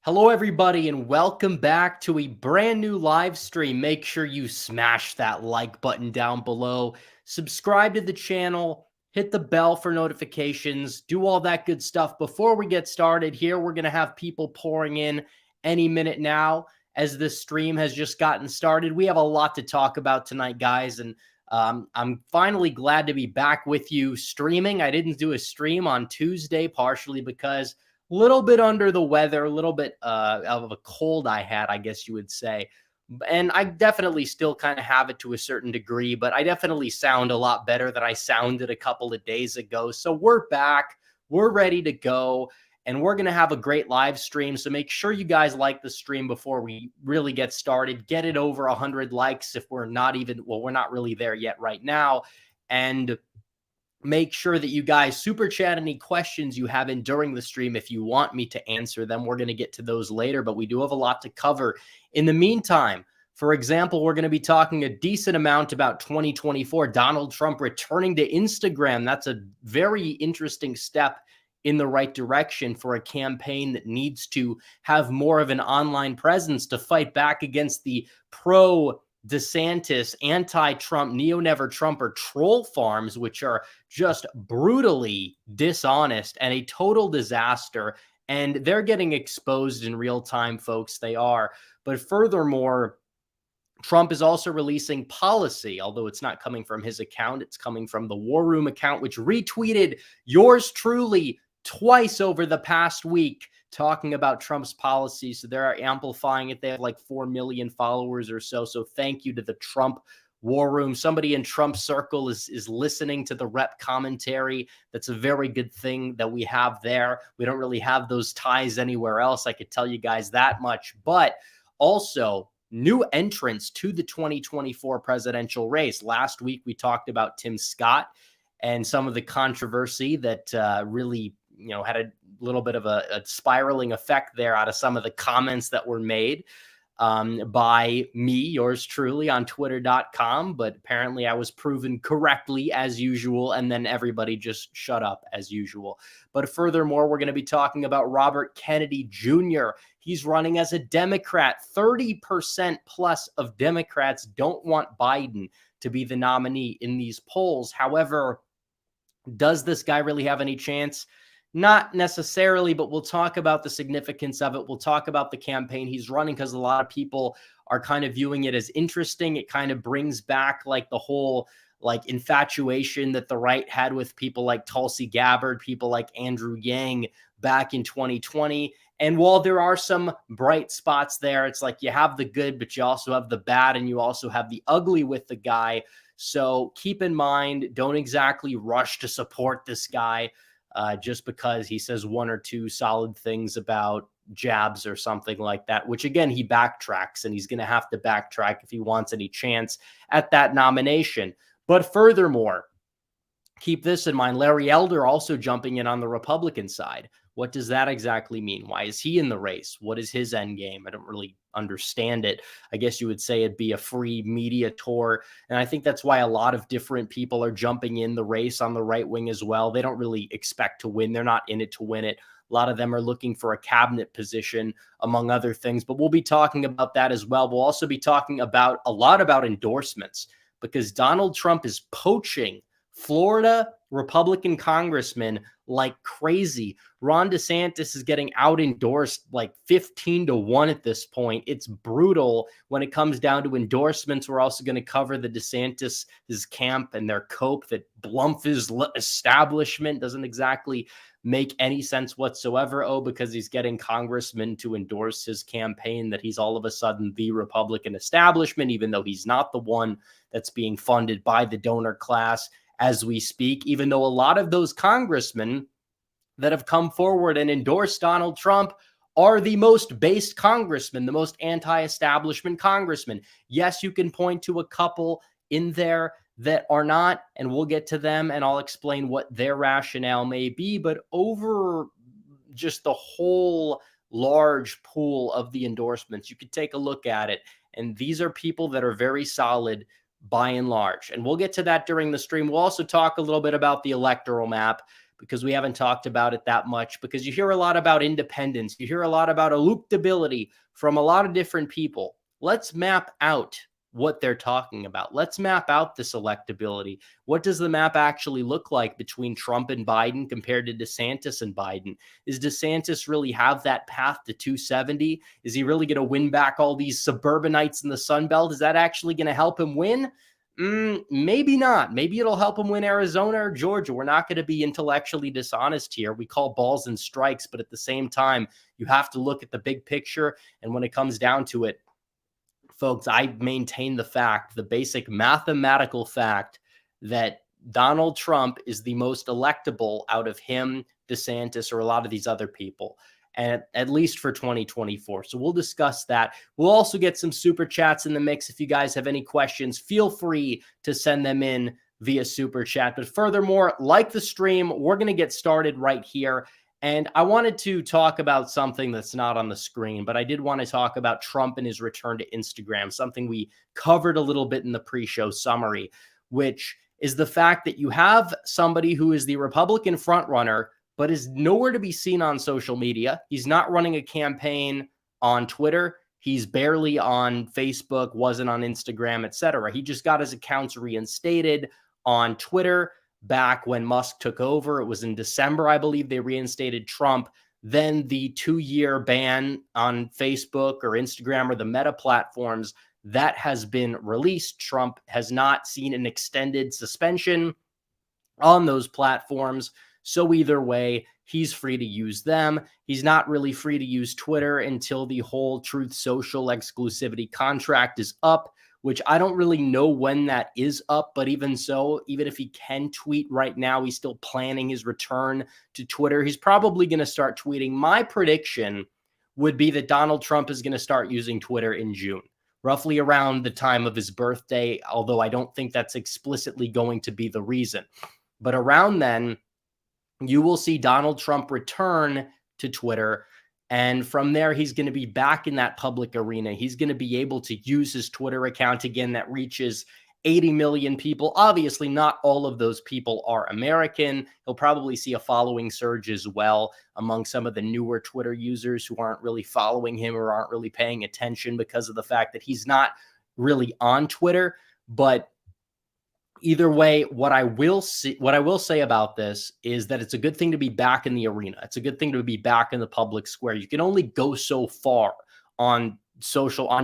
Hello, everybody, and welcome back to a brand new live stream. Make sure you smash that like button down below, subscribe to the channel, hit the bell for notifications, do all that good stuff. Before we get started here, we're going to have people pouring in any minute now as this stream has just gotten started. We have a lot to talk about tonight, guys, and I'm finally glad to be back with you streaming. I didn't do a stream on Tuesday, partially because little bit under the weather, a little bit of a cold I had, I guess you would say. And I definitely still kind of have it to a certain degree, but I definitely sound a lot better than I sounded a couple of days ago. So we're back. We're ready to go. And we're going to have a great live stream. So make sure you guys like the stream before we really get started. Get it over 100 likes if we're not even, well, we're not really there yet right now. And make sure that you guys super chat any questions you have in during the stream if you want me to answer them. We're going to get to those later, but we do have a lot to cover. In the meantime, for example, we're going to be talking a decent amount about 2024, Donald Trump returning to Instagram. That's a very interesting step in the right direction for a campaign that needs to have more of an online presence to fight back against the pro DeSantis, anti-Trump, neo-never-Trumper troll farms, which are just brutally dishonest and a total disaster. And they're getting exposed in real time, folks. They are. But furthermore, Trump is also releasing policy, although it's not coming from his account. It's coming from the War Room account, which retweeted yours truly twice over the past week, talking about Trump's policy. So they're amplifying it. They have like 4 million followers or so. So thank you to the Trump War Room. Somebody in Trump's circle is listening to the rep commentary. That's a very good thing that we have there. We don't really have those ties anywhere else. I could tell you guys that much. But also, new entrants to the 2024 presidential race. Last week, we talked about Tim Scott and some of the controversy that really had a little bit of a spiraling effect there out of some of the comments that were made by me, yours truly, on twitter.com. But apparently I was proven correctly as usual, and then everybody just shut up as usual. But furthermore, we're going to be talking about Robert Kennedy Jr. He's running as a Democrat. 30% plus of Democrats don't want Biden to be the nominee in these polls. However, does this guy really have any chance? Not necessarily, but we'll talk about the significance of it. We'll talk about the campaign he's running because a lot of people are kind of viewing it as interesting. It kind of brings back like the whole like infatuation that the right had with people like Tulsi Gabbard, people like Andrew Yang back in 2020. And while there are some bright spots there, it's like you have the good, but you also have the bad, and you also have the ugly with the guy. So keep in mind, don't exactly rush to support this guy. Just because he says one or two solid things about jabs or something like that, which again, he backtracks, and he's going to have to backtrack if he wants any chance at that nomination. But furthermore, keep this in mind, Larry Elder also jumping in on the Republican side. What does that exactly mean? Why is he in the race? What is his end game? I don't really understand it. I guess you would say it'd be a free media tour. And I think that's why a lot of different people are jumping in the race on the right wing as well. They don't really expect to win. They're not in it to win it. A lot of them are looking for a cabinet position, among other things. But we'll be talking about that as well. We'll also be talking about a lot about endorsements, because Donald Trump is poaching Florida Republican congressmen like crazy. Ron DeSantis is getting out endorsed like 15-1 at this point. It's brutal when it comes down to endorsements. We're also going to cover the DeSantis, his camp, and their cope that Blump's establishment doesn't exactly make any sense whatsoever. Oh, because he's getting congressmen to endorse his campaign, that he's all of a sudden the Republican establishment, even though he's not the one that's being funded by the donor class as we speak, even though a lot of those congressmen that have come forward and endorsed Donald Trump are the most based congressmen, the most anti-establishment congressmen. Yes, you can point to a couple in there that are not, and we'll get to them, and I'll explain what their rationale may be, but over just the whole large pool of the endorsements, you could take a look at it, and these are people that are very solid by and large. And we'll get to that during the stream. We'll also talk a little bit about the electoral map, because we haven't talked about it that much, because you hear a lot about independence. You hear a lot about electability from a lot of different people. Let's map out what they're talking about. Let's map out this electability. What does the map actually look like between Trump and Biden compared to DeSantis and Biden? Is DeSantis really have that path to 270? Is he really going to win back all these suburbanites in the Sun Belt? Is that actually going to help him win? Maybe not. Maybe it'll help him win Arizona or Georgia. We're not going to be intellectually dishonest here. We call balls and strikes, but at the same time, you have to look at the big picture. And when it comes down to it, folks, I maintain the basic mathematical fact that Donald Trump is the most electable out of him, DeSantis, or a lot of these other people, and at least for 2024. So we'll discuss that. We'll also get some super chats in the mix. If you guys have any questions, feel free to send them in via super chat. But furthermore, like the stream, we're going to get started right here. And I wanted to talk about something that's not on the screen, but I did want to talk about Trump and his return to Instagram, something we covered a little bit in the pre-show summary, which is the fact that you have somebody who is the Republican frontrunner, but is nowhere to be seen on social media. He's not running a campaign on Twitter. He's barely on Facebook, wasn't on Instagram, etc. He just got his accounts reinstated on Twitter. Back when Musk took over, it was in December, I believe, they reinstated Trump. Then the 2-year ban on Facebook or Instagram or the Meta platforms, that has been released. Trump has not seen an extended suspension on those platforms. So either way, he's free to use them. He's not really free to use Twitter until the whole Truth Social exclusivity contract is up, which I don't really know when that is up. But even so, even if he can tweet right now, he's still planning his return to Twitter. He's probably going to start tweeting. My prediction would be that Donald Trump is going to start using Twitter in June, roughly around the time of his birthday, although I don't think that's explicitly going to be the reason. But around then, you will see Donald Trump return to Twitter. And from there, he's going to be back in that public arena. He's going to be able to use his Twitter account again that reaches 80 million people. Obviously, not all of those people are American. He'll probably see a following surge as well among some of the newer Twitter users who aren't really following him or aren't really paying attention because of the fact that he's not really on Twitter. But either way, what I will say about this is that it's a good thing to be back in the arena. It's a good thing to be back in the public square. You can only go so far on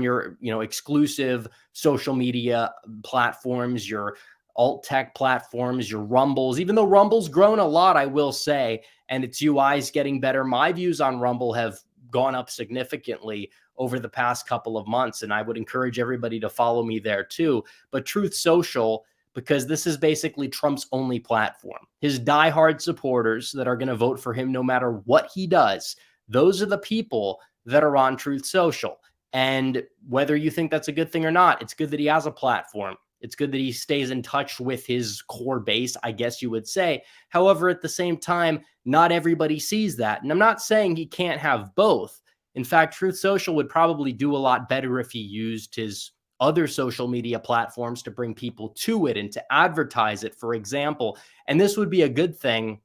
your, exclusive social media platforms, your alt tech platforms, your Rumbles. Even though Rumble's grown a lot, I will say, and its UI is getting better. My views on Rumble have gone up significantly over the past couple of months, and I would encourage everybody to follow me there too. But Truth Social, because this is basically Trump's only platform. His diehard supporters that are going to vote for him no matter what he does, those are the people that are on Truth Social. And whether you think that's a good thing or not, it's good that he has a platform. It's good that he stays in touch with his core base, I guess you would say. However, at the same time, not everybody sees that. And I'm not saying he can't have both. In fact, Truth Social would probably do a lot better if he used his other social media platforms to bring people to it and to advertise it, for example. And this would be a good thing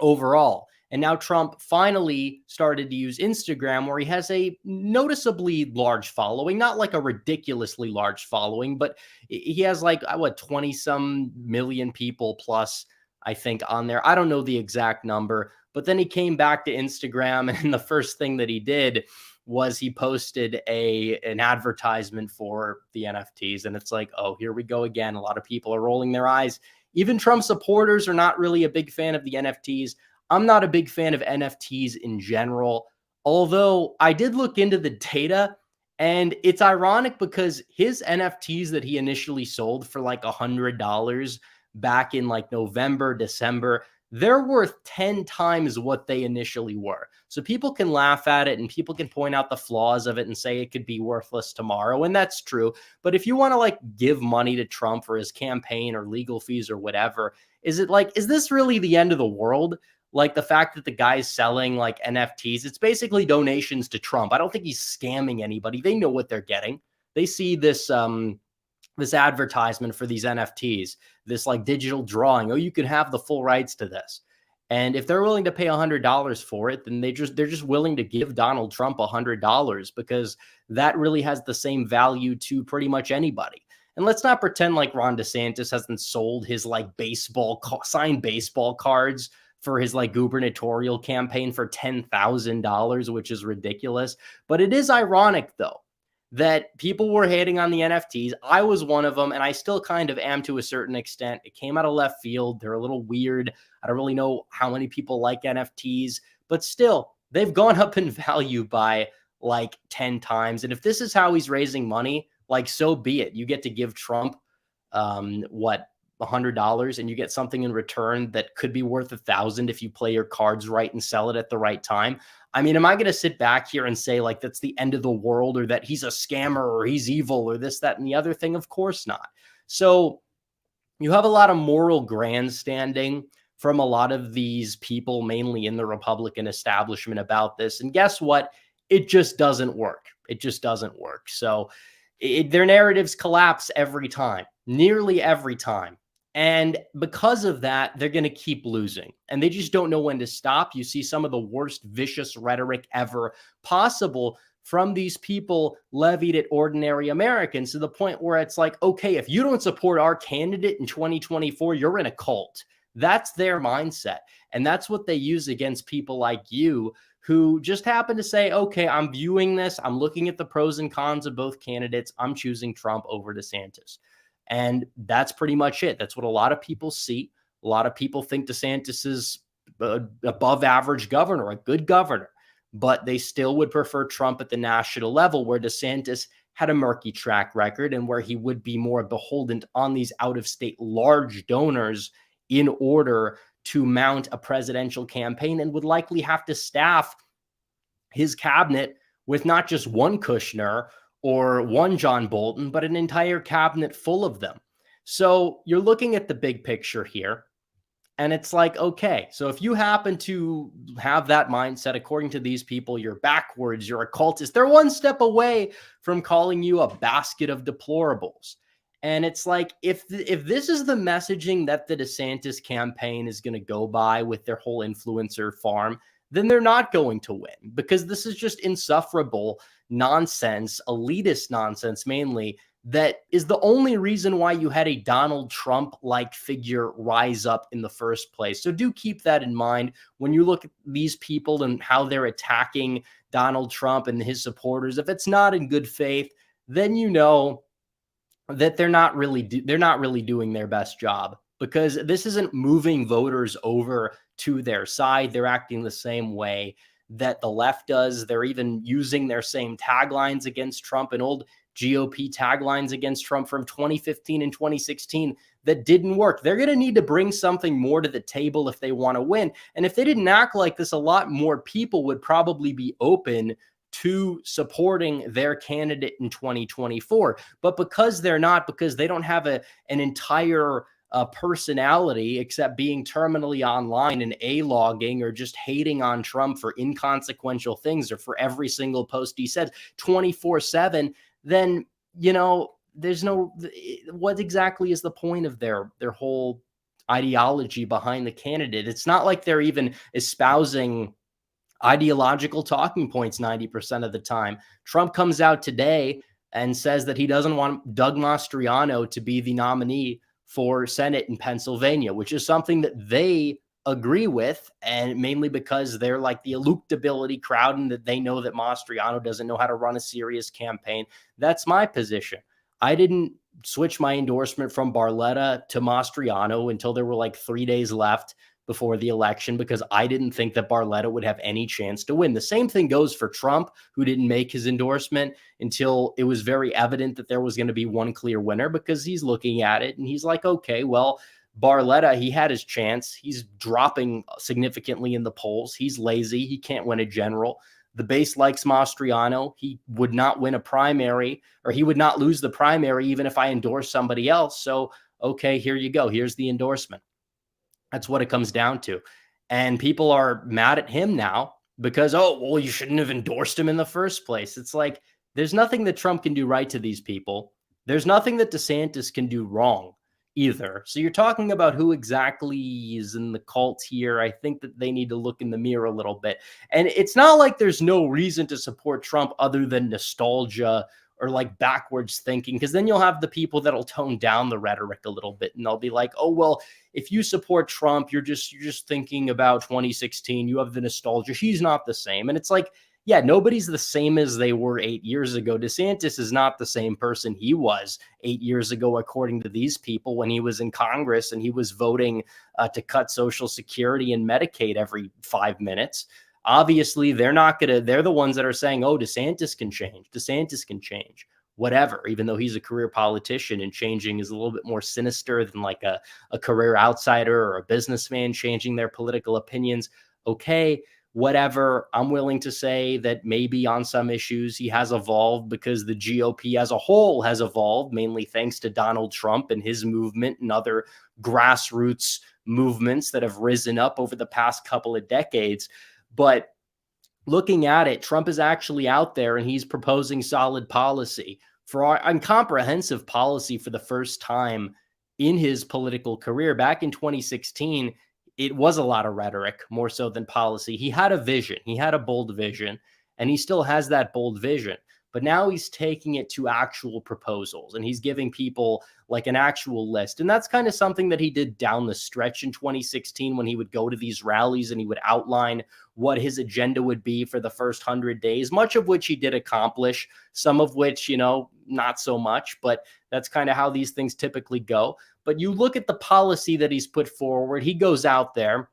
overall. And now Trump finally started to use Instagram, where he has a noticeably large following, not like a ridiculously large following, but he has 20 some million people plus, I think, on there. I don't know the exact number, but then he came back to Instagram, and the first thing that he did was he posted an advertisement for the NFTs. And it's like, oh, here we go again. A lot of people are rolling their eyes. Even Trump supporters are not really a big fan of the NFTs. I'm not a big fan of NFTs in general, although I did look into the data, and it's ironic because his NFTs that he initially sold for like $100 back in like November, December, they're worth 10 times what they initially were. So people can laugh at it and people can point out the flaws of it and say it could be worthless tomorrow. And that's true. But if you want to give money to Trump for his campaign or legal fees or whatever, is this really the end of the world? Like the fact that the guy's selling NFTs, it's basically donations to Trump. I don't think he's scamming anybody. They know what they're getting. They see this advertisement for these NFTs, this digital drawing. Oh, you can have the full rights to this. And if they're willing to pay $100 for it, then they're just willing to give Donald Trump $100 because that really has the same value to pretty much anybody. And let's not pretend like Ron DeSantis hasn't sold his like signed baseball cards for his like gubernatorial campaign for $10,000, which is ridiculous. But it is ironic though that people were hating on the NFTs. I was one of them, and I still kind of am to a certain extent. It came out of left field. They're a little weird. I don't really know how many people like NFTs, but still, they've gone up in value by like 10 times. And if this is how he's raising money, like, so be it. You get to give Trump, $100, and you get something in return that could be worth 1,000 if you play your cards right and sell it at the right time. I mean, am I going to sit back here and say like that's the end of the world, or that he's a scammer, or he's evil, or this, that, and the other thing? Of course not. So you have a lot of moral grandstanding from a lot of these people, mainly in the Republican establishment, about this. And guess what? It just doesn't work. It just doesn't work. So their narratives collapse every time, nearly every time. And because of that, they're going to keep losing, and they just don't know when to stop. You see some of the worst vicious rhetoric ever possible from these people levied at ordinary Americans, to the point where it's like, okay, if you don't support our candidate in 2024, you're in a cult. That's their mindset. And that's what they use against people like you, who just happen to say, okay, I'm viewing this, I'm looking at the pros and cons of both candidates, I'm choosing Trump over DeSantis. And that's pretty much it. That's what a lot of people see. A lot of people think DeSantis is above average governor, a good governor, but they still would prefer Trump at the national level, where DeSantis had a murky track record and where he would be more beholden on these out-of-state large donors in order to mount a presidential campaign, and would likely have to staff his cabinet with not just one Kushner or one John Bolton, but an entire cabinet full of them. So you're looking at the big picture here, and it's like, okay, so if you happen to have that mindset, according to these people, you're backwards, you're a cultist. They're one step away from calling you a basket of deplorables. And it's like, if this is the messaging that the DeSantis campaign is going to go by with their whole influencer farm, then they're not going to win, because this is just insufferable nonsense, elitist nonsense mainly, that is the only reason why you had a Donald Trump-like figure rise up in the first place. So do keep that in mind when you look at these people and how they're attacking Donald Trump and his supporters. If it's not in good faith, then you know that they're not really doing their best job, because this isn't moving voters over to their side. They're acting the same way that the left does. They're even using their same taglines against Trump, and old GOP taglines against Trump from 2015 and 2016 that didn't work. They're going to need to bring something more to the table if they want to win. And if they didn't act like this, a lot more people would probably be open to supporting their candidate in 2024. But because they're not, because they don't have an entire personality except being terminally online and logging, or just hating on Trump for inconsequential things, or for every single post he says 24/7, then, you know, there's no, what exactly is the point of their whole ideology behind the candidate? It's not like they're even espousing ideological talking points 90% of the time. Trump comes out today and says that he doesn't want Doug Mastriano to be the nominee for Senate in Pennsylvania, which is something that they agree with, and mainly because they're like the electability crowd, and that they know that Mastriano doesn't know how to run a serious campaign. That's my position. I didn't switch my endorsement from Barletta to Mastriano until there were like 3 days left before the election, because I didn't think that Barletta would have any chance to win. The same thing goes for Trump, who didn't make his endorsement until it was very evident that there was going to be one clear winner, because he's looking at it and he's like, okay, well, Barletta, he had his chance. He's dropping significantly in the polls. He's lazy. He can't win a general. The base likes Mastriano. He would not win a primary, or he would not lose the primary even if I endorse somebody else. So, okay, here you go. Here's the endorsement. That's what it comes down to. And people are mad at him now because, oh, well, you shouldn't have endorsed him in the first place. It's like, there's nothing that Trump can do right to these people. There's nothing that DeSantis can do wrong. either. So you're talking about who exactly is in the cult here. I think that they need to look in the mirror a little bit. And it's not like there's no reason to support Trump other than nostalgia or like backwards thinking, because then you'll have the people that'll tone down the rhetoric a little bit and they'll be like, oh, well, if you support Trump, you're just thinking about 2016. You have the nostalgia. He's not the same. And it's like, yeah, nobody's the same as they were 8 years ago. DeSantis is not the same person he was 8 years ago, according to these people, when he was in Congress and he was voting to cut Social Security and Medicaid every 5 minutes. Obviously, they're the ones that are saying, oh, DeSantis can change. DeSantis can change. Whatever, even though he's a career politician and changing is a little bit more sinister than like a career outsider or a businessman changing their political opinions. Okay, whatever. I'm willing to say that maybe on some issues he has evolved because the GOP as a whole has evolved, mainly thanks to Donald Trump and his movement and other grassroots movements that have risen up over the past couple of decades. But looking at it, Trump is actually out there and he's proposing solid policy and comprehensive policy for the first time in his political career. Back in 2016, it was a lot of rhetoric more so than policy. He had a vision. He had a bold vision, and he still has that bold vision. But now he's taking it to actual proposals, and he's giving people like an actual list. And that's kind of something that he did down the stretch in 2016 when he would go to these rallies and he would outline what his agenda would be for the first 100 days, much of which he did accomplish, some of which, not so much. But that's kind of how these things typically go. But you look at the policy that he's put forward, he goes out there,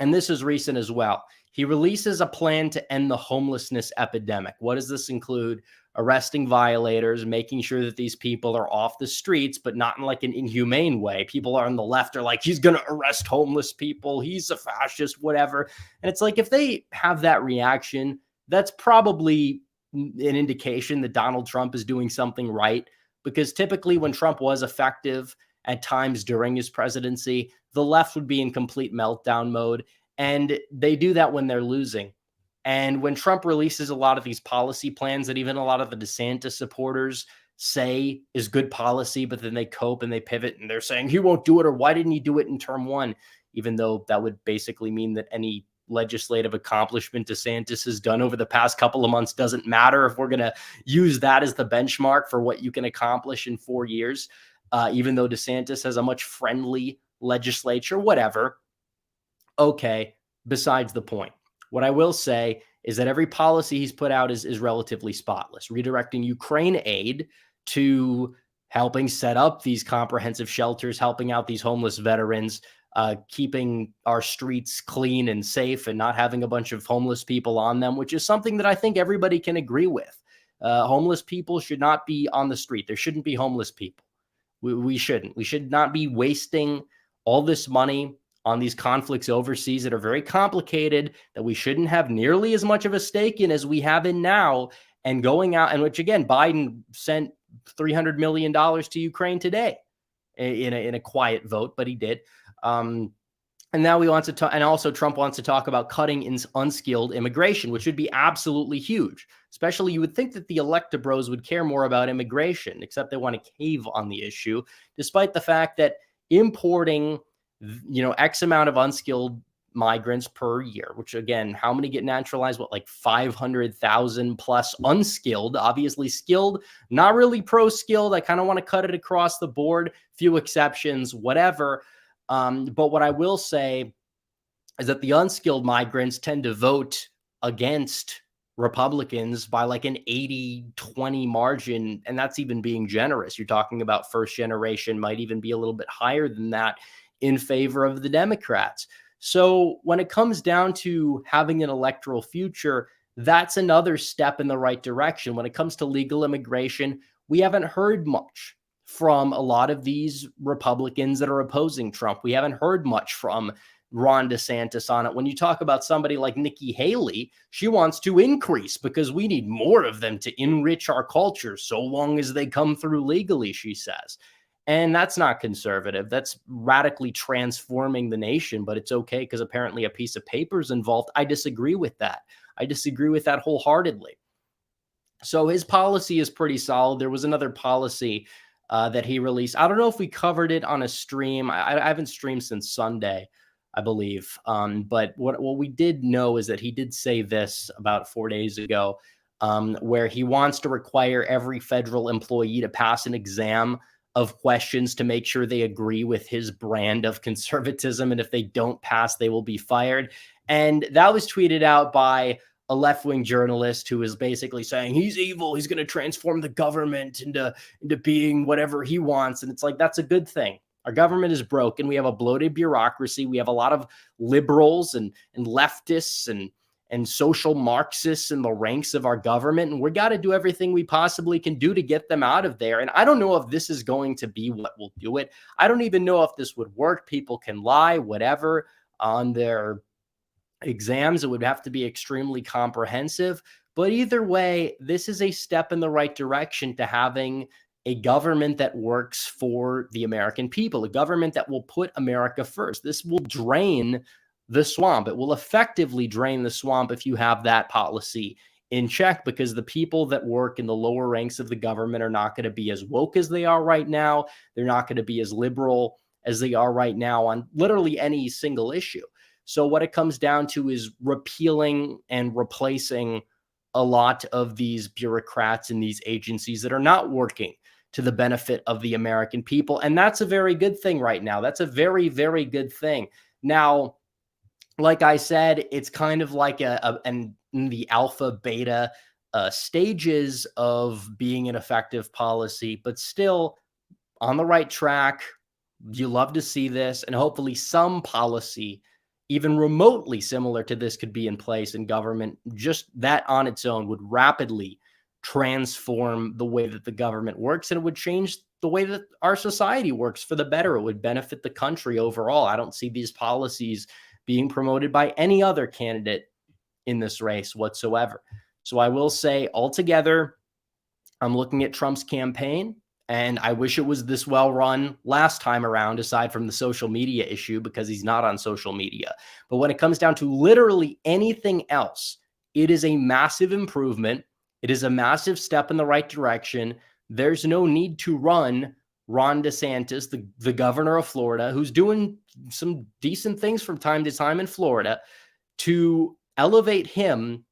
and this is recent as well. He releases a plan to end the homelessness epidemic. What does this include? Arresting violators, making sure that these people are off the streets, but not in like an inhumane way. People on the left are like, he's going to arrest homeless people. He's a fascist, whatever. And it's like, if they have that reaction, that's probably an indication that Donald Trump is doing something right. Because typically when Trump was effective at times during his presidency, the left would be in complete meltdown mode. And they do that when they're losing. And when Trump releases a lot of these policy plans that even a lot of the DeSantis supporters say is good policy, but then they cope and they pivot and they're saying he won't do it, or why didn't he do it in term one? Even though that would basically mean that any legislative accomplishment DeSantis has done over the past couple of months doesn't matter if we're going to use that as the benchmark for what you can accomplish in 4 years, even though DeSantis has a much friendly legislature, whatever. Okay, besides the point. What I will say is that every policy he's put out is relatively spotless, redirecting Ukraine aid to helping set up these comprehensive shelters, helping out these homeless veterans, keeping our streets clean and safe and not having a bunch of homeless people on them, which is something that I think everybody can agree with. Homeless people should not be on the street. There shouldn't be homeless people. We shouldn't. We should not be wasting all this money on these conflicts overseas that are very complicated, that we shouldn't have nearly as much of a stake in as we have in now, and going out, and which again, Biden sent $300 million to Ukraine today in a quiet vote, but he did. And now he wants to talk, and also Trump wants to talk about cutting in unskilled immigration, which would be absolutely huge. Especially, you would think that the electabros would care more about immigration, except they want to cave on the issue, despite the fact that importing X amount of unskilled migrants per year, which again, how many get naturalized? What, like 500,000 plus unskilled, obviously skilled, not really pro-skilled. I kind of want to cut it across the board, few exceptions, whatever. But what I will say is that the unskilled migrants tend to vote against Republicans by like an 80-20 margin. And that's even being generous. You're talking about first generation, might even be a little bit higher than that, in favor of the Democrats. So when it comes down to having an electoral future, that's another step in the right direction. When it comes to legal immigration, we haven't heard much from a lot of these Republicans that are opposing Trump. We haven't heard much from Ron DeSantis on it. When you talk about somebody like Nikki Haley, she wants to increase because we need more of them to enrich our culture so long as they come through legally, she says. And that's not conservative. That's radically transforming the nation, but it's okay because apparently a piece of paper is involved. I disagree with that. I disagree with that wholeheartedly. So his policy is pretty solid. There was another policy that he released. I don't know if we covered it on a stream. I haven't streamed since Sunday, I believe. But what we did know is that he did say this about 4 days ago, where he wants to require every federal employee to pass an exam of questions to make sure they agree with his brand of conservatism. And if they don't pass, they will be fired. And that was tweeted out by a left-wing journalist who is basically saying he's evil. He's going to transform the government into being whatever he wants. And it's like, that's a good thing. Our government is broken. We have a bloated bureaucracy. We have a lot of liberals and leftists and social Marxists in the ranks of our government. And we got to do everything we possibly can do to get them out of there. And I don't know if this is going to be what will do it. I don't even know if this would work. People can lie, whatever, on their exams. It would have to be extremely comprehensive. But either way, this is a step in the right direction to having a government that works for the American people, a government that will put America first. This will drain the swamp. It will effectively drain the swamp if you have that policy in check, because the people that work in the lower ranks of the government are not going to be as woke as they are right now. They're not going to be as liberal as they are right now on literally any single issue. So what it comes down to is repealing and replacing a lot of these bureaucrats and these agencies that are not working to the benefit of the American people. And that's a very good thing right now. That's a very, very good thing. Now, like I said, it's kind of like in the alpha, beta stages of being an effective policy, but still on the right track. You love to see this, and hopefully some policy even remotely similar to this could be in place in government. Just that on its own would rapidly transform the way that the government works, and it would change the way that our society works for the better. It would benefit the country overall. I don't see these policies being promoted by any other candidate in this race whatsoever. So I will say altogether, I'm looking at Trump's campaign, and I wish it was this well run last time around, aside from the social media issue, because he's not on social media. But when it comes down to literally anything else, it is a massive improvement. It is a massive step in the right direction. There's no need to run Ron DeSantis, the governor of Florida, who's doing some decent things from time to time in Florida, to elevate him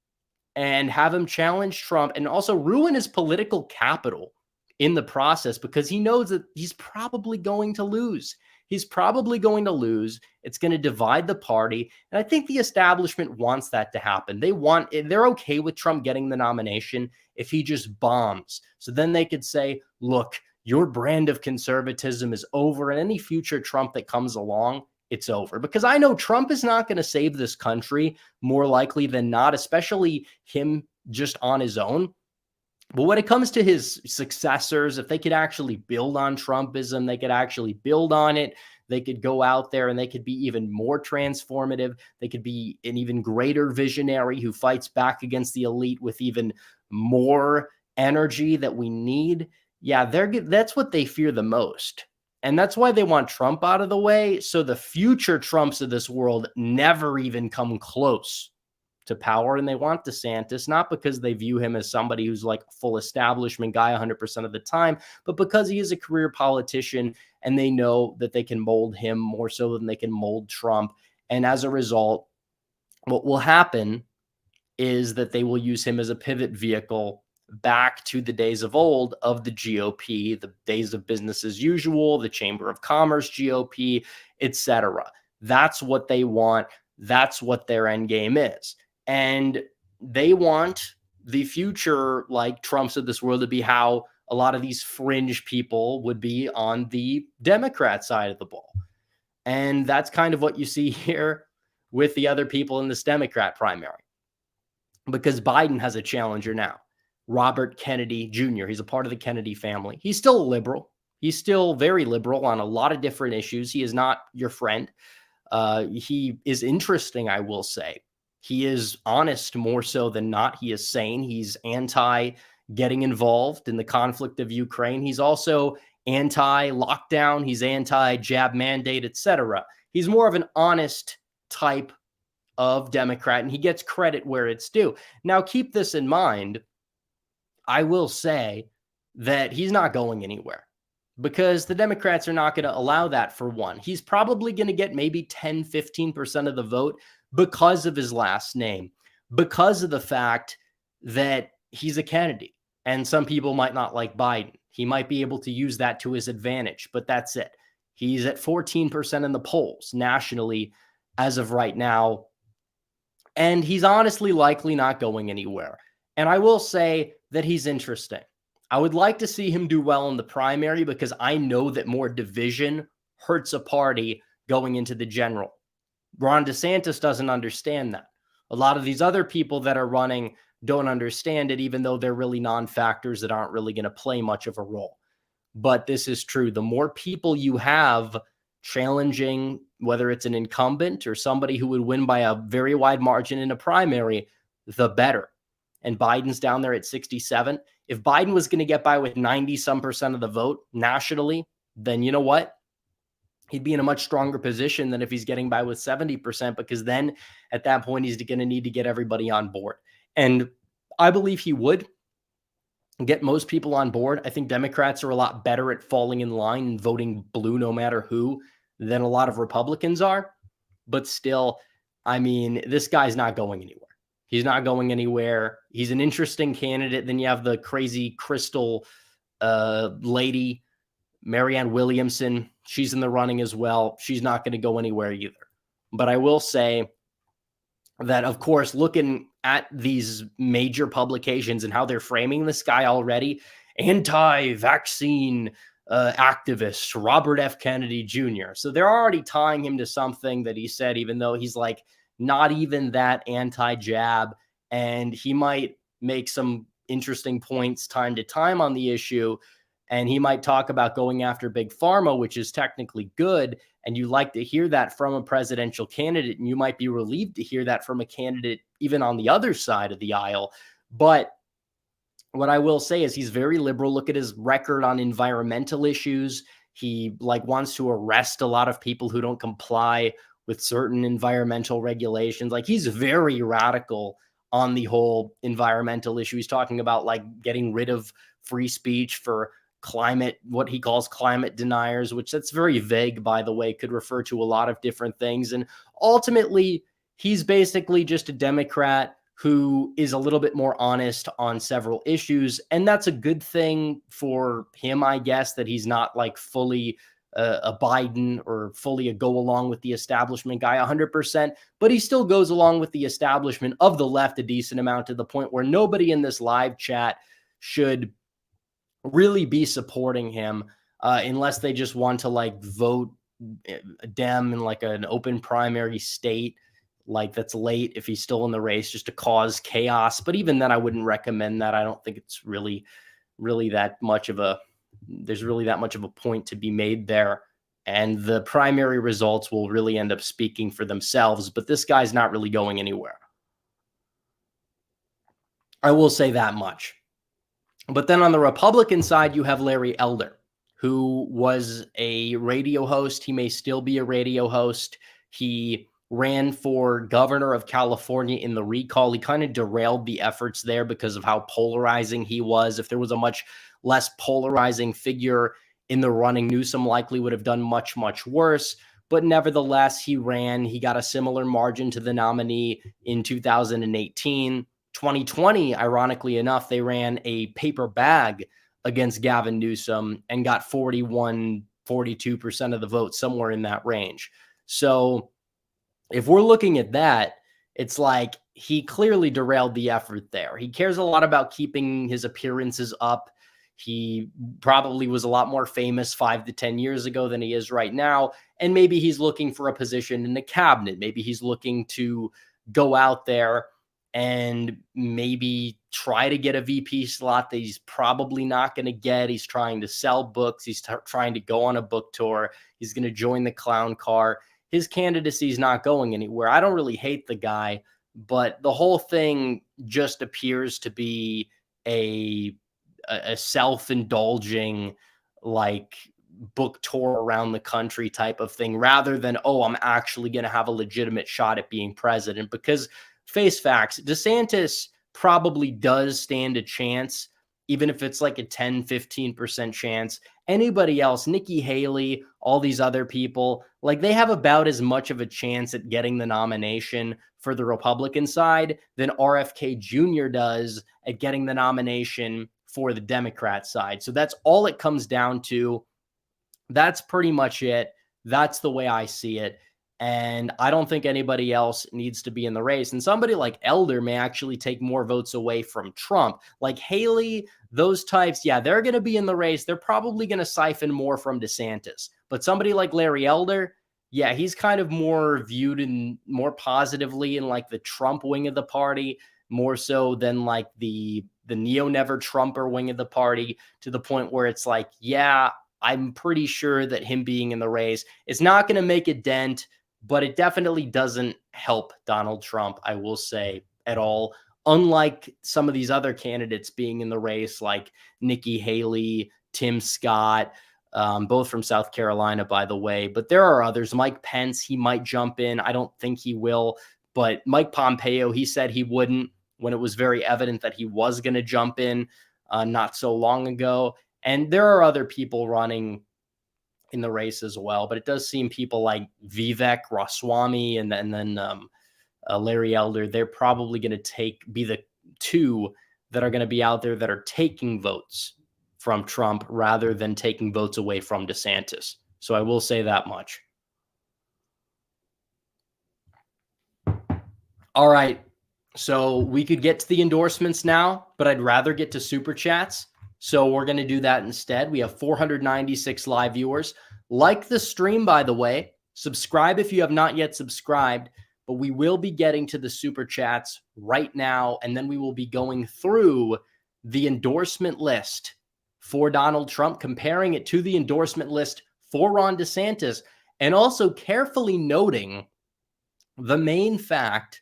and have him challenge Trump and also ruin his political capital in the process, because he knows that he's probably going to lose. He's probably going to lose. It's going to divide the party. And I think the establishment wants that to happen. They're okay with Trump getting the nomination if he just bombs. So then they could say, look, your brand of conservatism is over, and any future Trump that comes along, it's over. Because I know Trump is not going to save this country, more likely than not, especially him just on his own. But when it comes to his successors, if they could actually build on Trumpism, they could actually build on it. They could go out there and they could be even more transformative. They could be an even greater visionary who fights back against the elite with even more energy that we need. Yeah, that's what they fear the most. And that's why they want Trump out of the way, so the future Trumps of this world never even come close to power. And they want DeSantis, not because they view him as somebody who's like a full establishment guy 100% of the time, but because he is a career politician and they know that they can mold him more so than they can mold Trump. And as a result, what will happen is that they will use him as a pivot vehicle back to the days of old of the GOP, the days of business as usual, the Chamber of Commerce GOP, etc. That's what they want. That's what their end game is. And they want the future, like Trumps of this world, to be how a lot of these fringe people would be on the Democrat side of the ball. And that's kind of what you see here with the other people in this Democrat primary, because Biden has a challenger now, Robert Kennedy Jr. He's a part of the Kennedy family. He's still a liberal. He's still very liberal on a lot of different issues. He is not your friend. He is interesting, I will say. He is honest more so than not. He is sane. He's anti getting involved in the conflict of Ukraine. He's also anti-lockdown. He's anti-jab mandate, etc. He's more of an honest type of Democrat, and he gets credit where it's due. Now, keep this in mind. I will say that he's not going anywhere. because the Democrats are not going to allow that, for one. He's probably going to get maybe 10, 15% of the vote because of his last name, because of the fact that he's a Kennedy. And some people might not like Biden. He might be able to use that to his advantage, but that's it. He's at 14% in the polls nationally as of right now. And he's honestly likely not going anywhere. And I will say that he's interesting. I would like to see him do well in the primary because I know that more division hurts a party going into the general. Ron DeSantis doesn't understand that. A lot of these other people that are running don't understand it, even though they're really non-factors that aren't really going to play much of a role. But this is true. The more people you have challenging, whether it's an incumbent or somebody who would win by a very wide margin in a primary, the better. And Biden's down there at 67. If Biden was going to get by with 90% of the vote nationally, then you know what? He'd be in a much stronger position than if he's getting by with 70%, because then at that point, he's going to need to get everybody on board. And I believe he would get most people on board. I think Democrats are a lot better at falling in line and voting blue no matter who than a lot of Republicans are. But still, I mean, this guy's not going anywhere. He's not going anywhere. He's an interesting candidate. Then you have the crazy crystal lady, Marianne Williamson. She's in the running as well. She's not going to go anywhere either. But I will say that, of course, looking at these major publications and how they're framing this guy already, anti-vaccine activist Robert F. Kennedy Jr. So they're already tying him to something that he said, even though he's like not even that anti-jab. And he might make some interesting points time to time on the issue. And he might talk about going after big pharma, which is technically good. And you like to hear that from a presidential candidate. And you might be relieved to hear that from a candidate even on the other side of the aisle. But what I will say is he's very liberal. Look at his record on environmental issues. He wants to arrest a lot of people who don't comply with certain environmental regulations. Like, he's very radical on the whole environmental issue. He's talking about getting rid of free speech for climate, what he calls climate deniers, which that's very vague, by the way, could refer to a lot of different things. And ultimately, he's basically just a Democrat who is a little bit more honest on several issues. And that's a good thing for him, I guess, that he's not fully a Biden or fully a go along with the establishment guy 100%, but he still goes along with the establishment of the left a decent amount, to the point where nobody in this live chat should really be supporting him unless they just want to vote Dem in an open primary state that's late, if he's still in the race, just to cause chaos. But even then, I wouldn't recommend that. I don't think it's really that much of a point to be made there. And the primary results will really end up speaking for themselves. But this guy's not really going anywhere. I will say that much. But then on the Republican side, you have Larry Elder, who was a radio host. He may still be a radio host. He ran for governor of California in the recall. He kind of derailed the efforts there because of how polarizing he was. If there was a much less polarizing figure in the running, Newsom likely would have done much, much worse. But nevertheless, he ran. He got a similar margin to the nominee in 2018. 2020, ironically enough, they ran a paper bag against Gavin Newsom and got 41, 42% of the vote, somewhere in that range. So if we're looking at that, it's he clearly derailed the effort there. He cares a lot about keeping his appearances up. He probably was a lot more famous 5 to 10 years ago than he is right now. And maybe he's looking for a position in the cabinet. Maybe he's looking to go out there and maybe try to get a VP slot that he's probably not going to get. He's trying to sell books. He's trying to go on a book tour. He's going to join the clown car. His candidacy is not going anywhere. I don't really hate the guy, but the whole thing just appears to be a self-indulging, book tour around the country type of thing, rather than, I'm actually going to have a legitimate shot at being president. Because face facts, DeSantis probably does stand a chance even if it's like a 10-15% chance. Anybody else, Nikki Haley, all these other people, like they have about as much of a chance at getting the nomination for the Republican side than RFK Jr. does at getting the nomination for the Democrat side. So that's all it comes down to. That's pretty much it. That's the way I see it. And I don't think anybody else needs to be in the race. And somebody like Elder may actually take more votes away from Trump. Like Haley, those types, yeah, they're going to be in the race. They're probably going to siphon more from DeSantis. But somebody like Larry Elder, yeah, he's kind of more viewed in more positively in like the Trump wing of the party, more so than like the neo-never Trumper wing of the party, to the point where it's like, yeah, I'm pretty sure that him being in the race is not going to make a dent, but it definitely doesn't help Donald Trump, I will say, at all. Unlike some of these other candidates being in the race, like Nikki Haley, Tim Scott, both from South Carolina, by the way. But there are others. Mike Pence, he might jump in. I don't think he will. But Mike Pompeo, he said he wouldn't when it was very evident that he was going to jump in not so long ago. And there are other people running in the race as well, but it does seem people like Vivek Ramaswamy and then Larry Elder, they're probably going to be the two that are going to be out there that are taking votes from Trump rather than taking votes away from DeSantis. So I will say that much. All right. So we could get to the endorsements now, but I'd rather get to super chats. So we're going to do that instead. We have 496 live viewers. Like the stream, by the way. Subscribe if you have not yet subscribed. But we will be getting to the super chats right now. And then we will be going through the endorsement list for Donald Trump, comparing it to the endorsement list for Ron DeSantis, and also carefully noting the main fact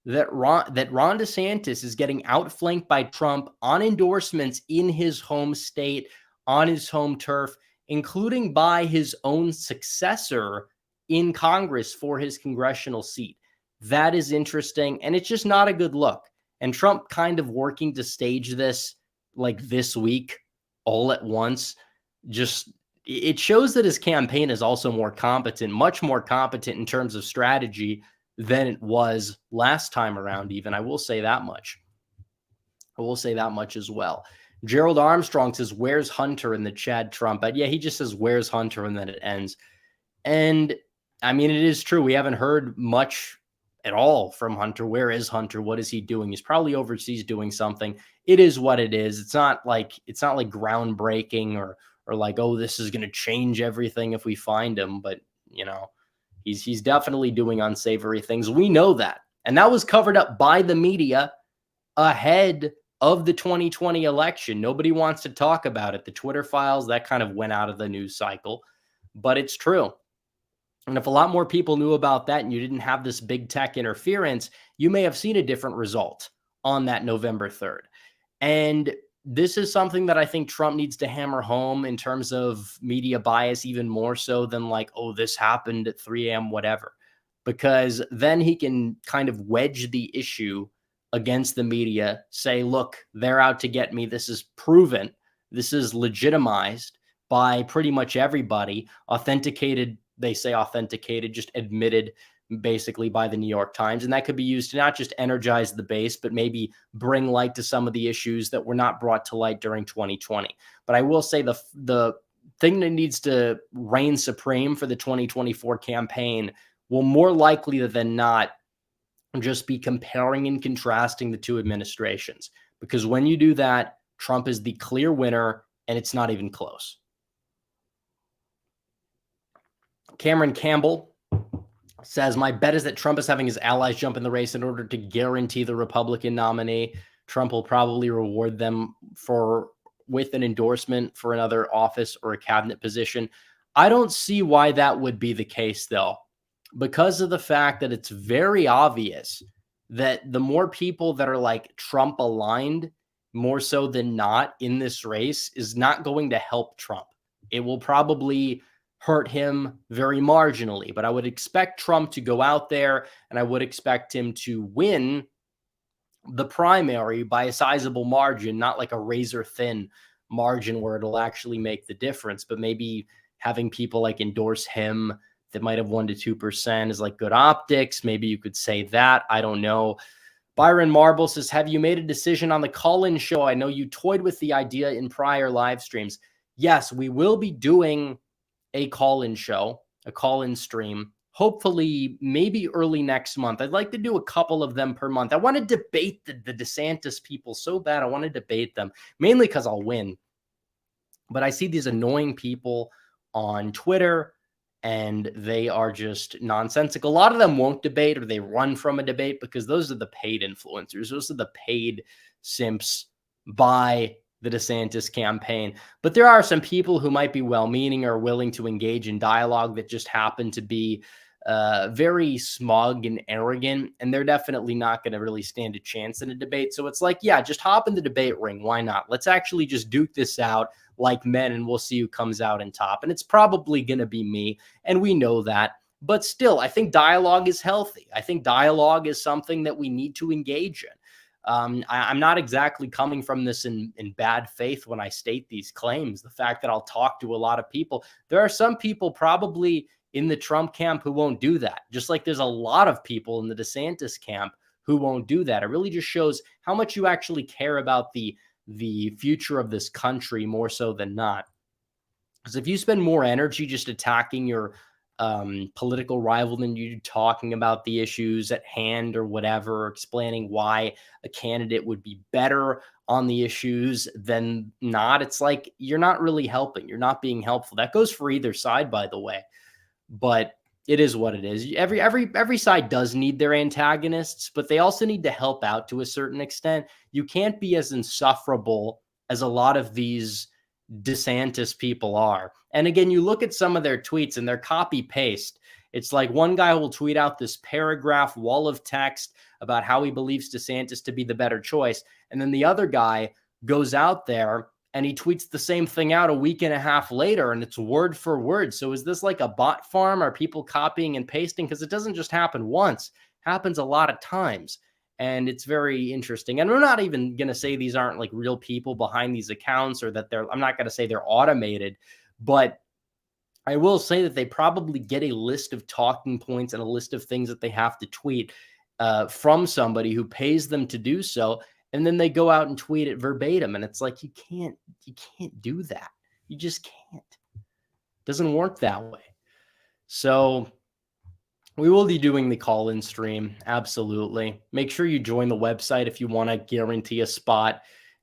that Ron DeSantis is getting outflanked by Trump on endorsements in his home state, on his home turf, including by his own successor in Congress for his congressional seat. That is interesting, and it's just not a good look. And Trump kind of working to stage this like this week all at once, just it shows that his campaign is also more competent, much more competent in terms of strategy than it was last time around, even. I will say that much. I will say that much as well. Gerald Armstrong says, where's Hunter in the Chad Trump? But yeah, he just says, where's Hunter? And then it ends. And I mean, it is true. We haven't heard much at all from Hunter. Where is Hunter? What is he doing? He's probably overseas doing something. It is what it is. It's not like groundbreaking or like, oh, this is going to change everything if we find him. But, you know, he's definitely doing unsavory things. We know that. And that was covered up by the media ahead of the 2020 election. Nobody wants to talk about it. The Twitter files, that kind of went out of the news cycle. But it's true. And if a lot more people knew about that and you didn't have this big tech interference, you may have seen a different result on that November 3rd. And this is something that I think Trump needs to hammer home in terms of media bias, even more so than like, oh, this happened at 3 a.m., whatever, because then he can kind of wedge the issue against the media, say, look, they're out to get me. This is proven. This is legitimized by pretty much everybody, authenticated. They say authenticated, just admitted basically by the New York Times. And that could be used to not just energize the base, but maybe bring light to some of the issues that were not brought to light during 2020. But I will say the thing that needs to reign supreme for the 2024 campaign will more likely than not just be comparing and contrasting the two administrations. Because when you do that, Trump is the clear winner, and it's not even close. Cameron Campbell says, my bet is that Trump is having his allies jump in the race in order to guarantee the Republican nominee. Trump will probably reward them with an endorsement for another office or a cabinet position. I don't see why that would be the case, though, because of the fact that it's very obvious that the more people that are like Trump aligned, more so than not in this race, is not going to help Trump. It will probably hurt him very marginally, but I would expect Trump to go out there and I would expect him to win the primary by a sizable margin, not like a razor thin margin where it'll actually make the difference, but maybe having people like endorse him that might have 1 to 2% is like good optics. Maybe you could say that. I don't know. Byron Marble says, have you made a decision on the call-in show? I know you toyed with the idea in prior live streams. Yes, we will be doing a call-in show, a call-in stream, hopefully maybe early next month. I'd like to do a couple of them per month. I want to debate the DeSantis people so bad. I want to debate them, mainly because I'll win. But I see these annoying people on Twitter, and they are just nonsensical. A lot of them won't debate, or they run from a debate, because those are the paid influencers. Those are the paid simps by the DeSantis campaign. But there are some people who might be well-meaning or willing to engage in dialogue that just happen to be very smug and arrogant, and they're definitely not going to really stand a chance in a debate. So it's like, yeah, just hop in the debate ring. Why not? Let's actually just duke this out like men, and we'll see who comes out on top. And it's probably going to be me, and we know that. But still, I think dialogue is healthy. I think dialogue is something that we need to engage in. I'm not exactly coming from this in bad faith when I state these claims. The fact that I'll talk to a lot of people, there are some people probably in the Trump camp who won't do that. Just like there's a lot of people in the DeSantis camp who won't do that. It really just shows how much you actually care about the future of this country more so than not. Because if you spend more energy just attacking your political rival than you do talking about the issues at hand or whatever, explaining why a candidate would be better on the issues than not, it's like you're not really helping. You're not being helpful. That goes for either side, by the way. But it is what it is. Every side does need their antagonists, but they also need to help out to a certain extent. You can't be as insufferable as a lot of these DeSantis people are. And again, you look at some of their tweets and they're copy paste. It's like one guy will tweet out this paragraph wall of text about how he believes DeSantis to be the better choice. And then the other guy goes out there and he tweets the same thing out a week and a half later, and it's word for word. So is this like a bot farm? Are people copying and pasting? Because it doesn't just happen once. It happens a lot of times. And it's very interesting. And we're not even going to say these aren't like real people behind these accounts, or that I'm not going to say they're automated, but I will say that they probably get a list of talking points and a list of things that they have to tweet from somebody who pays them to do so. And then they go out and tweet it verbatim. And it's like, you can't do that. You just can't. It doesn't work that way. So we will be doing the call-in stream. Absolutely. Make sure you join the website if you want to guarantee a spot.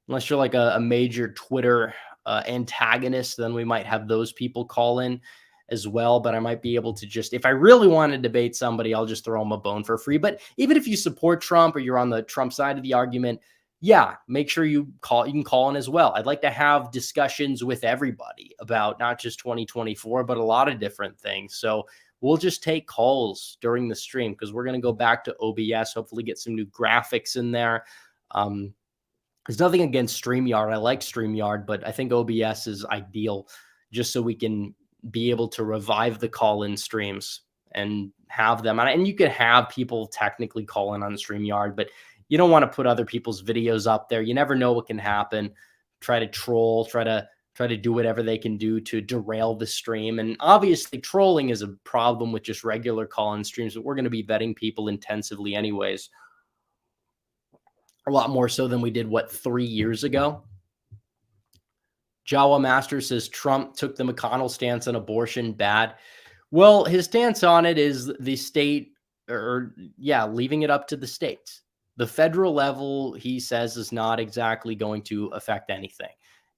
Unless you're like a major Twitter antagonist, then we might have those people call in as well. But I might be able to just, if I really want to debate somebody, I'll just throw them a bone for free. But even if you support Trump or you're on the Trump side of the argument, yeah, make sure you can call in as well. I'd like to have discussions with everybody about not just 2024, but a lot of different things. So we'll just take calls during the stream, because we're going to go back to OBS, hopefully get some new graphics in there. There's nothing against StreamYard. I like StreamYard, but I think OBS is ideal just so we can be able to revive the call-in streams and have them. And you could have people technically call in on StreamYard, but you don't want to put other people's videos up there. You never know what can happen. Try to troll, try to do whatever they can do to derail the stream. And obviously trolling is a problem with just regular call-in streams, but we're going to be vetting people intensively anyways. A lot more so than we did, 3 years ago? Jawa Master says Trump took the McConnell stance on abortion. Bad. Well, his stance on it is the state, leaving it up to the states. The federal level, he says, is not exactly going to affect anything.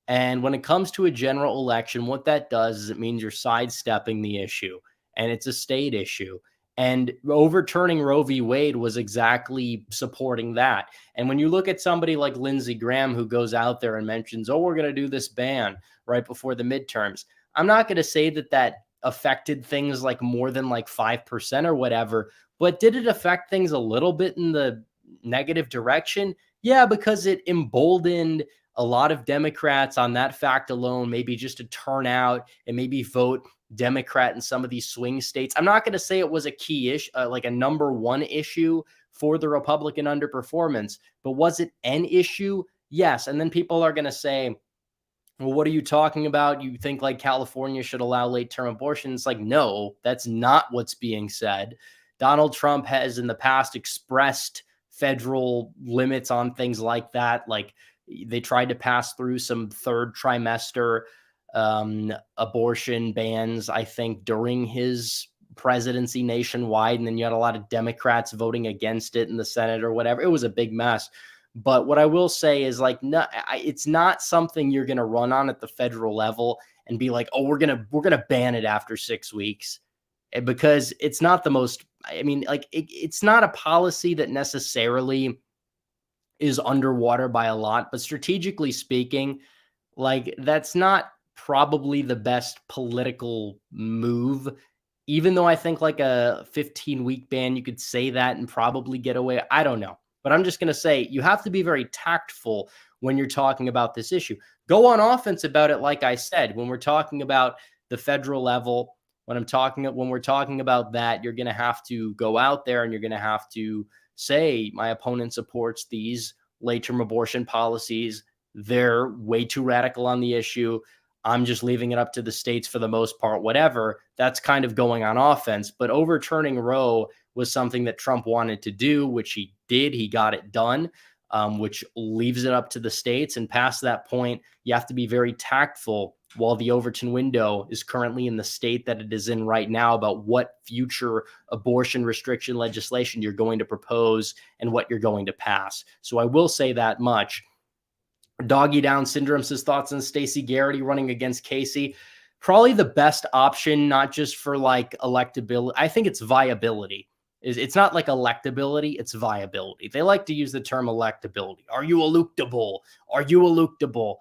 And when it comes to a general election, what that does is it means you're sidestepping the issue, and it's a state issue. And overturning Roe v. Wade was exactly supporting that. And when you look at somebody like Lindsey Graham, who goes out there and mentions, oh, we're going to do this ban right before the midterms, I'm not going to say that affected things like more than like 5% or whatever, but did it affect things a little bit in the negative direction? Yeah, because it emboldened a lot of Democrats on that fact alone, maybe just to turn out and maybe vote Democrat in some of these swing states. I'm not going to say it was a key issue, like a number one issue for the Republican underperformance. But was it an issue? Yes. And then people are going to say, well, what are you talking about? You think like California should allow late term abortion? It's like, no, that's not what's being said. Donald Trump has in the past expressed federal limits on things like that. Like they tried to pass through some third trimester abortion bans, I think, during his presidency nationwide. And then you had a lot of Democrats voting against it in the Senate or whatever. It was a big mess. But what I will say is like, no, it's not something you're going to run on at the federal level and be like, oh, we're going to ban it after 6 weeks, because it's not the most, I mean, like it's not a policy that necessarily is underwater by a lot, but strategically speaking, like that's not probably the best political move. Even though I think like a 15-week ban, you could say that and probably get away. I don't know. But I'm just going to say you have to be very tactful when you're talking about this issue. Go on offense about it, like I said. When we're talking about the federal level, when we're talking about that, you're going to have to go out there and you're going to have to say, my opponent supports these late-term abortion policies. They're way too radical on the issue. I'm just leaving it up to the states for the most part, whatever. That's kind of going on offense. But overturning Roe was something that Trump wanted to do, which he did. He got it done, which leaves it up to the states. And past that point, you have to be very tactful while the Overton window is currently in the state that it is in right now about what future abortion restriction legislation you're going to propose and what you're going to pass. So I will say that much. Doggy Down Syndrome says thoughts on Stacey Garrity running against Casey. Probably the best option, not just for like electability. I think it's viability. It's not like electability, it's viability. They like to use the term electability. Are you electable? Are you electable?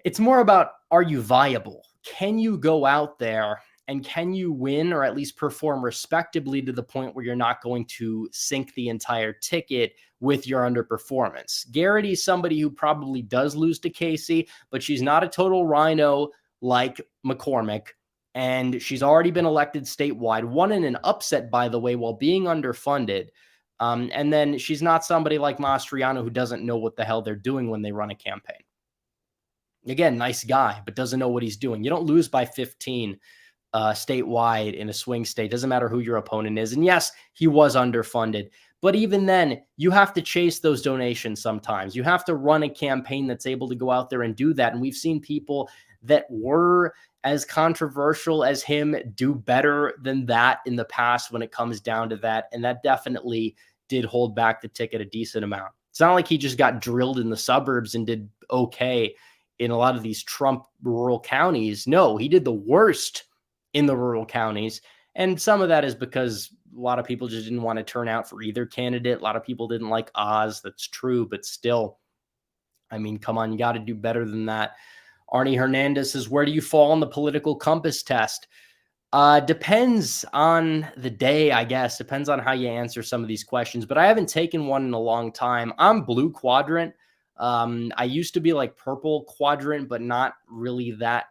It's more about, are you viable? Can you go out there and can you win or at least perform respectably to the point where you're not going to sink the entire ticket with your underperformance? Garrity is somebody who probably does lose to Casey, but she's not a total rhino like McCormick. And she's already been elected statewide, won in an upset, by the way, while being underfunded. And then she's not somebody like Mastriano who doesn't know what the hell they're doing when they run a campaign. Again, nice guy, but doesn't know what he's doing. You don't lose by 15 statewide in a swing state. Doesn't matter who your opponent is. And yes, he was underfunded. But even then, you have to chase those donations sometimes. You have to run a campaign that's able to go out there and do that. And we've seen people that were as controversial as him do better than that in the past when it comes down to that. And that definitely did hold back the ticket a decent amount. It's not like he just got drilled in the suburbs and did okay in a lot of these Trump rural counties. No, he did the worst in the rural counties. And some of that is because a lot of people just didn't want to turn out for either candidate. A lot of people didn't like Oz. That's true. But still, I mean, come on, you got to do better than that. Arnie Hernandez says, where do you fall on the political compass test? Depends on the day, I guess. Depends on how you answer some of these questions. But I haven't taken one in a long time. I'm blue quadrant. I used to be like purple quadrant, but not really that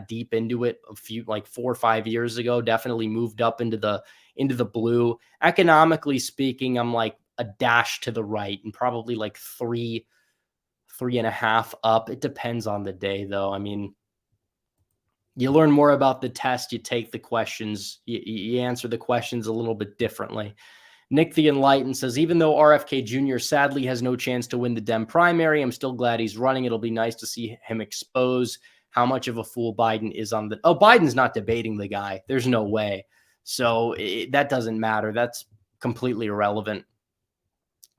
deep into it. A few, like 4 or 5 years ago, definitely moved up into the blue. Economically speaking, I'm like a dash to the right and probably like 3.5 up. It depends on the day, though. I mean, you learn more about the test. You take the questions. You answer the questions a little bit differently. Nick the Enlightened says, even though RFK Jr. sadly has no chance to win the Dem primary, I'm still glad he's running. It'll be nice to see him expose how much of a fool Biden is on the... Oh, Biden's not debating the guy. There's no way. So that doesn't matter. That's completely irrelevant.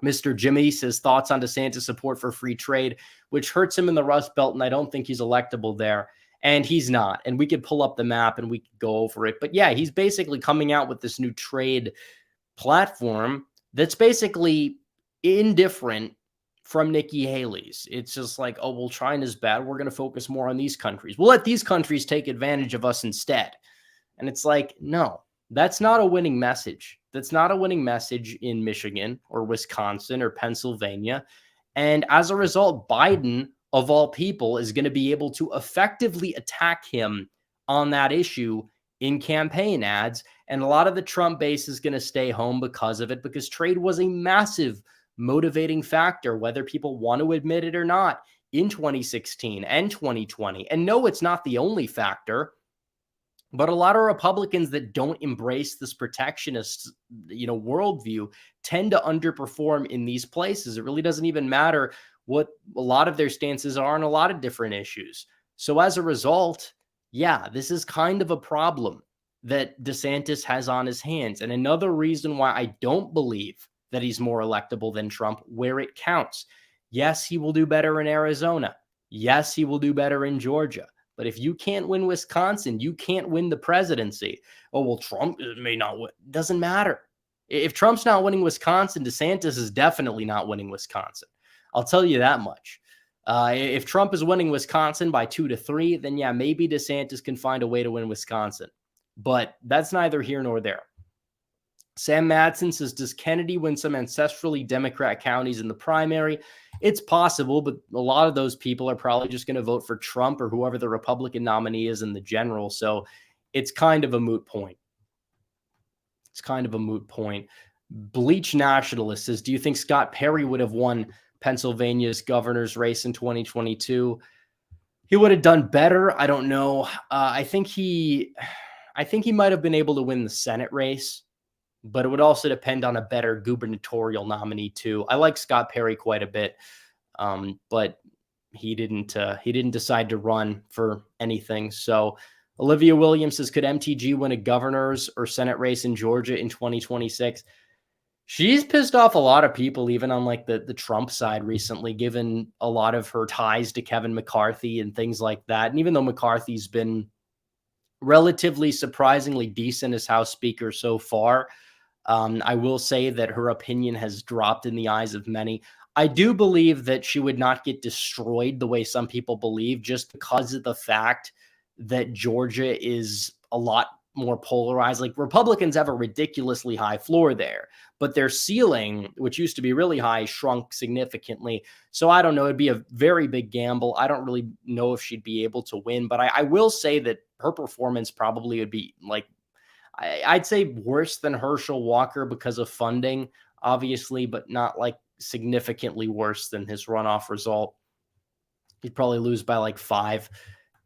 Mr. Jimmy says, thoughts on DeSantis' support for free trade, which hurts him in the Rust Belt, and I don't think he's electable there. And he's not. And we could pull up the map and we could go over it. But yeah, he's basically coming out with this new trade platform that's basically indifferent from Nikki Haley's. It's just like, oh, well, China's bad. We're going to focus more on these countries. We'll let these countries take advantage of us instead. And it's like, no, that's not a winning message. That's not a winning message in Michigan or Wisconsin or Pennsylvania. And as a result, Biden, of all people, is going to be able to effectively attack him on that issue in campaign ads. And a lot of the Trump base is going to stay home because of it, because trade was a massive motivating factor, whether people want to admit it or not, in 2016 and 2020. And no, it's not the only factor. But a lot of Republicans that don't embrace this protectionist, worldview tend to underperform in these places. It really doesn't even matter what a lot of their stances are on a lot of different issues. So as a result, yeah, this is kind of a problem that DeSantis has on his hands. And another reason why I don't believe that he's more electable than Trump where it counts. Yes, he will do better in Arizona. Yes, he will do better in Georgia. But if you can't win Wisconsin, you can't win the presidency. Oh, well, Trump may not win. Doesn't matter. If Trump's not winning Wisconsin, DeSantis is definitely not winning Wisconsin. I'll tell you that much. If Trump is winning Wisconsin by 2 to 3, then yeah, maybe DeSantis can find a way to win Wisconsin. But that's neither here nor there. Sam Madsen says, does Kennedy win some ancestrally Democrat counties in the primary? It's possible, but a lot of those people are probably just going to vote for Trump or whoever the Republican nominee is in the general. So it's kind of a moot point. It's kind of a moot point. Bleach Nationalist says, do you think Scott Perry would have won Pennsylvania's governor's race in 2022? He would have done better. I don't know. I think he might have been able to win the Senate race, but it would also depend on a better gubernatorial nominee too. I like Scott Perry quite a bit, but he didn't decide to run for anything. So Olivia Williams says, could MTG win a governor's or Senate race in Georgia in 2026? She's pissed off a lot of people, even on like the Trump side recently, given a lot of her ties to Kevin McCarthy and things like that. And even though McCarthy's been relatively surprisingly decent as House Speaker so far, I will say that her opinion has dropped in the eyes of many. I do believe that she would not get destroyed the way some people believe, just because of the fact that Georgia is a lot more polarized. Like, Republicans have a ridiculously high floor there, but their ceiling, which used to be really high, shrunk significantly. So I don't know. It'd be a very big gamble. I don't really know if she'd be able to win, but I will say that her performance probably would be like, I'd say worse than Herschel Walker because of funding, obviously, but not like significantly worse than his runoff result. He'd probably lose by like 5.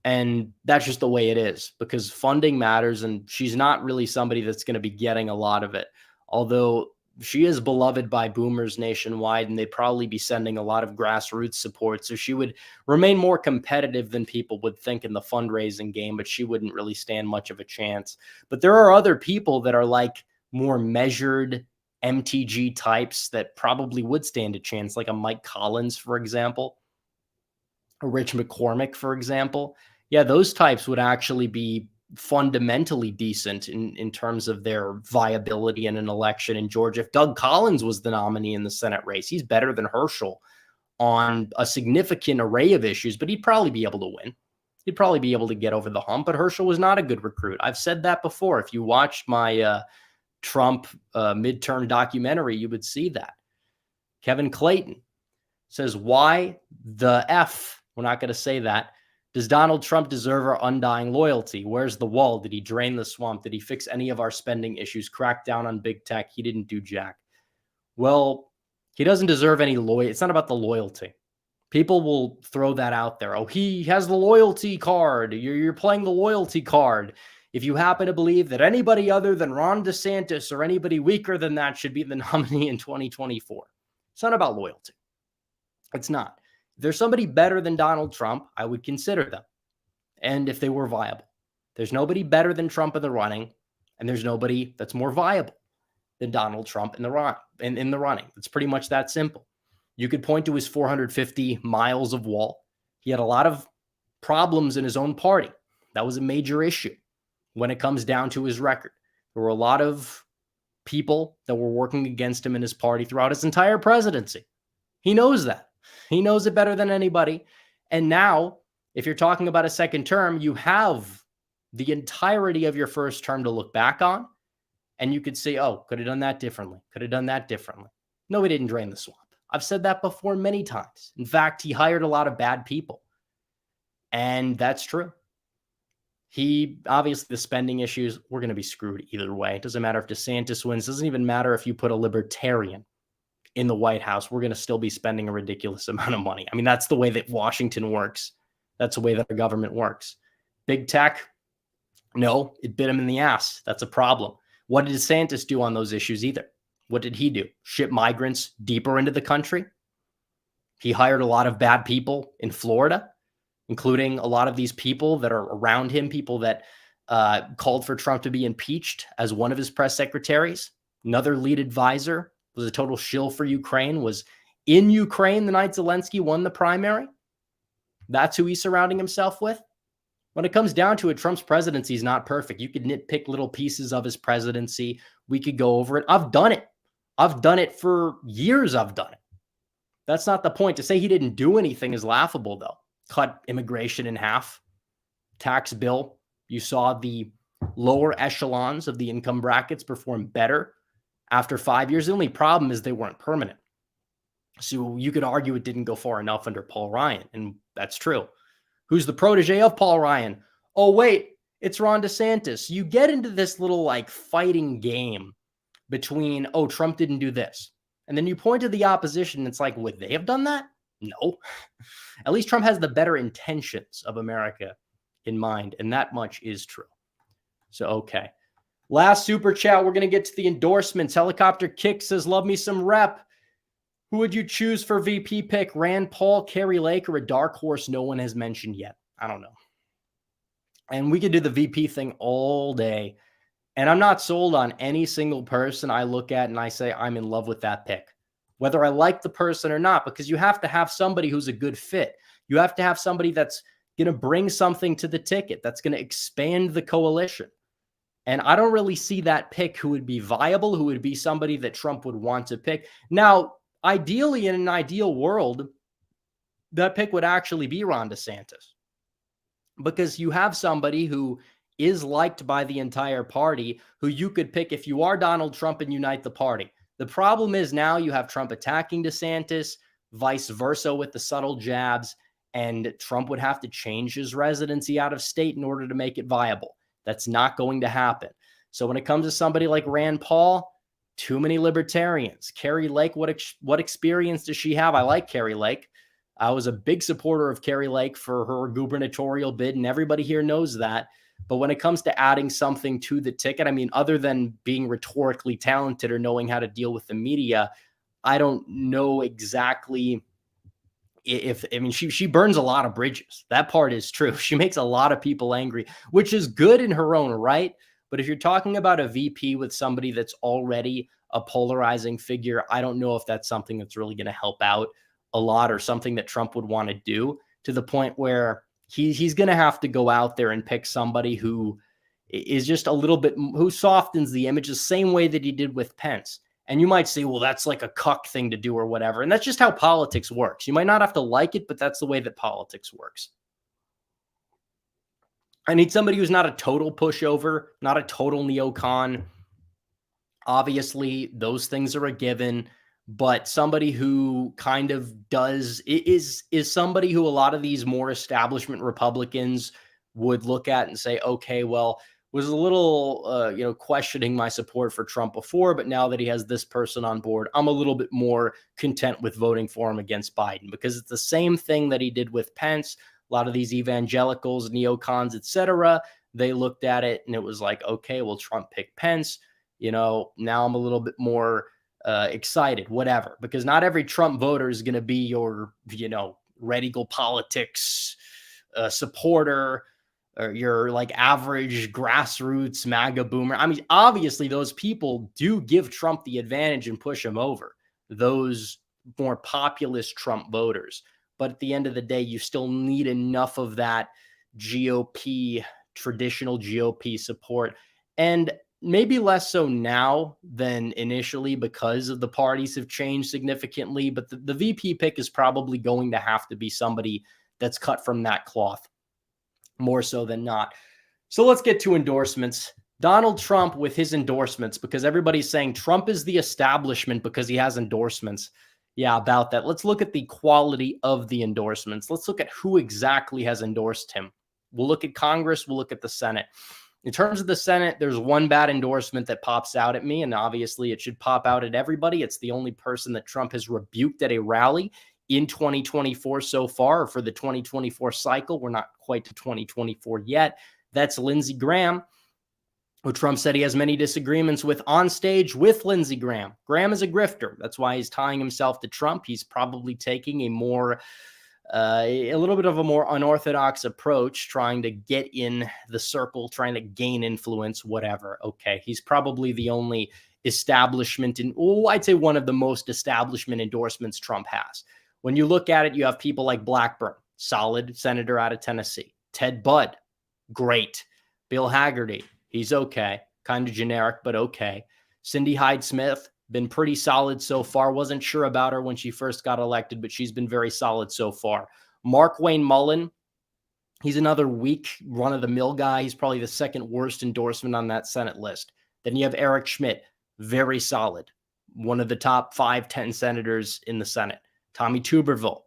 And that's just the way it is, because funding matters, and she's not really somebody that's going to be getting a lot of it. Although she is beloved by boomers nationwide, and they'd probably be sending a lot of grassroots support. So she would remain more competitive than people would think in the fundraising game, but she wouldn't really stand much of a chance. But there are other people that are like more measured MTG types that probably would stand a chance, like a Mike Collins, for example, or Rich McCormick, for example. Yeah, those types would actually be fundamentally decent in terms of their viability in an election in Georgia. If Doug Collins was the nominee in the Senate race, he's better than Herschel on a significant array of issues, but he'd probably be able to win. He'd probably be able to get over the hump, but Herschel was not a good recruit. I've said that before. If you watched my Trump midterm documentary, you would see that. Kevin Clayton says, why the F? We're not going to say that. Does Donald Trump deserve our undying loyalty? Where's the wall? Did he drain the swamp? Did he fix any of our spending issues? Crack down on big tech? He didn't do jack. Well, he doesn't deserve any loyalty. It's not about the loyalty. People will throw that out there. Oh, he has the loyalty card. You're playing the loyalty card. If you happen to believe that anybody other than Ron DeSantis or anybody weaker than that should be the nominee in 2024. It's not about loyalty. It's not. If there's somebody better than Donald Trump, I would consider them. And if they were viable. There's nobody better than Trump in the running, and there's nobody that's more viable than Donald Trump in the running. It's pretty much that simple. You could point to his 450 miles of wall. He had a lot of problems in his own party. That was a major issue when it comes down to his record. There were a lot of people that were working against him in his party throughout his entire presidency. He knows that. He knows it better than anybody. And now, if you're talking about a second term, you have the entirety of your first term to look back on. And you could say, oh, could have done that differently. Could have done that differently. No, he didn't drain the swamp. I've said that before many times. In fact, he hired a lot of bad people. And that's true. He obviously, the spending issues, we're going to be screwed either way. It doesn't matter if DeSantis wins. It doesn't even matter if you put a libertarian in the White House. We're going to still be spending a ridiculous amount of money. I mean, that's the way that Washington works. That's the way that our government works. Big tech, no, it bit him in the ass. That's a problem. What did DeSantis do on those issues either? What did he do? Ship migrants deeper into the country? He hired a lot of bad people in Florida, including a lot of these people that are around him, people that called for Trump to be impeached as one of his press secretaries. Another lead advisor was a total shill for Ukraine, was in Ukraine the night Zelensky won the primary. That's who he's surrounding himself with. When it comes down to it, Trump's presidency is not perfect. You could nitpick little pieces of his presidency. We could go over it. I've done it. I've done it for years. I've done it. That's not the point. To say he didn't do anything is laughable, though. Cut immigration in half. Tax bill. You saw the lower echelons of the income brackets perform better after 5 years. The only problem is they weren't permanent. So you could argue it didn't go far enough under Paul Ryan, and that's true. Who's the protege of Paul Ryan? Oh, wait, it's Ron DeSantis. You get into this little like fighting game between, oh, Trump didn't do this. And then you point to the opposition. And it's like, would they have done that? No. At least Trump has the better intentions of America in mind. And that much is true. So, okay. Last super chat. We're going to get to the endorsements. Helicopter Kick says, love me some rep. Who would you choose for VP pick? Rand Paul, Kari Lake, or a dark horse no one has mentioned yet? I don't know. And we could do the VP thing all day. And I'm not sold on any single person I look at and I say, I'm in love with that pick. Whether I like the person or not, because you have to have somebody who's a good fit. You have to have somebody that's going to bring something to the ticket, that's going to expand the coalition. And I don't really see that pick who would be viable, who would be somebody that Trump would want to pick. Now, ideally, in an ideal world, that pick would actually be Ron DeSantis, because you have somebody who is liked by the entire party, who you could pick if you are Donald Trump and unite the party. The problem is now you have Trump attacking DeSantis, vice versa with the subtle jabs, and Trump would have to change his residency out of state in order to make it viable. That's not going to happen. So when it comes to somebody like Rand Paul, too many libertarians. Kari Lake, what experience does she have? I like Kari Lake. I was a big supporter of Kari Lake for her gubernatorial bid, and everybody here knows that. But when it comes to adding something to the ticket, I mean, other than being rhetorically talented or knowing how to deal with the media, I don't know exactly if, I mean, she burns a lot of bridges. That part is true. She makes a lot of people angry, which is good in her own right. But if you're talking about a VP with somebody that's already a polarizing figure, I don't know if that's something that's really going to help out a lot, or something that Trump would want to do, to the point where he's going to have to go out there and pick somebody who is just a little bit, who softens the image the same way that he did with Pence. And you might say, well, that's like a cuck thing to do or whatever. And that's just how politics works. You might not have to like it, but that's the way that politics works. I need somebody who's not a total pushover, not a total neocon. Obviously, those things are a given, but somebody who kind of is somebody who a lot of these more establishment Republicans would look at and say, okay, well, was a little, questioning my support for Trump before, but now that he has this person on board, I'm a little bit more content with voting for him against Biden, because it's the same thing that he did with Pence. A lot of these evangelicals, neocons, etc., they looked at it and it was like, okay, well, Trump picked Pence. Now I'm a little bit more excited, whatever, because not every Trump voter is going to be your, red eagle politics supporter, or your like average grassroots MAGA boomer. I mean, obviously those people do give Trump the advantage and push him over, those more populist Trump voters. But at the end of the day, you still need enough of that GOP, traditional GOP support. And maybe less so now than initially, because of the parties have changed significantly. But the VP pick is probably going to have to be somebody that's cut from that cloth, more so than not. So let's get to endorsements. Donald Trump with his endorsements, because everybody's saying Trump is the establishment because he has endorsements. Yeah, about that. Let's look at the quality of the endorsements. Let's look at who exactly has endorsed him. We'll look at Congress. We'll look at the Senate. In terms of the Senate, there's one bad endorsement that pops out at me, and obviously it should pop out at everybody. It's the only person that Trump has rebuked at a rally in 2024 so far, or for the 2024 cycle. We're not quite to 2024 yet. That's Lindsey Graham, who Trump said he has many disagreements with on stage with Lindsey Graham. Graham is a grifter. That's why he's tying himself to Trump. He's probably taking a little bit of a more unorthodox approach, trying to get in the circle, trying to gain influence, whatever. Okay, he's probably the only establishment I'd say one of the most establishment endorsements Trump has. When you look at it, you have people like Blackburn, solid senator out of Tennessee. Ted Budd, great. Bill Hagerty, he's okay. Kind of generic, but okay. Cindy Hyde-Smith, been pretty solid so far. Wasn't sure about her when she first got elected, but she's been very solid so far. Mark Wayne Mullen, he's another weak, run-of-the-mill guy. He's probably the second worst endorsement on that Senate list. Then you have Eric Schmidt, very solid. One of the top 5-10 senators in the Senate. Tommy Tuberville,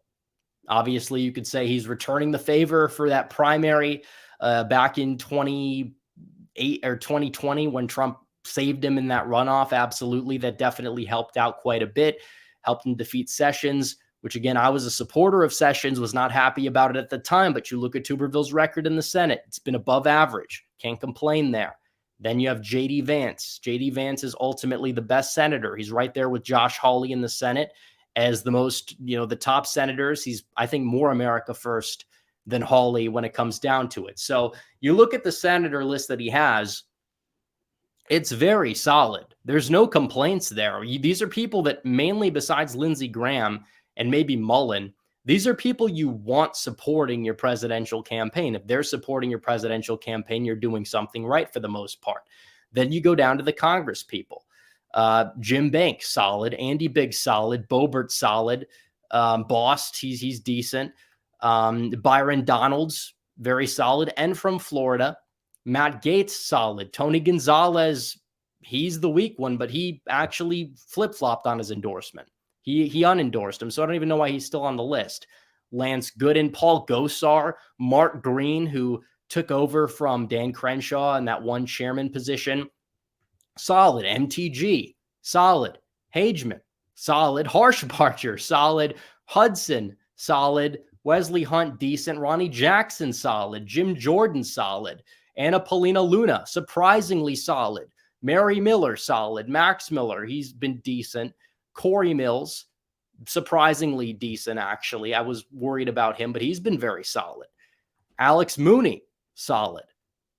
obviously you could say he's returning the favor for that primary back in 2008 or 2020 when Trump saved him in that runoff. Absolutely. That definitely helped out quite a bit, helped him defeat Sessions, which again, I was a supporter of Sessions, was not happy about it at the time, but you look at Tuberville's record in the Senate, it's been above average. Can't complain there. Then you have J.D. Vance. J.D. Vance is ultimately the best senator. He's right there with Josh Hawley in the Senate as the most, the top senators. He's, I think, more America first than Hawley when it comes down to it. So you look at the senator list that he has, it's very solid. There's no complaints there. These are people that mainly, besides Lindsey Graham and maybe Mullen, these are people you want supporting your presidential campaign. If they're supporting your presidential campaign, you're doing something right for the most part. Then you go down to the Congress people. Jim Banks, solid. Andy Biggs, solid. Boebert, solid. Bost, he's decent. Byron Donalds, very solid. And from Florida, Matt Gaetz, solid. Tony Gonzalez, he's the weak one, but he actually flip-flopped on his endorsement. He unendorsed him, so I don't even know why he's still on the list. Lance Gooden, Paul Gosar, Mark Green, who took over from Dan Crenshaw in that one chairman position, solid. MTG, solid. Hageman, solid. Harshbarger, solid. Hudson, solid. Wesley Hunt, decent. Ronnie Jackson, solid. Jim Jordan, solid. Anna Paulina Luna, surprisingly solid. Mary Miller, solid. Max Miller, he's been decent. Corey Mills, surprisingly decent, actually. I was worried about him, but he's been very solid. Alex Mooney, solid.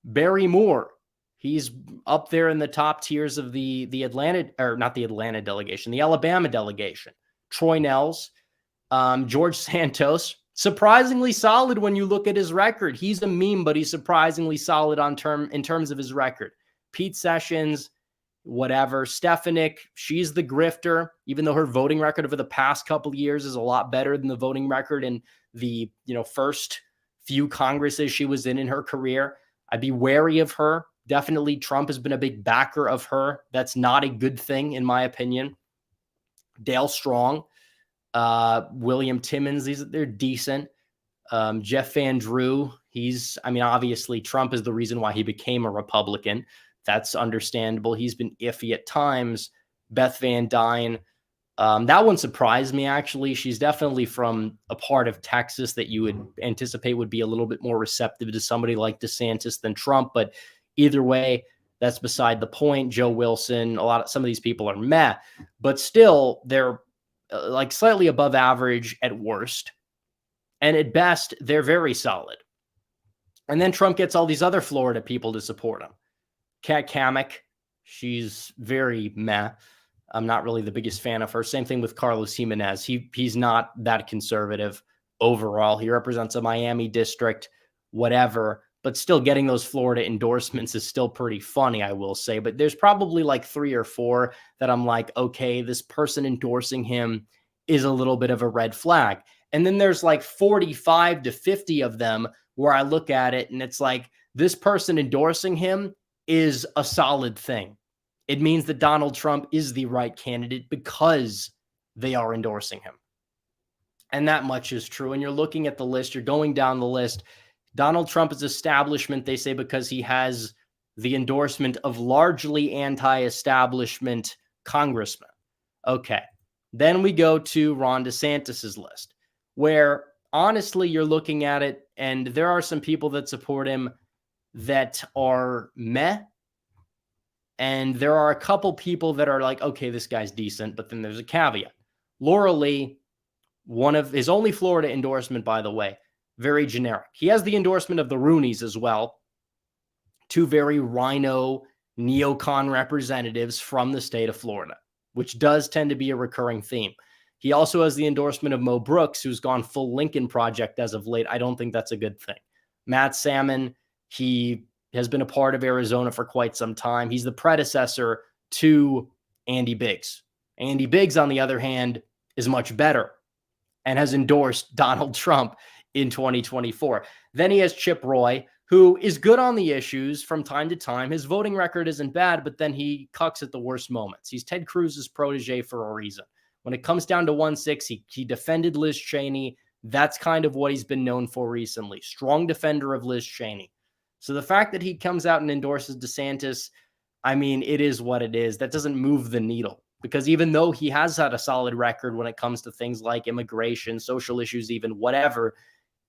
Barry Moore, he's up there in the top tiers of the Atlanta, or not the Atlanta delegation, the Alabama delegation. Troy Nels, George Santos, surprisingly solid when you look at his record. He's a meme, but he's surprisingly solid in terms of his record. Pete Sessions, whatever. Stefanik, she's the grifter, even though her voting record over the past couple of years is a lot better than the voting record in the first few Congresses she was in her career. I'd be wary of her. Definitely Trump has been a big backer of her. That's not a good thing, in my opinion. Dale Strong, William Timmons, they're decent. Jeff Van Drew, obviously Trump is the reason why he became a Republican. That's understandable. He's been iffy at times. Beth Van Dyne, that one surprised me, actually. She's definitely from a part of Texas that you would anticipate would be a little bit more receptive to somebody like DeSantis than Trump. But either way, that's beside the point. Joe Wilson, some of these people are meh, but still they're like slightly above average at worst. And at best, they're very solid. And then Trump gets all these other Florida people to support him. Kat Kamek, she's very meh. I'm not really the biggest fan of her. Same thing with Carlos Jimenez. He's not that conservative overall. He represents a Miami district, whatever, but still getting those Florida endorsements is still pretty funny, I will say. But there's probably like 3 or 4 that I'm like, okay, this person endorsing him is a little bit of a red flag. And then there's like 45 to 50 of them where I look at it and it's like, this person endorsing him is a solid thing. It means that Donald Trump is the right candidate because they are endorsing him. And that much is true. And you're looking at the list, you're going down the list. Donald Trump is establishment, they say, because he has the endorsement of largely anti-establishment congressmen. Okay. Then we go to Ron DeSantis's list, where honestly, you're looking at it, and there are some people that support him that are meh. And there are a couple people that are like, okay, this guy's decent, but then there's a caveat. Laura Lee, one of his only Florida endorsement, by the way, very generic. He has the endorsement of the Rooneys as well, two very rhino neocon representatives from the state of Florida, which does tend to be a recurring theme. He also has the endorsement of Mo Brooks, who's gone full Lincoln Project as of late. I don't think that's a good thing. Matt Salmon, he has been a part of Arizona for quite some time. He's the predecessor to Andy Biggs. Andy Biggs, on the other hand, is much better and has endorsed Donald Trump in 2024. Then he has Chip Roy, who is good on the issues from time to time. His voting record isn't bad, but then he cucks at the worst moments. He's Ted Cruz's protege for a reason. When it comes down to 1-6, he defended Liz Cheney. That's kind of what he's been known for recently. Strong defender of Liz Cheney. So the fact that he comes out and endorses DeSantis, I mean, it is what it is. That doesn't move the needle, because even though he has had a solid record when it comes to things like immigration, social issues, even whatever,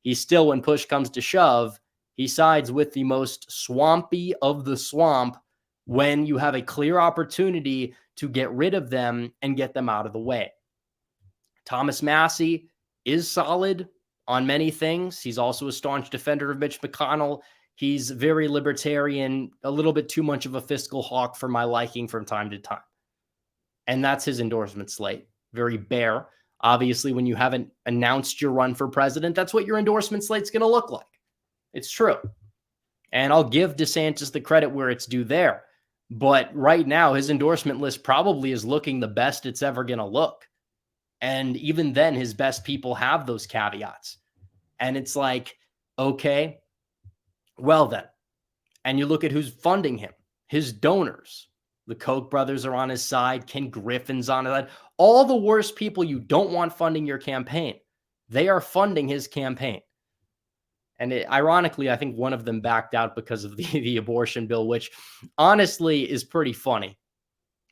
he still, when push comes to shove, he sides with the most swampy of the swamp when you have a clear opportunity to get rid of them and get them out of the way. Thomas Massie is solid on many things. He's also a staunch defender of Mitch McConnell. He's very libertarian, a little bit too much of a fiscal hawk for my liking from time to time. And that's his endorsement slate. Very bare. Obviously, when you haven't announced your run for president, that's what your endorsement slate's going to look like. It's true. And I'll give DeSantis the credit where it's due there. But right now, his endorsement list probably is looking the best it's ever going to look. And even then, his best people have those caveats. And it's like, okay, well then. And you look at who's funding him. His donors. The Koch brothers are on his side. Ken Griffin's on his side. All the worst people you don't want funding your campaign. They are funding his campaign. And ironically, I think one of them backed out because of the abortion bill, which honestly is pretty funny.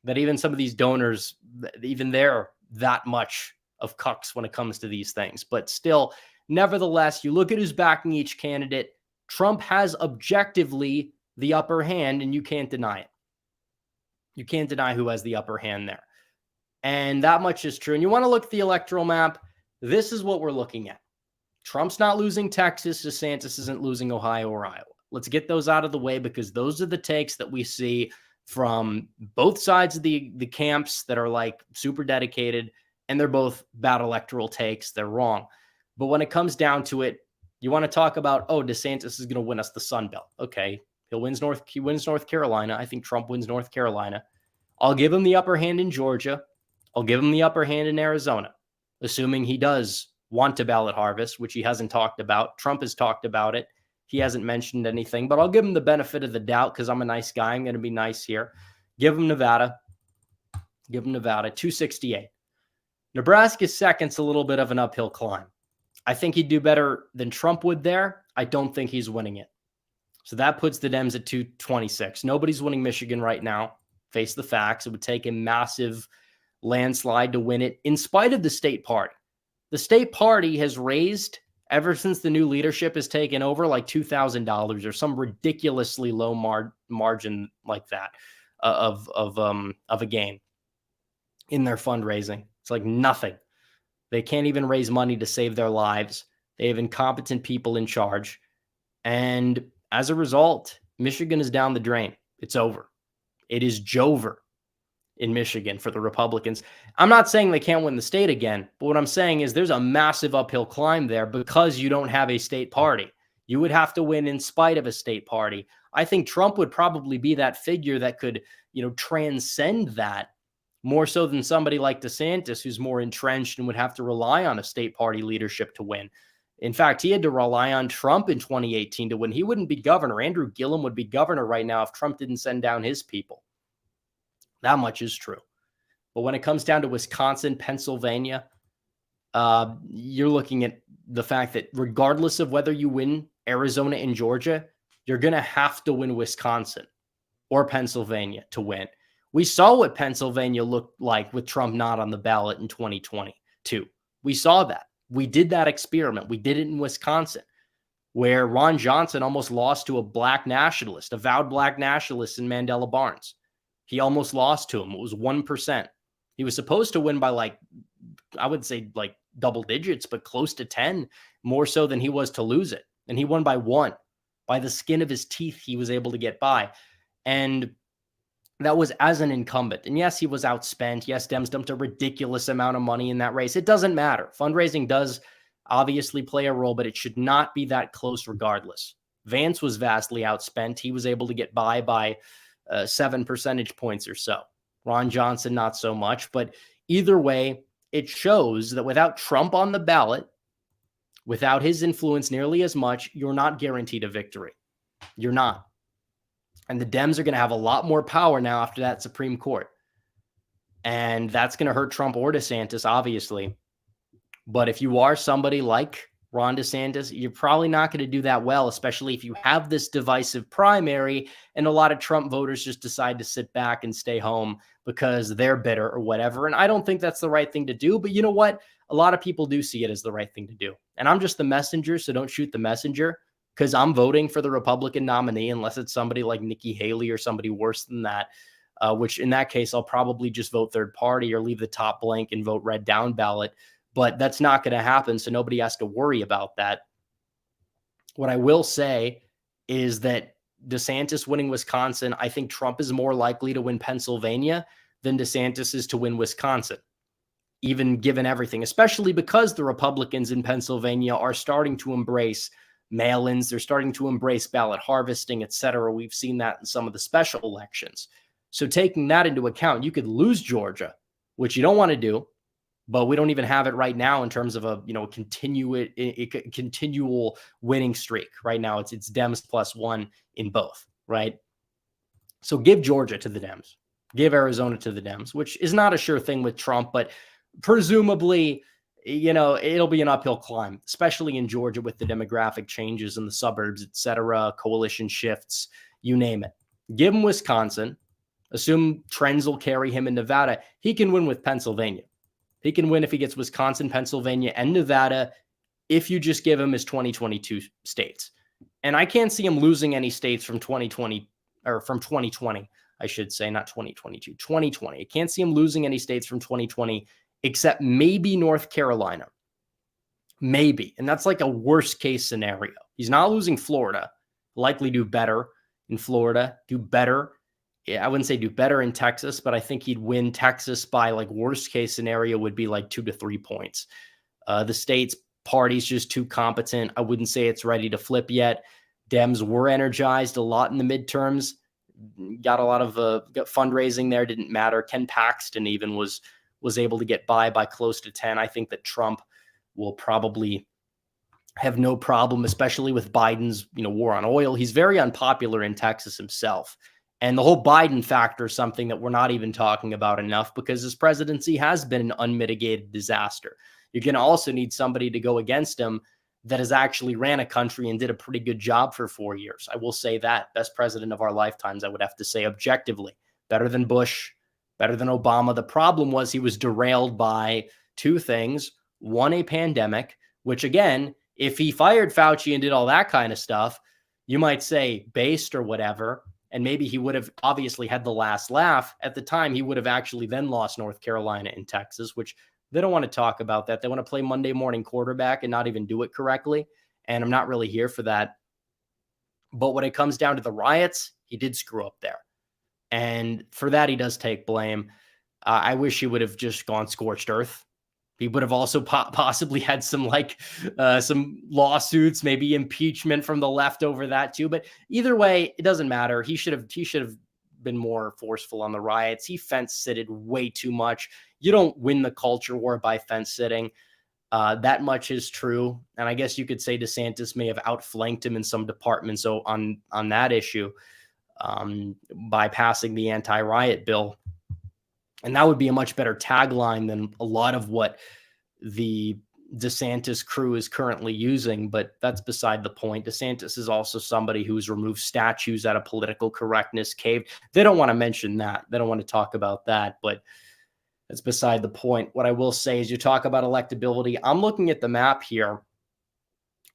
That even some of these donors, even they're that much of cucks when it comes to these things. But still, nevertheless, you look at who's backing each candidate. Trump has objectively the upper hand, and you can't deny it. You can't deny who has the upper hand there. And that much is true. And you want to look at the electoral map. This is what we're looking at. Trump's not losing Texas. DeSantis isn't losing Ohio or Iowa. Let's get those out of the way, because those are the takes that we see from both sides of the camps that are like super dedicated, and they're both bad electoral takes. They're wrong. But when it comes down to it, you want to talk about, oh, DeSantis is going to win us the Sun Belt. Okay, he wins North Carolina. I think Trump wins North Carolina. I'll give him the upper hand in Georgia. I'll give him the upper hand in Arizona, assuming he does want to ballot harvest, which he hasn't talked about. Trump has talked about it. He hasn't mentioned anything, but I'll give him the benefit of the doubt because I'm a nice guy. I'm going to be nice here. Give him Nevada. Give him Nevada, 268. Nebraska's second's a little bit of an uphill climb. I think he'd do better than Trump would there. I don't think he's winning it. So that puts the Dems at 226. Nobody's winning Michigan right now. Face the facts. It would take a massive landslide to win it, in spite of the state party. The state party has raised, ever since the new leadership has taken over, like $2,000 or some ridiculously low margin like that of a gain in their fundraising. It's like nothing. They can't even raise money to save their lives. They have incompetent people in charge. And as a result, Michigan is down the drain. It's over. It is Jover in Michigan for the Republicans. I'm not saying they can't win the state again, but what I'm saying is there's a massive uphill climb there because you don't have a state party. You would have to win in spite of a state party. I think Trump would probably be that figure that could, transcend that more so than somebody like DeSantis, who's more entrenched and would have to rely on a state party leadership to win. In fact, he had to rely on Trump in 2018 to win. He wouldn't be governor. Andrew Gillum would be governor right now if Trump didn't send down his people. That much is true. But when it comes down to Wisconsin, Pennsylvania, you're looking at the fact that regardless of whether you win Arizona and Georgia, you're going to have to win Wisconsin or Pennsylvania to win. We saw what Pennsylvania looked like with Trump not on the ballot in 2022. We saw that. We did that experiment. We did it in Wisconsin, where Ron Johnson almost lost to a black nationalist, avowed black nationalist in Mandela Barnes. He almost lost to him. It was 1%. He was supposed to win by I would say double digits, but close to 10, more so than he was to lose it. And he won by 1. By the skin of his teeth, he was able to get by. And that was as an incumbent. And yes, he was outspent. Yes, Dems dumped a ridiculous amount of money in that race. It doesn't matter. Fundraising does obviously play a role, but it should not be that close regardless. Vance was vastly outspent. He was able to get by 7 percentage points or so. Ron Johnson, not so much. But either way, it shows that without Trump on the ballot, without his influence nearly as much, you're not guaranteed a victory. You're not. And the Dems are going to have a lot more power now after that Supreme Court. And that's going to hurt Trump or DeSantis, obviously. But if you are somebody like Ron DeSantis, you're probably not going to do that well, especially if you have this divisive primary and a lot of Trump voters just decide to sit back and stay home because they're bitter or whatever. And I don't think that's the right thing to do. But you know what? A lot of people do see it as the right thing to do. And I'm just the messenger, so don't shoot the messenger, because I'm voting for the Republican nominee unless it's somebody like Nikki Haley or somebody worse than that, which in that case, I'll probably just vote third party or leave the top blank and vote red down ballot. But that's not going to happen, so nobody has to worry about that. What I will say is that DeSantis winning Wisconsin, I think Trump is more likely to win Pennsylvania than DeSantis is to win Wisconsin, even given everything, especially because the Republicans in Pennsylvania are starting to embrace mail-ins. They're starting to embrace ballot harvesting, et cetera. We've seen that in some of the special elections. So taking that into account, you could lose Georgia, which you don't want to do. But we don't even have it right now in terms of a continual winning streak. Right now, it's Dems +1 in both, right? So give Georgia to the Dems, give Arizona to the Dems, which is not a sure thing with Trump, but presumably, it'll be an uphill climb, especially in Georgia with the demographic changes in the suburbs, et cetera, coalition shifts, you name it. Give him Wisconsin. Assume trends will carry him in Nevada. He can win with Pennsylvania. He can win if he gets Wisconsin, Pennsylvania, and Nevada if you just give him his 2022 states. And I can't see him losing any states from 2020, I should say, not 2022, 2020. I can't see him losing any states from 2020 except maybe North Carolina. Maybe. And that's like a worst case scenario. He's not losing Florida. Likely do better in Florida, do better. I wouldn't say do better in Texas, but I think he'd win Texas by worst case scenario would be 2 to 3 points. The state's party's just too competent. I wouldn't say it's ready to flip yet. Dems were energized a lot in the midterms. Got a lot of fundraising there. Didn't matter. Ken Paxton even was able to get by close to 10. I think that Trump will probably have no problem, especially with Biden's war on oil. He's very unpopular in Texas himself. And the whole Biden factor is something that we're not even talking about enough because his presidency has been an unmitigated disaster. You're going to also need somebody to go against him that has actually ran a country and did a pretty good job for 4 years. I will say that. Best president of our lifetimes, I would have to say objectively. Better than Bush, better than Obama. The problem was he was derailed by two things. One, a pandemic, which again, if he fired Fauci and did all that kind of stuff, you might say based or whatever. And maybe he would have obviously had the last laugh. At the time, he would have actually then lost North Carolina and Texas, which they don't want to talk about that. They want to play Monday morning quarterback and not even do it correctly. And I'm not really here for that. But when it comes down to the riots, he did screw up there. And for that, he does take blame. I wish he would have just gone scorched earth. He would have also possibly had some lawsuits, maybe impeachment from the left over that too. But either way, it doesn't matter. He should have been more forceful on the riots. He fence sitted way too much. You don't win the culture war by fence sitting. That much is true. And I guess you could say DeSantis may have outflanked him in some departments on that issue by passing the anti-riot bill. And that would be a much better tagline than a lot of what the DeSantis crew is currently using, but that's beside the point. DeSantis is also somebody who's removed statues out of political correctness cave. They don't want to mention that. They don't want to talk about that, but that's beside the point. What I will say is you talk about electability. I'm looking at the map here.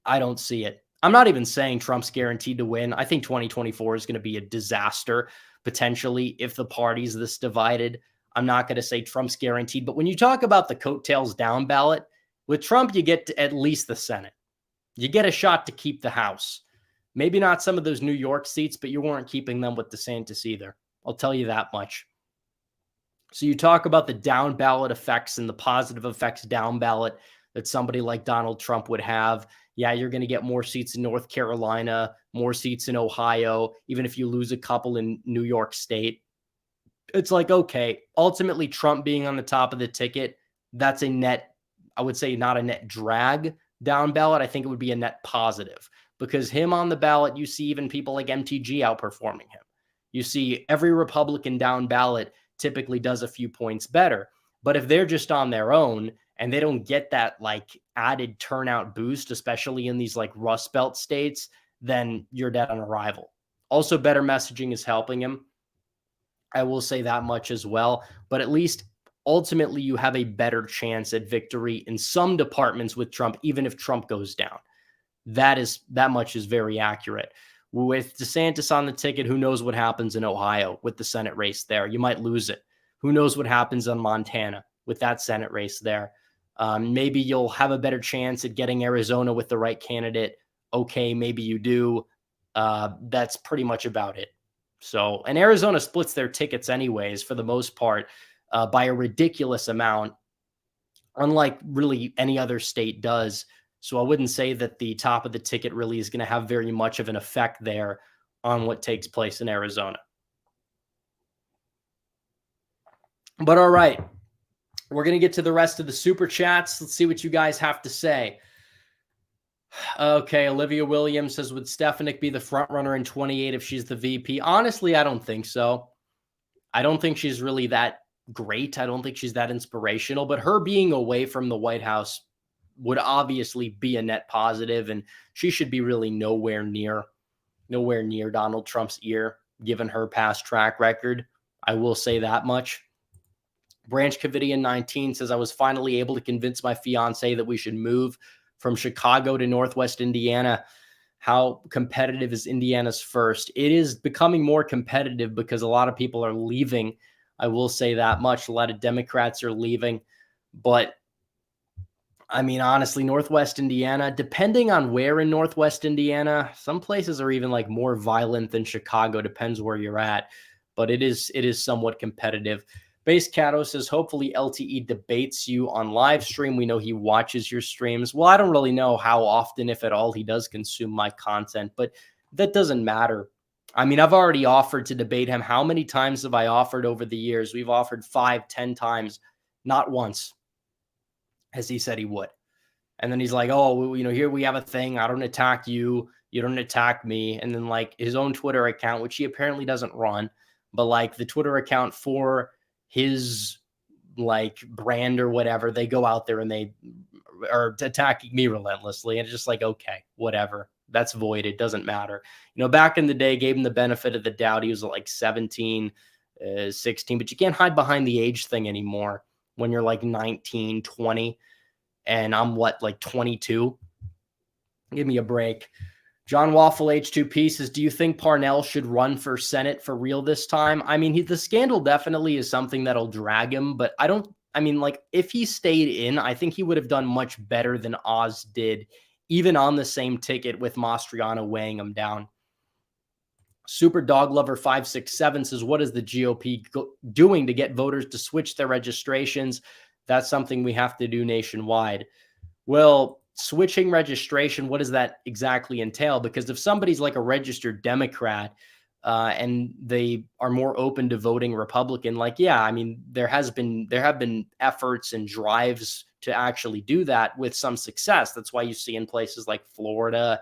I don't see it. I'm not even saying Trump's guaranteed to win. I think 2024 is going to be a disaster, potentially, if the party's this divided. I'm not going to say Trump's guaranteed. But when you talk about the coattails down ballot, with Trump, you get to at least the Senate. You get a shot to keep the House. Maybe not some of those New York seats, but you weren't keeping them with DeSantis either. I'll tell you that much. So you talk about the down ballot effects and the positive effects down ballot that somebody like Donald Trump would have. Yeah, you're going to get more seats in North Carolina, more seats in Ohio, even if you lose a couple in New York State. It's like, okay, ultimately Trump being on the top of the ticket, that's a net, I would say not a net drag down ballot. I think it would be a net positive because him on the ballot, you see even people like MTG outperforming him. You see every Republican down ballot typically does a few points better. But if they're just on their own and they don't get that like added turnout boost, especially in these like Rust Belt states, then you're dead on arrival. Also, better messaging is helping him. I will say that much as well. But at least ultimately you have a better chance at victory in some departments with Trump, even if Trump goes down. That much is very accurate. With DeSantis on the ticket, who knows what happens in Ohio with the Senate race there? You might lose it. Who knows what happens in Montana with that Senate race there? Maybe you'll have a better chance at getting Arizona with the right candidate. Okay, maybe you do. That's pretty much about it. So, and Arizona splits their tickets anyways, for the most part, by a ridiculous amount, unlike really any other state does. So I wouldn't say that the top of the ticket really is going to have very much of an effect there on what takes place in Arizona. But all right, we're going to get to the rest of the super chats. Let's see what you guys have to say. Okay, Olivia Williams says, would Stefanik be the front runner in 28 if she's the VP? Honestly, I don't think so. I don't think she's really that great. I don't think she's that inspirational, but her being away from the White House would obviously be a net positive, and she should be really nowhere near Donald Trump's ear, given her past track record. I will say that much. Branch Covidian 19 says, I was finally able to convince my fiance that we should move from Chicago to Northwest Indiana. How competitive is Indiana's first? It is becoming more competitive because a lot of people are leaving. I will say that much. A lot of Democrats are leaving. But I mean, honestly, Northwest Indiana, depending on where in Northwest Indiana, some places are even like more violent than Chicago. Depends where you're at. But it is somewhat competitive. Base Cato says, hopefully LTE debates you on live stream. We know he watches your streams. Well, I don't really know how often, if at all, he does consume my content, but that doesn't matter. I mean, I've already offered to debate him. How many times have I offered over the years? We've offered 5, 10 times. Not once has he said he would. And then he's like, oh, here we have a thing. I don't attack you. You don't attack me. And then like his own Twitter account, which he apparently doesn't run, but like the Twitter account for his like brand or whatever, they go out there and they are attacking me relentlessly. And it's just like, okay, whatever. That's void. It doesn't matter. Back in the day, gave him the benefit of the doubt. He was like 17, 16, but you can't hide behind the age thing anymore when you're like 19, 20, and I'm like 22. Give me a break. John Waffle H2P says, do you think Parnell should run for Senate for real this time? I mean, the scandal definitely is something that'll drag him, but if he stayed in, I think he would have done much better than Oz did, even on the same ticket with Mastriano weighing him down. Super Dog Lover 567 says, what is the GOP doing to get voters to switch their registrations? That's something we have to do nationwide. Well, switching registration, what does that exactly entail? Because if somebody's like a registered Democrat and they are more open to voting Republican, there have been efforts and drives to actually do that with some success. That's why you see in places like Florida,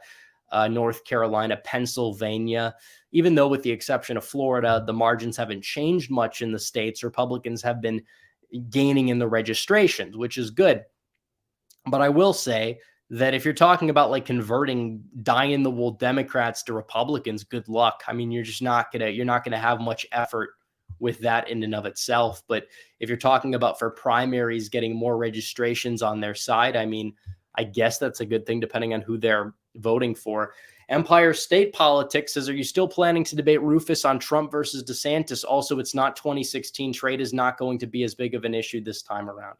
North Carolina, Pennsylvania, even though with the exception of Florida, the margins haven't changed much in the states, Republicans have been gaining in the registrations, which is good. But I will say that if you're talking about like converting die-in-the-wool Democrats to Republicans, good luck. I mean, you're not gonna have much effort with that in and of itself. But if you're talking about for primaries getting more registrations on their side, I mean, I guess that's a good thing depending on who they're voting for. Empire State Politics says, are you still planning to debate Rufus on Trump versus DeSantis? Also, it's not 2016. Trade is not going to be as big of an issue this time around.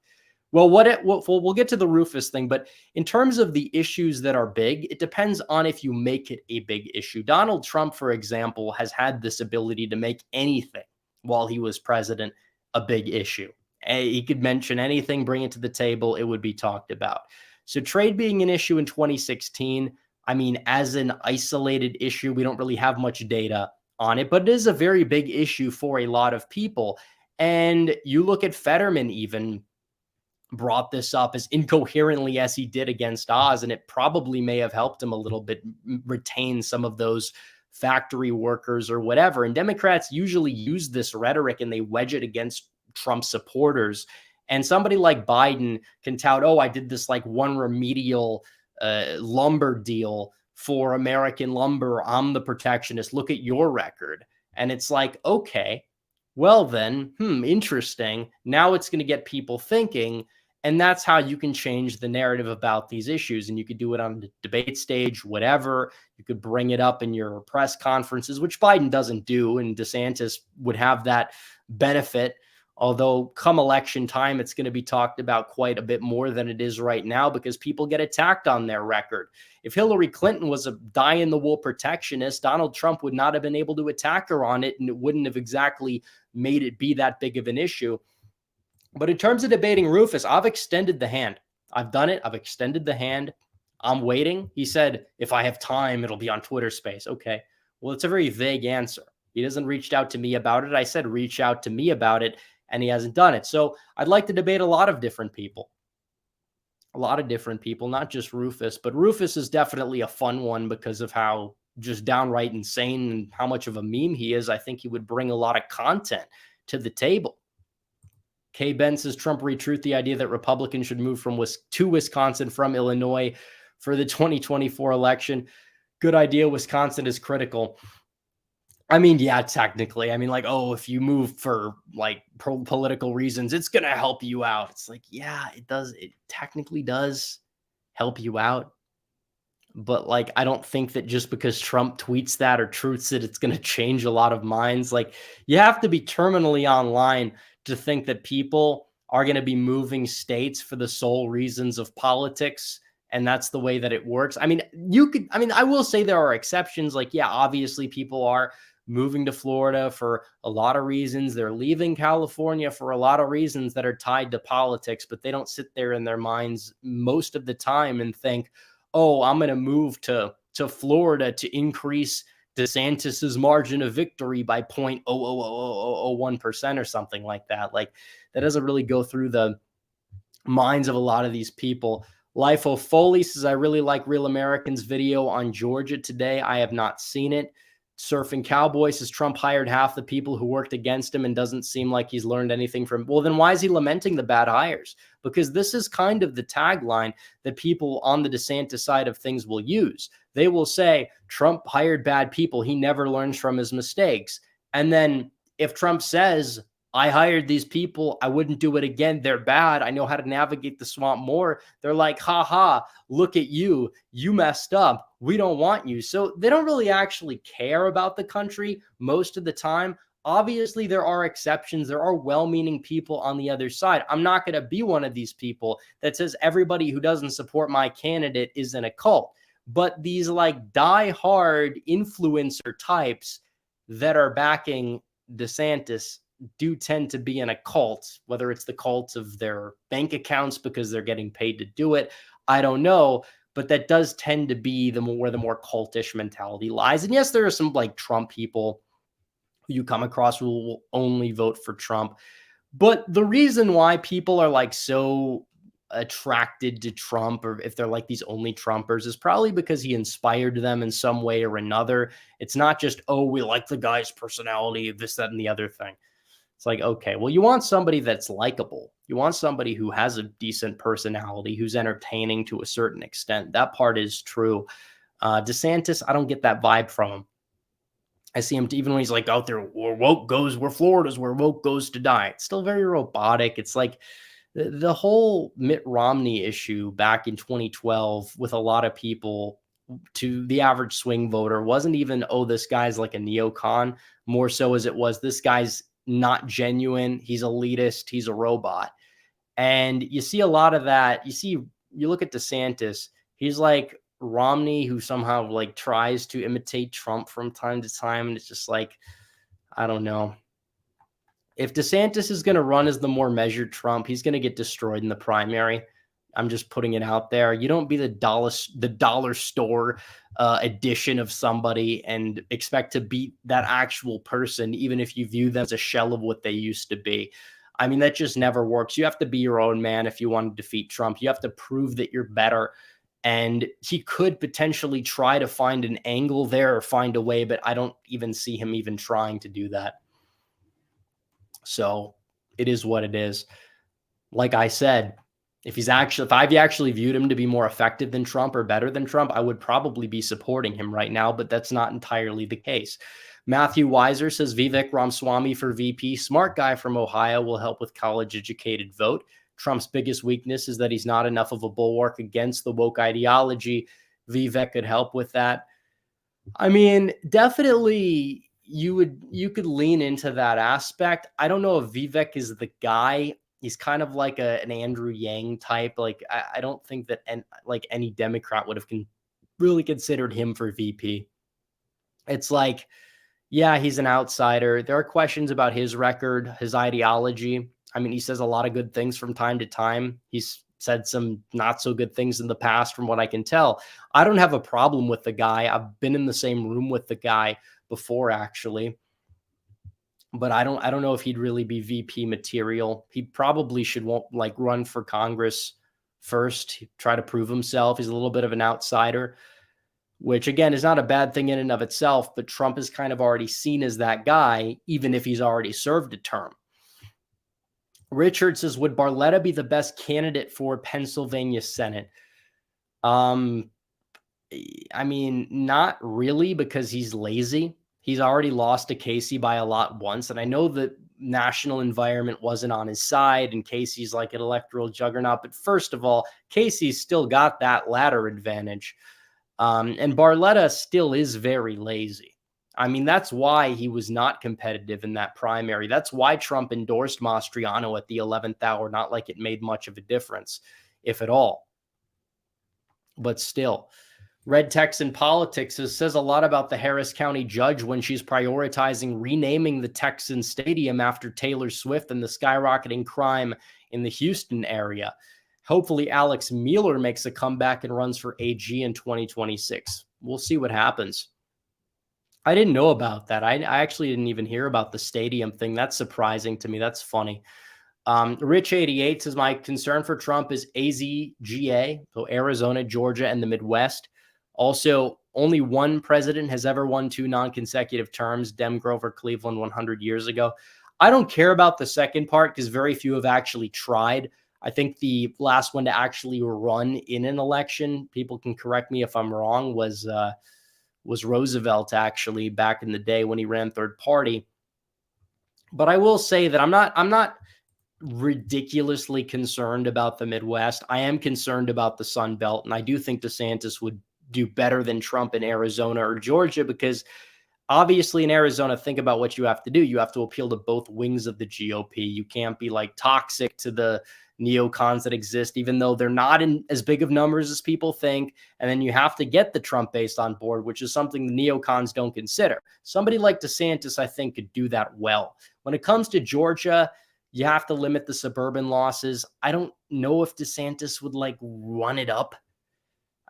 Well, we'll get to the Rufus thing, but in terms of the issues that are big, it depends on if you make it a big issue. Donald Trump, for example, has had this ability to make anything while he was president a big issue. He could mention anything, bring it to the table, it would be talked about. So trade being an issue in 2016, I mean, as an isolated issue, we don't really have much data on it, but it is a very big issue for a lot of people. And you look at Fetterman even brought this up as incoherently as he did against Oz, and it probably may have helped him a little bit retain some of those factory workers or whatever. And Democrats usually use this rhetoric and they wedge it against Trump supporters. And somebody like Biden can tout, oh, I did this like one remedial lumber deal for American lumber. I'm the protectionist. Look at your record. And it's like, okay, well then, interesting. Now it's going to get people thinking. And that's how you can change the narrative about these issues. And you could do it on the debate stage, whatever. You could bring it up in your press conferences, which Biden doesn't do. And DeSantis would have that benefit. Although come election time, it's going to be talked about quite a bit more than it is right now because people get attacked on their record. If Hillary Clinton was a die-in-the-wool protectionist, Donald Trump would not have been able to attack her on it, and it wouldn't have exactly made it be that big of an issue. But in terms of debating Rufus, I've extended the hand. I've done it. I've extended the hand. I'm waiting. He said, if I have time, it'll be on Twitter Space. Okay. Well, it's a very vague answer. He doesn't reach out to me about it. I said, reach out to me about it, and he hasn't done it. So I'd like to debate a lot of different people. Not just Rufus, but Rufus is definitely a fun one because of how just downright insane and how much of a meme he is. I think he would bring a lot of content to the table. K. Ben says Trump retruth the idea that Republicans should move to Wisconsin from Illinois for the 2024 election. Good idea. Wisconsin is critical. I mean, yeah, technically. I mean, like, oh, if you move for like political reasons, it's going to help you out. It's like, yeah, it does. It technically does help you out. But like, I don't think that just because Trump tweets that or truths it, it's going to change a lot of minds. Like, you have to be terminally online to think that people are going to be moving states for the sole reasons of politics. And that's the way that it works. I mean, I will say there are exceptions. Like, yeah, obviously people are moving to Florida for a lot of reasons. They're leaving California for a lot of reasons that are tied to politics, but they don't sit there in their minds most of the time and think, oh, I'm going to move to Florida to increase DeSantis's margin of victory by 0.00001% or something like that. Like, that doesn't really go through the minds of a lot of these people. Life of Foley says, I really like Real Americans video on Georgia today. I have not seen it. Surfing Cowboy says Trump hired half the people who worked against him and doesn't seem like he's learned anything from. Well, then why is he lamenting the bad hires? Because this is kind of the tagline that people on the DeSantis side of things will use. They will say, Trump hired bad people. He never learns from his mistakes. And then if Trump says, I hired these people, I wouldn't do it again, they're bad, I know how to navigate the swamp more, they're like, ha, look at you, you messed up, we don't want you. So they don't really actually care about the country most of the time. Obviously, there are exceptions. There are well-meaning people on the other side. I'm not going to be one of these people that says everybody who doesn't support my candidate is in a cult. But these like die-hard influencer types that are backing DeSantis do tend to be in a cult, whether it's the cult of their bank accounts because they're getting paid to do it. I don't know, but that does tend to be where the more cultish mentality lies. And yes, there are some like Trump people who you come across who will only vote for Trump. But the reason why people are like so attracted to Trump, or if they're like these only Trumpers, is probably because he inspired them in some way or another. It's not just, oh, we like the guy's personality, this, that, and the other thing. It's like, okay, well, you want somebody that's likable. You want somebody who has a decent personality, who's entertaining to a certain extent. That part is true. DeSantis, I don't get that vibe from him. I see him even when he's like out there, where woke goes, where Florida's where woke goes to die. It's still very robotic. It's like the whole Mitt Romney issue back in 2012 with a lot of people, to the average swing voter, wasn't even, oh, this guy's like a neocon, more so as it was, this guy's not genuine. He's elitist. He's a robot. And you see a lot of that. You look at DeSantis, he's like Romney, who somehow like tries to imitate Trump from time to time. And it's just like, I don't know. If DeSantis is going to run as the more measured Trump, he's going to get destroyed in the primary. I'm just putting it out there. You don't be the dollar store edition of somebody and expect to beat that actual person, even if you view them as a shell of what they used to be. I mean, that just never works. You have to be your own man if you want to defeat Trump. You have to prove that you're better. And he could potentially try to find an angle there or find a way, but I don't even see him even trying to do that. So it is what it is. Like I said, if I've actually viewed him to be more effective than Trump or better than Trump, I would probably be supporting him right now, but that's not entirely the case. Matthew Weiser says Vivek Ramaswamy for VP. Smart guy from Ohio, will help with college-educated vote. Trump's biggest weakness is that he's not enough of a bulwark against the woke ideology. Vivek could help with that. I mean, definitely you could lean into that aspect. I don't know if Vivek is the guy. He's kind of like an Andrew Yang type. Like, I don't think that any Democrat would have really considered him for VP. It's like, yeah, he's an outsider. There are questions about his record, his ideology. I mean, he says a lot of good things from time to time. He's said some not so good things in the past, from what I can tell. I don't have a problem with the guy. I've been in the same room with the guy before, actually. But I don't know if he'd really be VP material. He probably should run for Congress first, try to prove himself. He's a little bit of an outsider, which again is not a bad thing in and of itself, but Trump is kind of already seen as that guy, even if he's already served a term. Richard says, would Barletta be the best candidate for Pennsylvania Senate? I mean, not really, because he's lazy. He's already lost to Casey by a lot once. And I know the national environment wasn't on his side, and Casey's like an electoral juggernaut. But first of all, Casey's still got that ladder advantage. And Barletta still is very lazy. I mean, that's why he was not competitive in that primary. That's why Trump endorsed Mastriano at the 11th hour. Not like it made much of a difference, if at all. But still. Red Texan Politics says a lot about the Harris County judge when she's prioritizing renaming the Texan Stadium after Taylor Swift and the skyrocketing crime in the Houston area. Hopefully Alex Mueller makes a comeback and runs for AG in 2026. We'll see what happens. I didn't know about that. I actually didn't even hear about the stadium thing. That's surprising to me. That's funny. Rich88 says, my concern for Trump is AZGA, so Arizona, Georgia, and the Midwest. Also, only one president has ever won 2 non-consecutive terms, Dem Grover Cleveland 100 years ago. I don't care about the second part because very few have actually tried. I think the last one to actually run in an election, people can correct me if I'm wrong, was Roosevelt, actually, back in the day when he ran third party. But I will say that I'm not ridiculously concerned about the Midwest. I am concerned about the Sun Belt, and I do think DeSantis would do better than Trump in Arizona or Georgia, because obviously in Arizona, think about what you have to do. You have to appeal to both wings of the GOP. You can't be like toxic to the neocons that exist, even though they're not in as big of numbers as people think. And then you have to get the Trump base on board, which is something the neocons don't consider. Somebody like DeSantis, I think, could do that well. When it comes to Georgia, you have to limit the suburban losses. I don't know if DeSantis would run it up.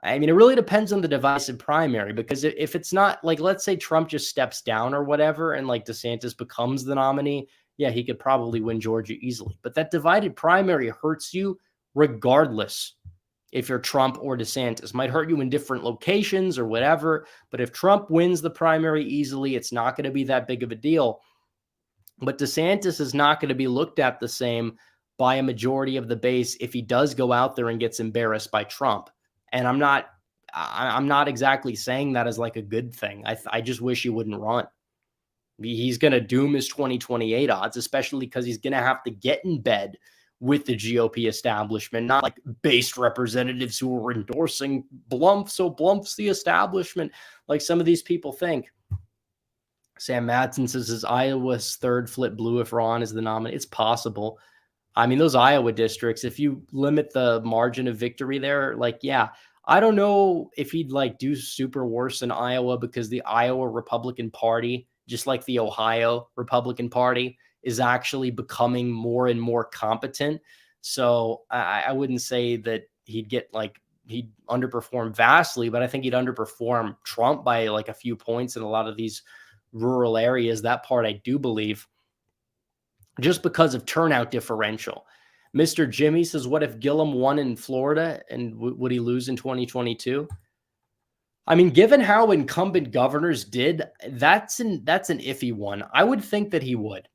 I mean, it really depends on the divisive primary, because if it's not let's say Trump just steps down or whatever and DeSantis becomes the nominee, yeah, he could probably win Georgia easily. But that divided primary hurts you regardless if you're Trump or DeSantis. Might hurt you in different locations or whatever. But if Trump wins the primary easily, it's not going to be that big of a deal. But DeSantis is not going to be looked at the same by a majority of the base if he does go out there and gets embarrassed by Trump. And I'm not exactly saying that as like a good thing. I just wish he wouldn't run. He's going to doom his 2028 odds, especially because he's going to have to get in bed with the GOP establishment, not like base representatives who are endorsing Blumf. So Blumf's the establishment, like some of these people think. Sam Madsen says, is Iowa's third flip blue if Ron is the nominee? It's possible. I mean, those Iowa districts, if you limit the margin of victory there, like, yeah, I don't know if he'd like do super worse in Iowa because the Iowa Republican Party, just like the Ohio Republican Party, is actually becoming more and more competent. So I wouldn't say that he'd underperform vastly, but I think he'd underperform Trump by like a few points in a lot of these rural areas. That part I do believe, just because of turnout differential. Mr. Jimmy says, what if Gillum won in Florida and would he lose in 2022? I mean, given how incumbent governors did, that's an iffy one. I would think that he would.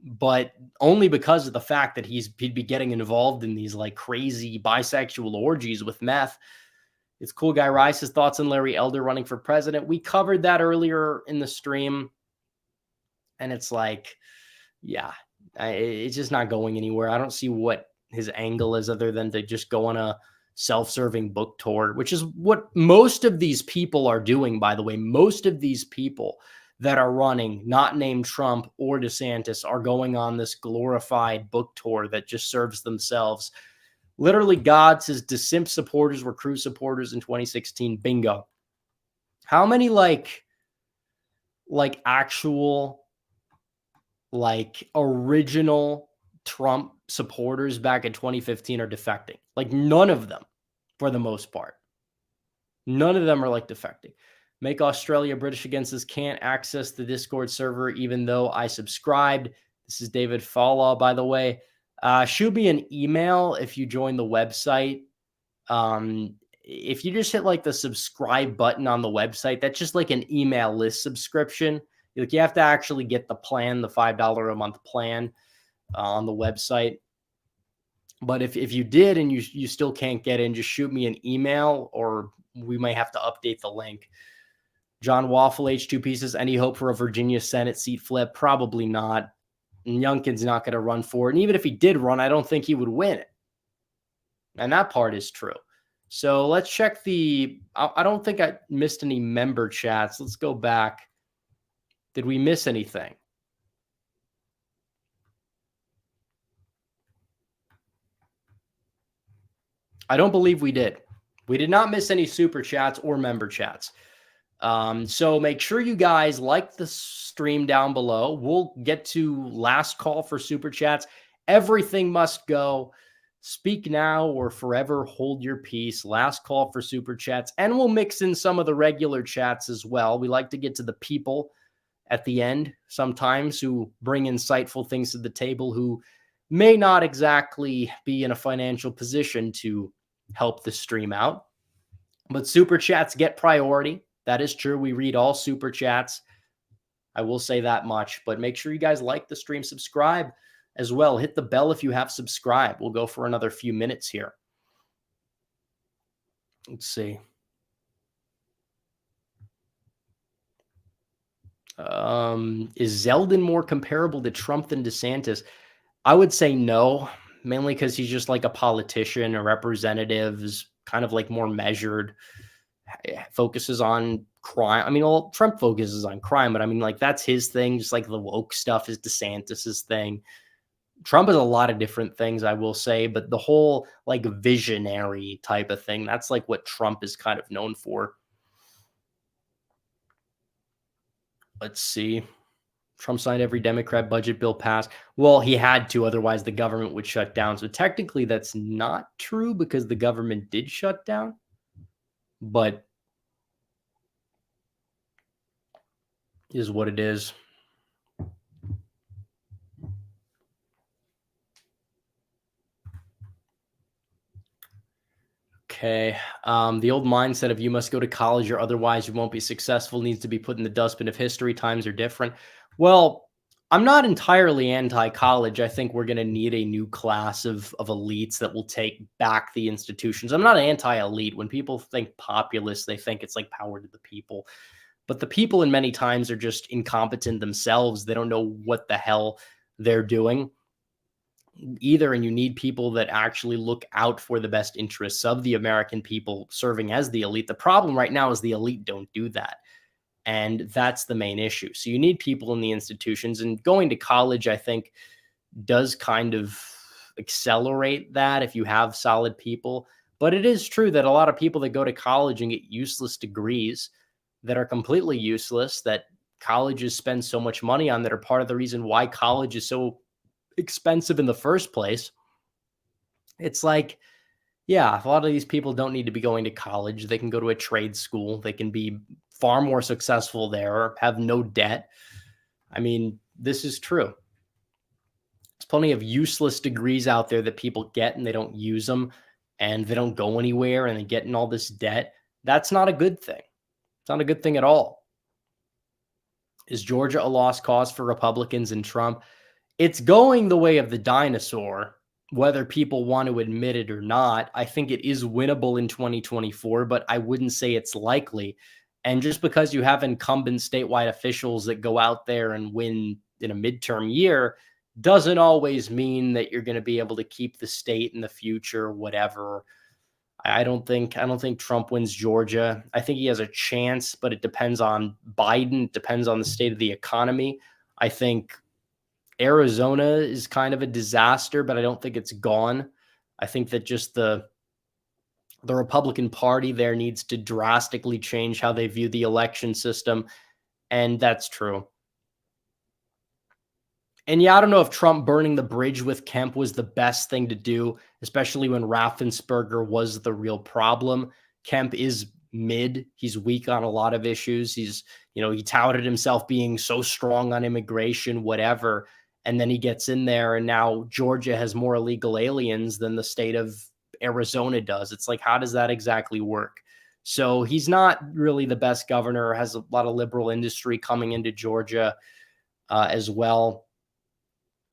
But only because of the fact that he'd be getting involved in these like crazy bisexual orgies with meth. It's Cool Guy Rice's thoughts on Larry Elder running for president. We covered that earlier in the stream. And it's like, yeah, it's just not going anywhere. I don't see what his angle is other than to just go on a self-serving book tour, which is what most of these people are doing, by the way. Most of these people that are running, not named Trump or DeSantis, are going on this glorified book tour that just serves themselves. Literally, God says DeSimp supporters were Cruz supporters in 2016. Bingo. How many like actual like original Trump supporters back in 2015 are defecting? Like none of them, for the most part. None of them are like defecting. Make Australia British against us. Can't access the Discord server even though I subscribed. This is David Fallaw, by the way. Shoot me an email if you join the website. If you just hit like the subscribe button on the website, that's just like an email list subscription. Like you have to actually get the plan, the $5 a month plan on the website. But if you did and you still can't get in, just shoot me an email or we might have to update the link. John Waffle H2 pieces. Any hope for a Virginia Senate seat flip? Probably not. And Youngkin's not going to run for it. And even if he did run, I don't think he would win it. And that part is true. So let's check I don't think I missed any member chats. Let's go back. Did we miss anything? I don't believe we did. We did not miss any super chats or member chats. So make sure you guys like the stream down below. We'll get to last call for super chats. Everything must go. Speak now or forever hold your peace. Last call for super chats. And we'll mix in some of the regular chats as well. We like to get to the people at the end sometimes who bring insightful things to the table, who may not exactly be in a financial position to help the stream out. But super chats get priority. That is true. We read all super chats. I will say that much. But make sure you guys like the stream, subscribe as well. Hit the bell if you have subscribed. We'll go for another few minutes here. Let's see. Is Zeldin more comparable to Trump than DeSantis? I would say no, mainly because he's just like a politician, a representative, is kind of like more measured, focuses on crime. I mean, well, Trump focuses on crime, but I mean, like that's his thing. Just like the woke stuff is DeSantis's thing. Trump has a lot of different things, I will say, but the whole like visionary type of thing, that's like what Trump is kind of known for. Let's see. Trump signed every Democrat budget bill passed. Well, he had to, otherwise the government would shut down. So technically that's not true because the government did shut down. But is what it is. Okay. The old mindset of you must go to college or otherwise you won't be successful needs to be put in the dustbin of history. Times are different. Well, I'm not entirely anti-college. I think we're going to need a new class of elites that will take back the institutions. I'm not anti-elite. When people think populist, they think it's like power to the people. But the people in many times are just incompetent themselves. They don't know what the hell they're doing either, and you need people that actually look out for the best interests of the American people serving as the elite. The problem right now is the elite don't do that, and that's the main issue. So you need people in the institutions, and going to college, I think, does kind of accelerate that if you have solid people. But it is true that a lot of people that go to college and get useless degrees that are completely useless, that colleges spend so much money on, that are part of the reason why college is so expensive in the first place. It's like, yeah, a lot of these people don't need to be going to college. They can go to a trade school. They can be far more successful there, have no debt. I mean, this is true. There's plenty of useless degrees out there that people get and they don't use them and they don't go anywhere and they get in all this debt. That's not a good thing. It's not a good thing at all. Is Georgia a lost cause for Republicans and Trump? It's going the way of the dinosaur, whether people want to admit it or not. I think it is winnable in 2024, but I wouldn't say it's likely. And just because you have incumbent statewide officials that go out there and win in a midterm year doesn't always mean that you're going to be able to keep the state in the future, whatever. I don't think Trump wins Georgia. I think he has a chance, but it depends on Biden. It depends on the state of the economy. I think Arizona is kind of a disaster, but I don't think it's gone. I think that just the Republican Party there needs to drastically change how they view the election system, and that's true. And yeah, I don't know if Trump burning the bridge with Kemp was the best thing to do, especially when Raffensperger was the real problem. Kemp is mid. He's weak on a lot of issues. He touted himself being so strong on immigration, whatever. And then he gets in there, and now Georgia has more illegal aliens than the state of Arizona does. It's like, how does that exactly work? So he's not really the best governor, has a lot of liberal industry coming into Georgia as well,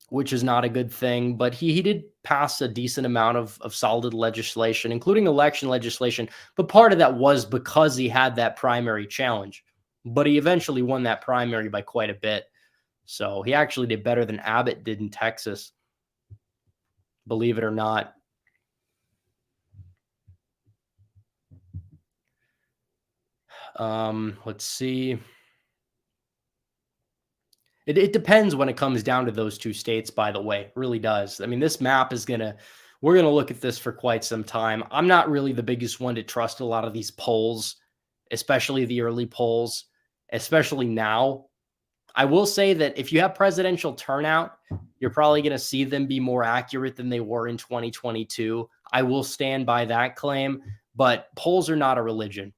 which is not a good thing. But he did pass a decent amount of solid legislation, including election legislation. But part of that was because he had that primary challenge. But he eventually won that primary by quite a bit. So he actually did better than Abbott did in Texas, believe it or not. Let's see. It depends when it comes down to those two states, by the way. It really does. I mean, this map is we're going to look at this for quite some time. I'm not really the biggest one to trust a lot of these polls, especially the early polls, especially now. I will say that if you have presidential turnout, you're probably going to see them be more accurate than they were in 2022. I will stand by that claim, but polls are not a religion.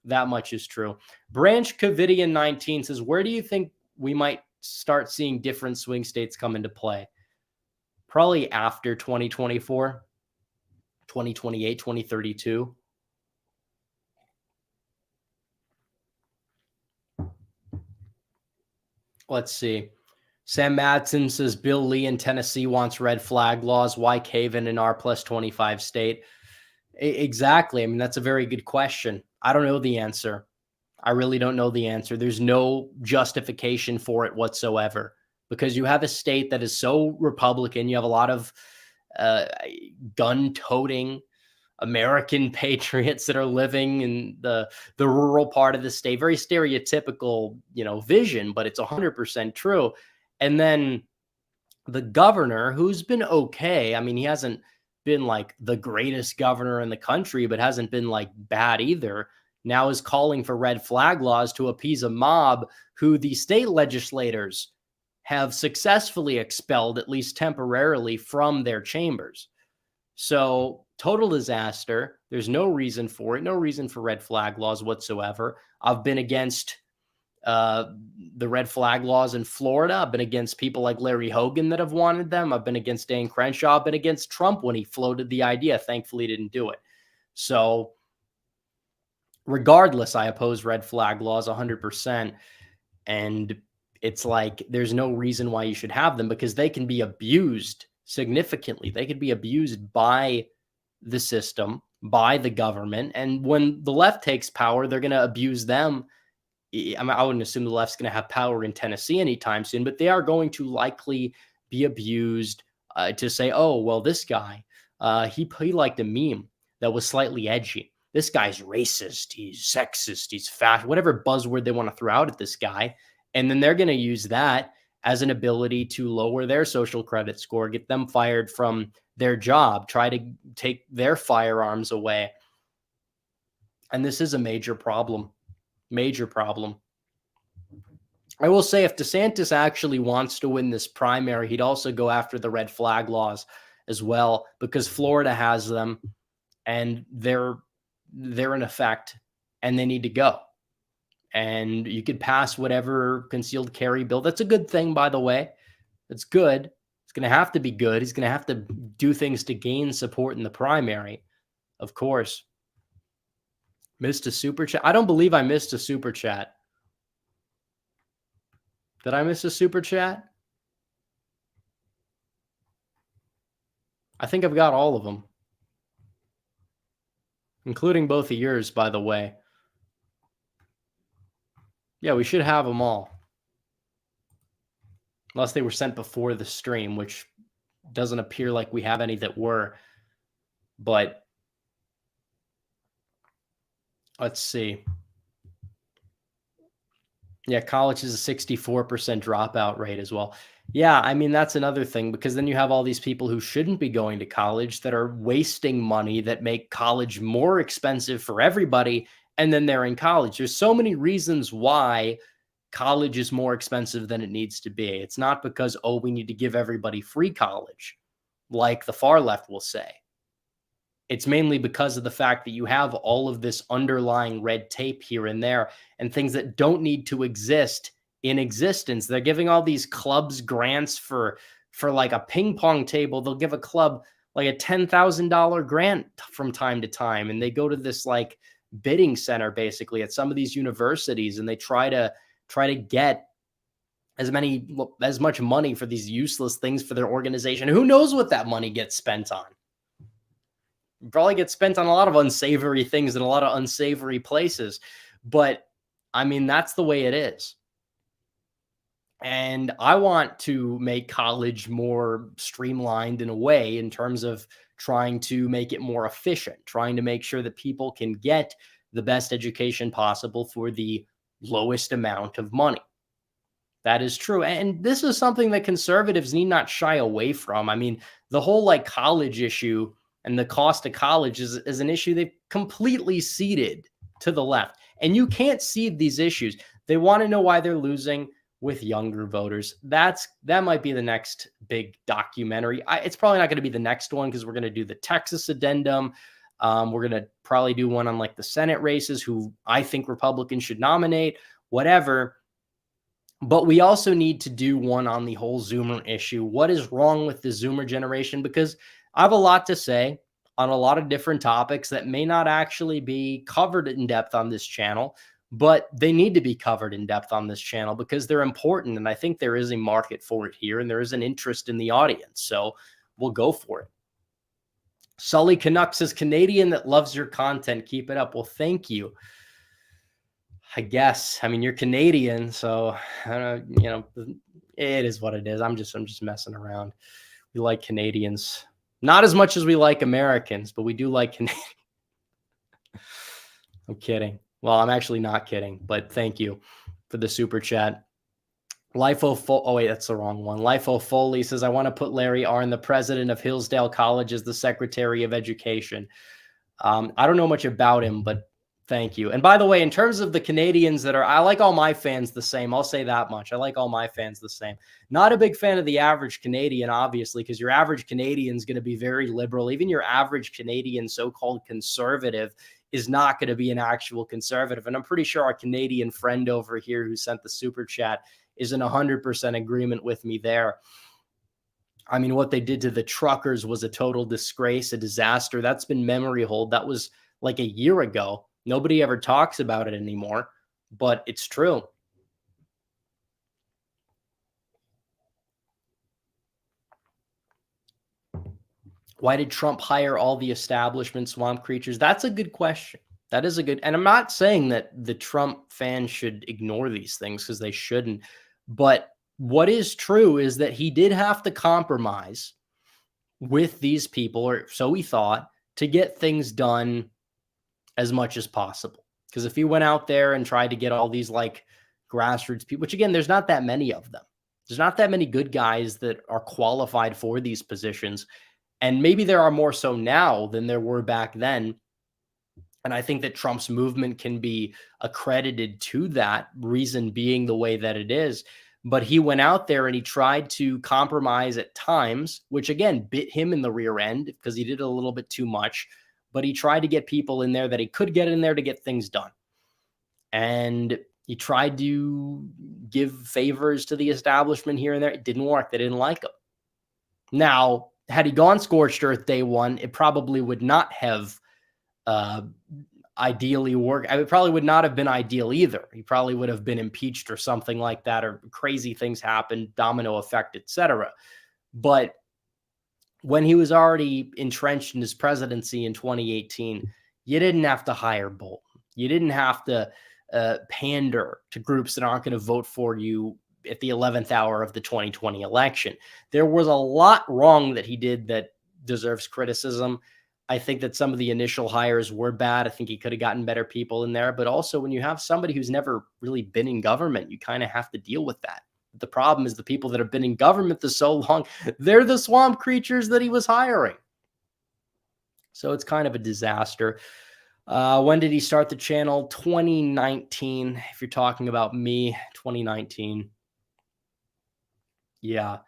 That much is true. Branch Covidian 19 says, where do you think we might start seeing different swing states come into play? Probably after 2024, 2028, 2032. Let's see. Sam Madsen says Bill Lee in Tennessee wants red flag laws. Why cave in an R+25 state? Exactly. I mean, that's a very good question. I don't know the answer. I really don't know the answer. There's no justification for it whatsoever, because you have a state that is so Republican. You have a lot of gun-toting American patriots that are living in the rural part of the state. Very stereotypical, vision, but it's 100% true. And then the governor, who's been okay. I mean, he hasn't been like the greatest governor in the country, but hasn't been like bad either, now is calling for red flag laws to appease a mob who the state legislators have successfully expelled, at least temporarily, from their chambers. So total disaster. There's no reason for it. No reason for red flag laws whatsoever. I've been against the red flag laws in Florida. I've been against people like Larry Hogan that have wanted them. I've been against Dan Crenshaw. I've been against Trump when he floated the idea. Thankfully, he didn't do it. So regardless, I oppose red flag laws 100%. And it's like, there's no reason why you should have them, because they can be abused significantly. They could be abused by the system, by the government. And when the left takes power, they're going to abuse them. I mean, I wouldn't assume the left's going to have power in Tennessee anytime soon, but they are going to likely be abused to say, oh, well, this guy, he liked a meme that was slightly edgy. This guy's racist, he's sexist, he's fat, whatever buzzword they want to throw out at this guy. And then they're going to use that as an ability to lower their social credit score, get them fired from their job, try to take their firearms away. And this is a major problem. Major problem. I will say, if DeSantis actually wants to win this primary, he'd also go after the red flag laws as well, because Florida has them and they're in effect and they need to go. And you could pass whatever concealed carry bill. That's a good thing, by the way. It's good. It's going to have to be good. He's going to have to do things to gain support in the primary, of course. Missed a super chat. I don't believe I missed a super chat. Did I miss a super chat? I think I've got all of them, including both of yours, by the way. Yeah, we should have them all. Unless they were sent before the stream, which doesn't appear like we have any that were. But let's see. Yeah, college is a 64% dropout rate as well. Yeah, I mean, that's another thing, because then you have all these people who shouldn't be going to college that are wasting money, that make college more expensive for everybody, and then they're in college. There's so many reasons why college is more expensive than it needs to be. It's not because, oh, we need to give everybody free college, like the far left will say. It's mainly because of the fact that you have all of this underlying red tape here and there and things that don't need to exist in existence. They're giving all these clubs grants for like a ping pong table. They'll give a club like a $10,000 grant from time to time. And they go to this like bidding center basically at some of these universities, and they try to get as much money for these useless things for their organization. Who knows what that money gets spent on? Probably gets spent on a lot of unsavory things in a lot of unsavory places. But I mean, that's the way it is. And I want to make college more streamlined in a way, in terms of trying to make it more efficient, trying to make sure that people can get the best education possible for the lowest amount of money. That is true. And this is something that conservatives need not shy away from. I mean, the whole like college issue and the cost of college is an issue they've completely ceded to the left. And you can't cede these issues. They want to know why they're losing with younger voters. That might be the next big documentary. It's probably not going to be the next one, because we're going to do the Texas addendum. We're going to probably do one on like the Senate races, who I think Republicans should nominate, whatever. But we also need to do one on the whole Zoomer issue. What is wrong with the Zoomer generation? Because I have a lot to say on a lot of different topics that may not actually be covered in depth on this channel, but they need to be covered in depth on this channel because they're important. And I think there is a market for it here, and there is an interest in the audience. So we'll go for it. Sully Canucks says, Canadian that loves your content. Keep it up. Well, thank you. I guess. I mean, you're Canadian, so it is what it is. I'm just messing around. We like Canadians. Not as much as we like Americans, but we do like Canadians. I'm kidding. Well, I'm actually not kidding, but thank you for the super chat. Oh, wait, that's the wrong one. Lifo Foley says, I want to put Larry Arnn, the president of Hillsdale College, as the Secretary of Education. I don't know much about him, but thank you. And by the way, in terms of the Canadians I like all my fans the same. I'll say that much. I like all my fans the same. Not a big fan of the average Canadian, obviously, because your average Canadian is going to be very liberal. Even your average Canadian so-called conservative is not going to be an actual conservative. And I'm pretty sure our Canadian friend over here who sent the super chat is in 100% agreement with me there. I mean, what they did to the truckers was a total disgrace, a disaster. That's been memory hold. That was like a year ago. Nobody ever talks about it anymore, but it's true. Why did Trump hire all the establishment swamp creatures? That's a good question. That is a good, and I'm not saying that the Trump fans should ignore these things because they shouldn't. But what is true is that he did have to compromise with these people, or so he thought, to get things done as much as possible. Because if he went out there and tried to get all these like grassroots people, which again, there's not that many of them. There's not that many good guys that are qualified for these positions. And maybe there are more so now than there were back then. And I think that Trump's movement can be accredited to that, reason being the way that it is. But he went out there and he tried to compromise at times, which again bit him in the rear end because he did a little bit too much. But he tried to get people in there that he could get in there to get things done. And he tried to give favors to the establishment here and there. It didn't work. They didn't like him. Now, had he gone scorched earth day one, it probably would not have ideally worked. It probably would not have been ideal either. He probably would have been impeached or something like that, or crazy things happened, domino effect, etc. But when he was already entrenched in his presidency in 2018, you didn't have to hire Bolton. You didn't have to pander to groups that aren't going to vote for you at the 11th hour of the 2020 election. There was a lot wrong that he did that deserves criticism. I think that some of the initial hires were bad. I think he could have gotten better people in there. But also when you have somebody who's never really been in government, you kind of have to deal with that. The problem is the people that have been in government for so long, they're the swamp creatures that he was hiring. So it's kind of a disaster. When did he start the channel? 2019. If you're talking about me, 2019. Yeah.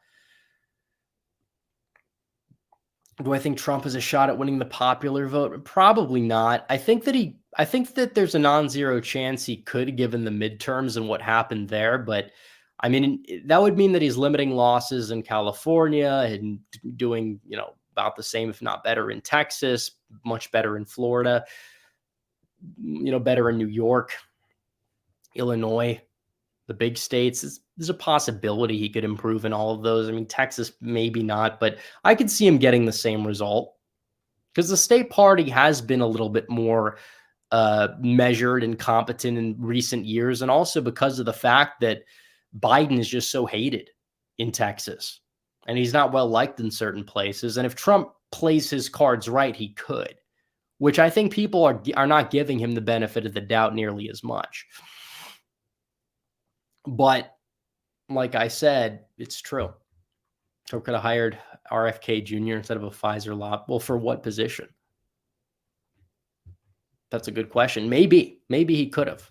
Do I think Trump has a shot at winning the popular vote? Probably not. I think that there's a non-zero chance he could, given the midterms and what happened there. But I mean, that would mean that he's limiting losses in California and doing, about the same, if not better, in Texas, much better in Florida, better in New York, Illinois, the big states. There's a possibility he could improve in all of those. I mean, Texas, maybe not, but I could see him getting the same result because the state party has been a little bit more measured and competent in recent years. And also because of the fact that Biden is just so hated in Texas and he's not well liked in certain places. And if Trump plays his cards right, he could, which I think people are not giving him the benefit of the doubt nearly as much. But like I said, it's true. Trump could have hired RFK Jr. instead of a Pfizer lot. Well, for what position? That's a good question. Maybe he could have.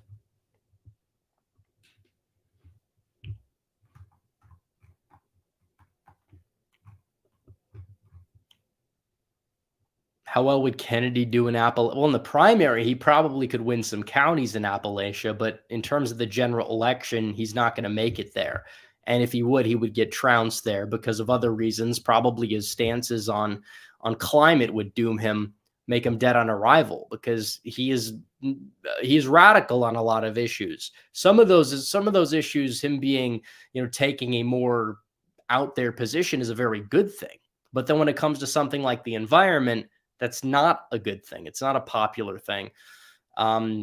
How well would Kennedy do in Appalachia? Well, in the primary, he probably could win some counties in Appalachia, but in terms of the general election, he's not going to make it there. And if he would get trounced there because of other reasons. Probably his stances on climate would doom him, make him dead on arrival, because he's radical on a lot of issues. Some of those issues, him being, taking a more out there position is a very good thing. But then when it comes to something like the environment, that's not a good thing. It's not a popular thing. For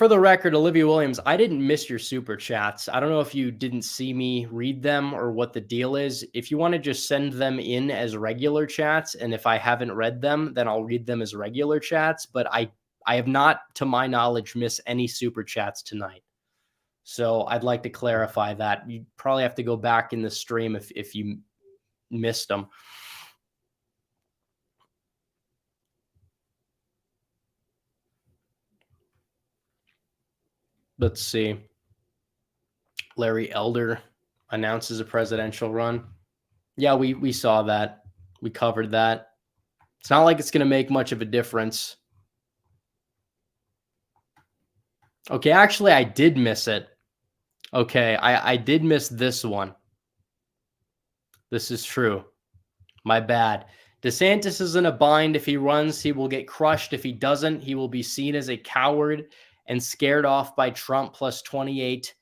the record, Olivia Williams, I didn't miss your super chats. I don't know if you didn't see me read them or what the deal is. If you want to just send them in as regular chats, and if I haven't read them, then I'll read them as regular chats. But I have not, to my knowledge, missed any super chats tonight. So I'd like to clarify that. You probably have to go back in the stream if you missed them. Let's see. Larry Elder announces a presidential run. Yeah, we saw that. We covered that. It's not like it's going to make much of a difference. Okay, actually, I did miss it. Okay, I did miss this one. This is true. My bad. DeSantis is in a bind. If he runs, he will get crushed. If he doesn't, he will be seen as a coward and scared off by Trump plus 28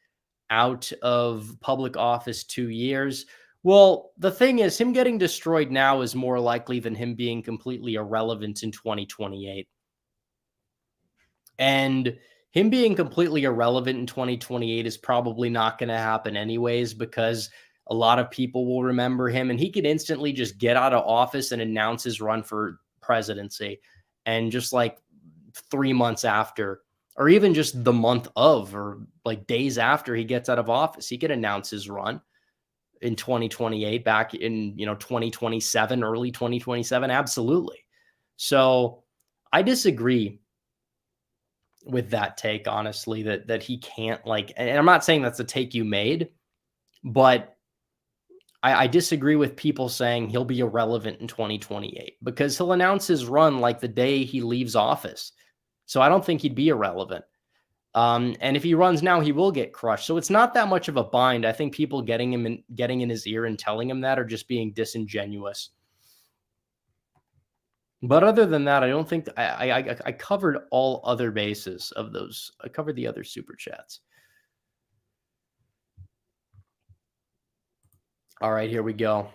out of public office 2 years. Well, the thing is, him getting destroyed now is more likely than him being completely irrelevant in 2028. And him being completely irrelevant in 2028 is probably not going to happen anyways, because a lot of people will remember him and he could instantly just get out of office and announce his run for presidency. And just like 3 months after, or even just the month of, or like days after he gets out of office, he could announce his run in 2028, back in, 2027, early 2027. Absolutely. So I disagree with that take, honestly, that he can't, like, and I'm not saying that's a take you made, but I disagree with people saying he'll be irrelevant in 2028 because he'll announce his run like the day he leaves office. So I don't think he'd be irrelevant. And if he runs now, he will get crushed. So it's not that much of a bind. I think people getting in his ear and telling him that are just being disingenuous. But other than that, I don't think I covered all other bases of those. I covered the other super chats. All right, here we go.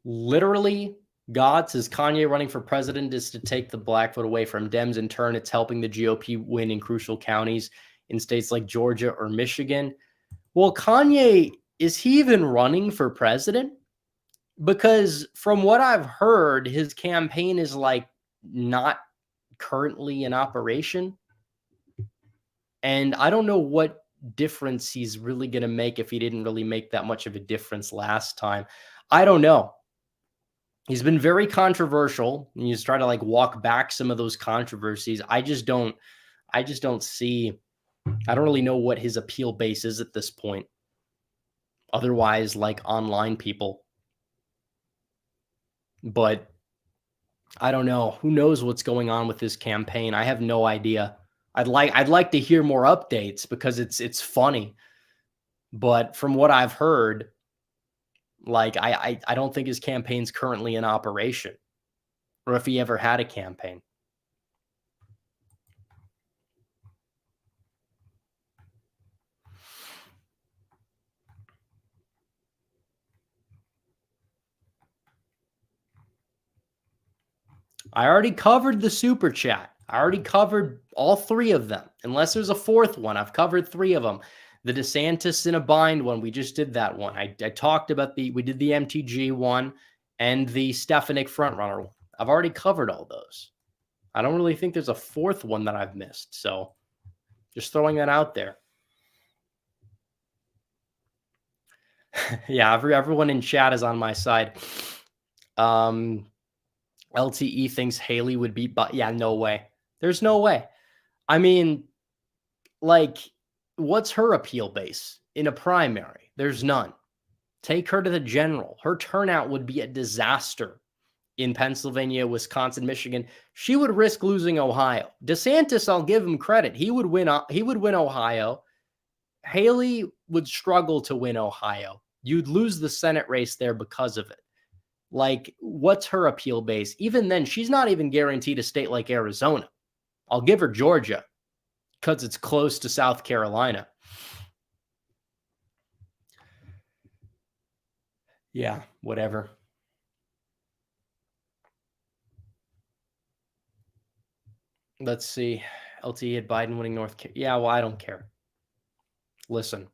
Literally, God says Kanye running for president is to take the black vote away from Dems. In turn, it's helping the GOP win in crucial counties in states like Georgia or Michigan. Well, Kanye, is he even running for president? Because from what I've heard, his campaign is like not currently in operation. And I don't know what difference he's really going to make if he didn't really make that much of a difference last time. I don't know. He's been very controversial, and you just try to like walk back some of those controversies. I don't really know what his appeal base is at this point. Otherwise, like online people. But I don't know. Who knows what's going on with his campaign? I have no idea. I'd like to hear more updates because it's funny. But from what I've heard, like I don't think his campaign's currently in operation, or if he ever had a campaign. I already covered the super chat. I already covered all 3 of them. Unless there's a 4th one, I've covered 3 of them. The DeSantis in a bind one, we just did that one. I talked about we did the MTG one and the Stefanik frontrunner one. I've already covered all those. I don't really think there's a 4th one that I've missed. So just throwing that out there. Yeah, everyone in chat is on my side. LTE thinks Haley would beat, but yeah, no way. There's no way. I mean, like, what's her appeal base in a primary? There's none. Take her to the general. Her turnout would be a disaster in Pennsylvania, Wisconsin, Michigan. She would risk losing Ohio. DeSantis, I'll give him credit. He would win Ohio. Haley would struggle to win Ohio. You'd lose the Senate race there because of it. Like, what's her appeal base? Even then, she's not even guaranteed a state like Arizona. I'll give her Georgia because it's close to South Carolina. Yeah, whatever. Let's see. LT had Biden winning North Carolina. Yeah, well, I don't care. Listen,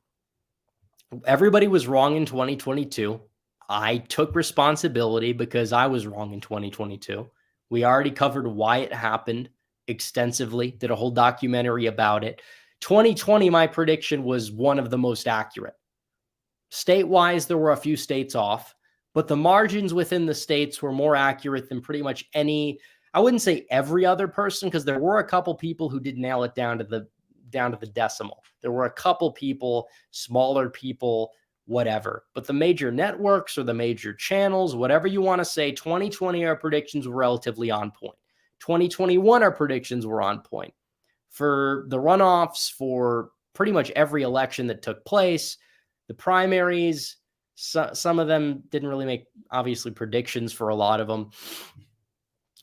everybody was wrong in 2022. I took responsibility because I was wrong in 2022. We already covered why it happened extensively, did a whole documentary about it. 2020, my prediction was one of the most accurate. State-wise, there were a few states off, but the margins within the states were more accurate than pretty much any, I wouldn't say every other person, because there were a couple people who did nail it down to the decimal. There were a couple people, smaller people, whatever. But the major networks or the major channels, whatever you want to say, 2020, our predictions were relatively on point. 2021, our predictions were on point. For the runoffs, for pretty much every election that took place, the primaries, Some of them didn't really make, obviously, predictions for a lot of them.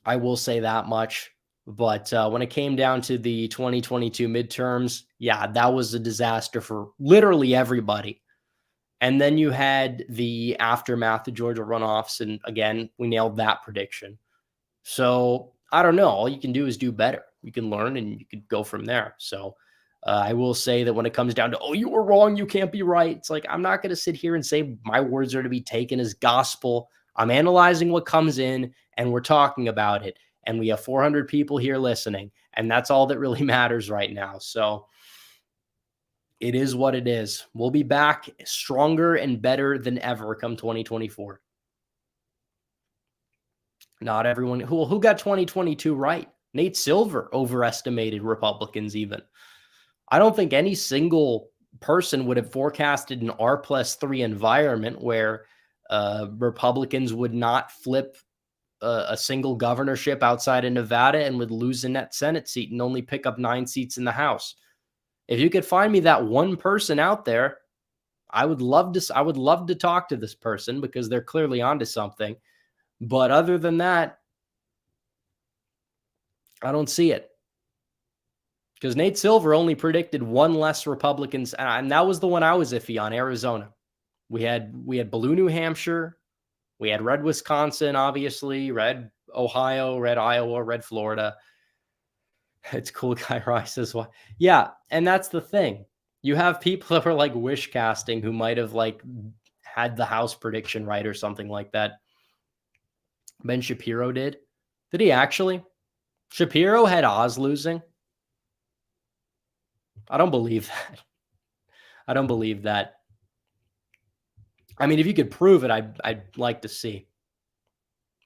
I will say that much. But when it came down to the 2022 midterms, yeah, that was a disaster for literally everybody. And then you had the aftermath of Georgia runoffs. And again, we nailed that prediction. So I don't know. All you can do is do better. You can learn and you could go from there. So I will say that when it comes down to, oh, you were wrong, you can't be right. It's like, I'm not going to sit here and say my words are to be taken as gospel. I'm analyzing what comes in and we're talking about it. And we have 400 people here listening. And that's all that really matters right now. So it is what it is. We'll be back stronger and better than ever come 2024. Not everyone who got 2022 right. Nate Silver overestimated Republicans even. I don't think any single person would have forecasted an R+3 environment where Republicans would not flip a single governorship outside of Nevada and would lose a net Senate seat and only pick up 9 seats in the House. If you could find me that one person out there, I would love to talk to this person because they're clearly onto something. But other than that, I don't see it. Because Nate Silver only predicted one less Republicans, and that was the one I was iffy on, Arizona. We had blue New Hampshire, we had red Wisconsin, obviously, red Ohio, red Iowa, red Florida. It's cool guy Rice as well. Yeah, and that's the thing. You have people that were like wish casting who might have like had the House prediction right or something like that. Ben Shapiro did. Did he actually? Shapiro had Oz losing. I don't believe that. I don't believe that. I mean, if you could prove it, I'd like to see.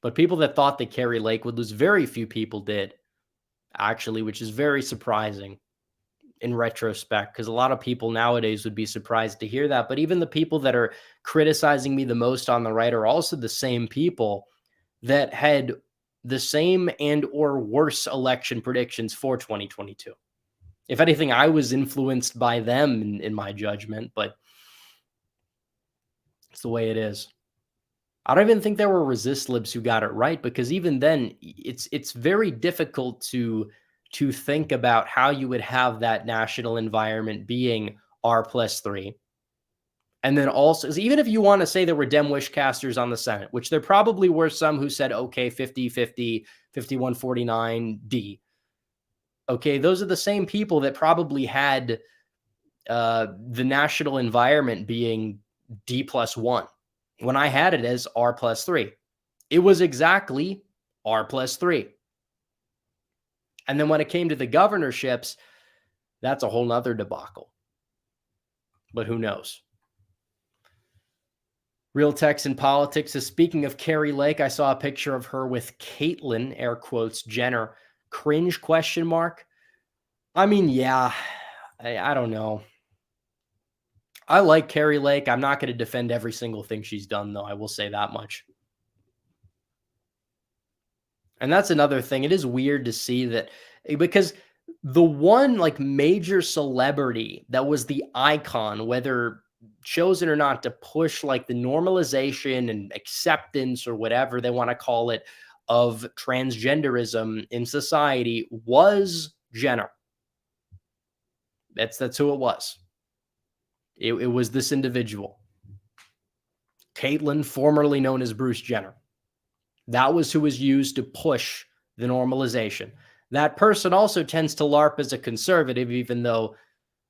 But people that thought that Kari Lake would lose, very few people did, actually, which is very surprising in retrospect, because a lot of people nowadays would be surprised to hear that. But even the people that are criticizing me the most on the right are also the same people that had the same and or worse election predictions for 2022. If anything, I was influenced by them in my judgment, but it's the way it is. I don't even think there were resist libs who got it right, because even then, it's very difficult to think about how you would have that national environment being R+3. And then also, even if you want to say there were Dem wish casters on the Senate, which there probably were some who said, okay, 50-50, 51-49, okay, those are the same people that probably had the national environment being D+1 when I had it as R+3. It was exactly R+3. And then when it came to the governorships, that's a whole nother debacle. But who knows? Real Texan Politics is, speaking of Kari Lake, I saw a picture of her with Caitlyn, air quotes, Jenner. Cringe question mark. I mean, yeah, I don't know. I like Kari Lake. I'm not going to defend every single thing she's done, though. I will say that much. And that's another thing. It is weird to see that, because the one like major celebrity that was the icon, whether chosen or not, to push like the normalization and acceptance or whatever they want to call it of transgenderism in society, was Jenner. That's who it was. It was this individual, Caitlyn, formerly known as Bruce Jenner. That was who was used to push the normalization. That person also tends to LARP as a conservative, even though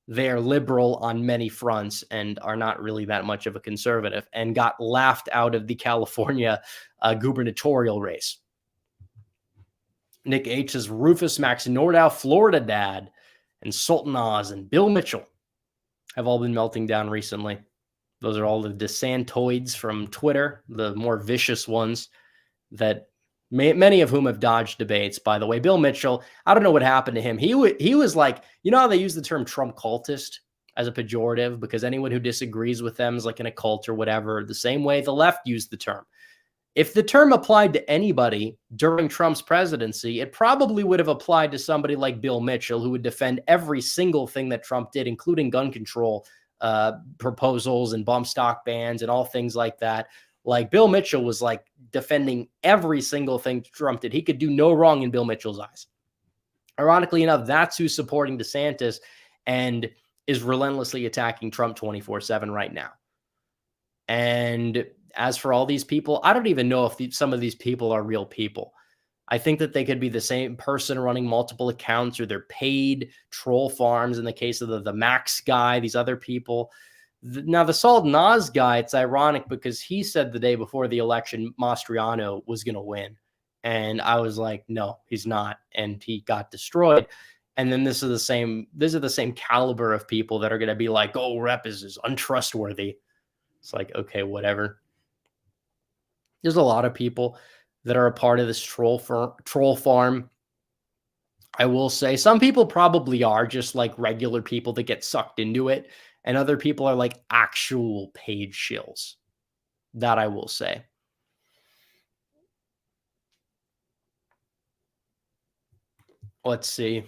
they're liberal on many fronts and are not really that much of a conservative, and got laughed out of the California gubernatorial race. Nick H. says Rufus Max Nordau, Florida dad, and Sultan Oz and Bill Mitchell have all been melting down recently. Those are all the DeSantoids from Twitter, the more vicious ones that many of whom have dodged debates, by the way. Bill Mitchell, I don't know what happened to him. He was like, you know how they use the term Trump cultist as a pejorative, because anyone who disagrees with them is like in a cult or whatever, the same way the left used the term. If the term applied to anybody during Trump's presidency, it probably would have applied to somebody like Bill Mitchell, who would defend every single thing that Trump did, including gun control, proposals and bump stock bans and all things like that. Like Bill Mitchell was like defending every single thing Trump did. He could do no wrong in Bill Mitchell's eyes. Ironically enough, that's who's supporting DeSantis and is relentlessly attacking Trump 24/7 right now. And as for all these people, I don't even know if some of these people are real people. I think that they could be the same person running multiple accounts, or they're paid troll farms in the case of the Max guy, these other people. Now, the Salt Nas guy, it's ironic because he said the day before the election Mastriano was going to win. And I was like, no, he's not. And he got destroyed. And then these are the same caliber of people that are going to be like, oh, Rep is untrustworthy. It's like, okay, whatever. There's a lot of people that are a part of this troll farm. I will say some people probably are just like regular people that get sucked into it. And other people are like actual paid shills. That I will say. Let's see.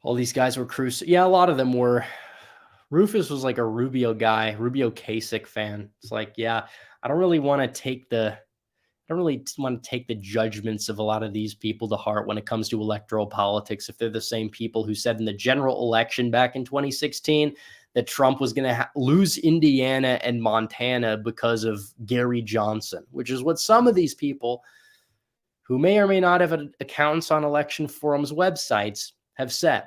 All these guys were Yeah, a lot of them were. Rufus was like a Rubio guy, Rubio Kasich fan. It's like, yeah, I don't really want to take the judgments of a lot of these people to heart when it comes to electoral politics. If they're the same people who said in the general election back in 2016 that Trump was going to lose Indiana and Montana because of Gary Johnson, which is what some of these people who may or may not have accounts on election forums websites have said.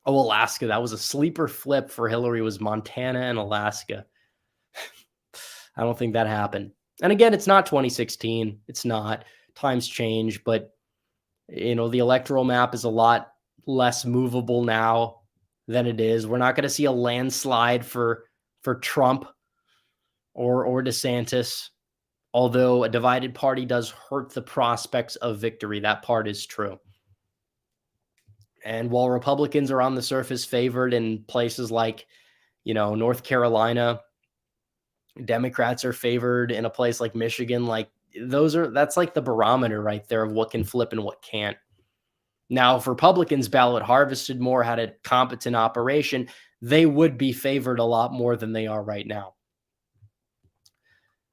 Oh, Alaska, that was a sleeper flip for Hillary, was Montana and Alaska. I don't think that happened. And again, it's not 2016. It's not. Times change, but the electoral map is a lot less movable now than it is. We're not going to see a landslide for Trump or DeSantis, although a divided party does hurt the prospects of victory. That part is true. And while Republicans are on the surface favored in places like, North Carolina, Democrats are favored in a place like Michigan. Like that's like the barometer right there of what can flip and what can't. Now, if Republicans ballot harvested more, had a competent operation, they would be favored a lot more than they are right now.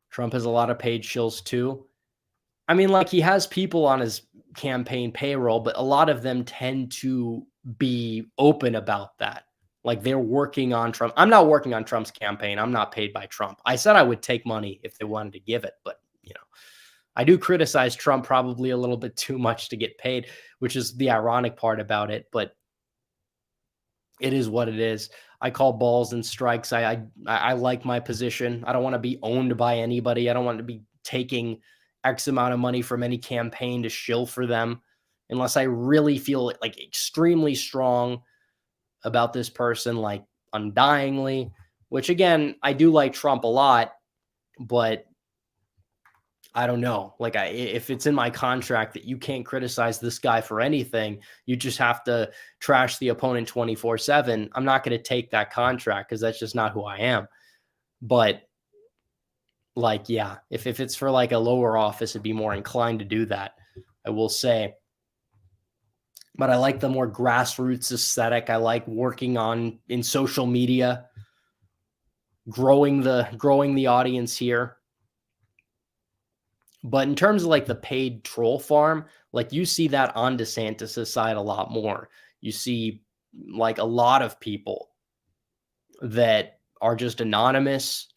Trump has a lot of paid shills too. I mean, like he has people on his campaign payroll, but a lot of them tend to be open about that. Like they're working on Trump. I'm not working on Trump's campaign. I'm not paid by Trump. I said I would take money if they wanted to give it, but I do criticize Trump probably a little bit too much to get paid, which is the ironic part about it, but it is what it is. I call balls and strikes. I like my position. I don't want to be owned by anybody. I don't want to be taking X amount of money from any campaign to shill for them unless I really feel like extremely strong about this person, like undyingly, which again, I do like Trump a lot, but I don't know. Like if it's in my contract that you can't criticize this guy for anything, you just have to trash the opponent 24/7. I'm not going to take that contract because that's just not who I am. But like, yeah, if it's for like a lower office, I'd be more inclined to do that, I will say. But I like the more grassroots aesthetic. I like working in social media, growing the audience here. But in terms of like the paid troll farm, like you see that on DeSantis' side a lot more. You see like a lot of people that are just anonymous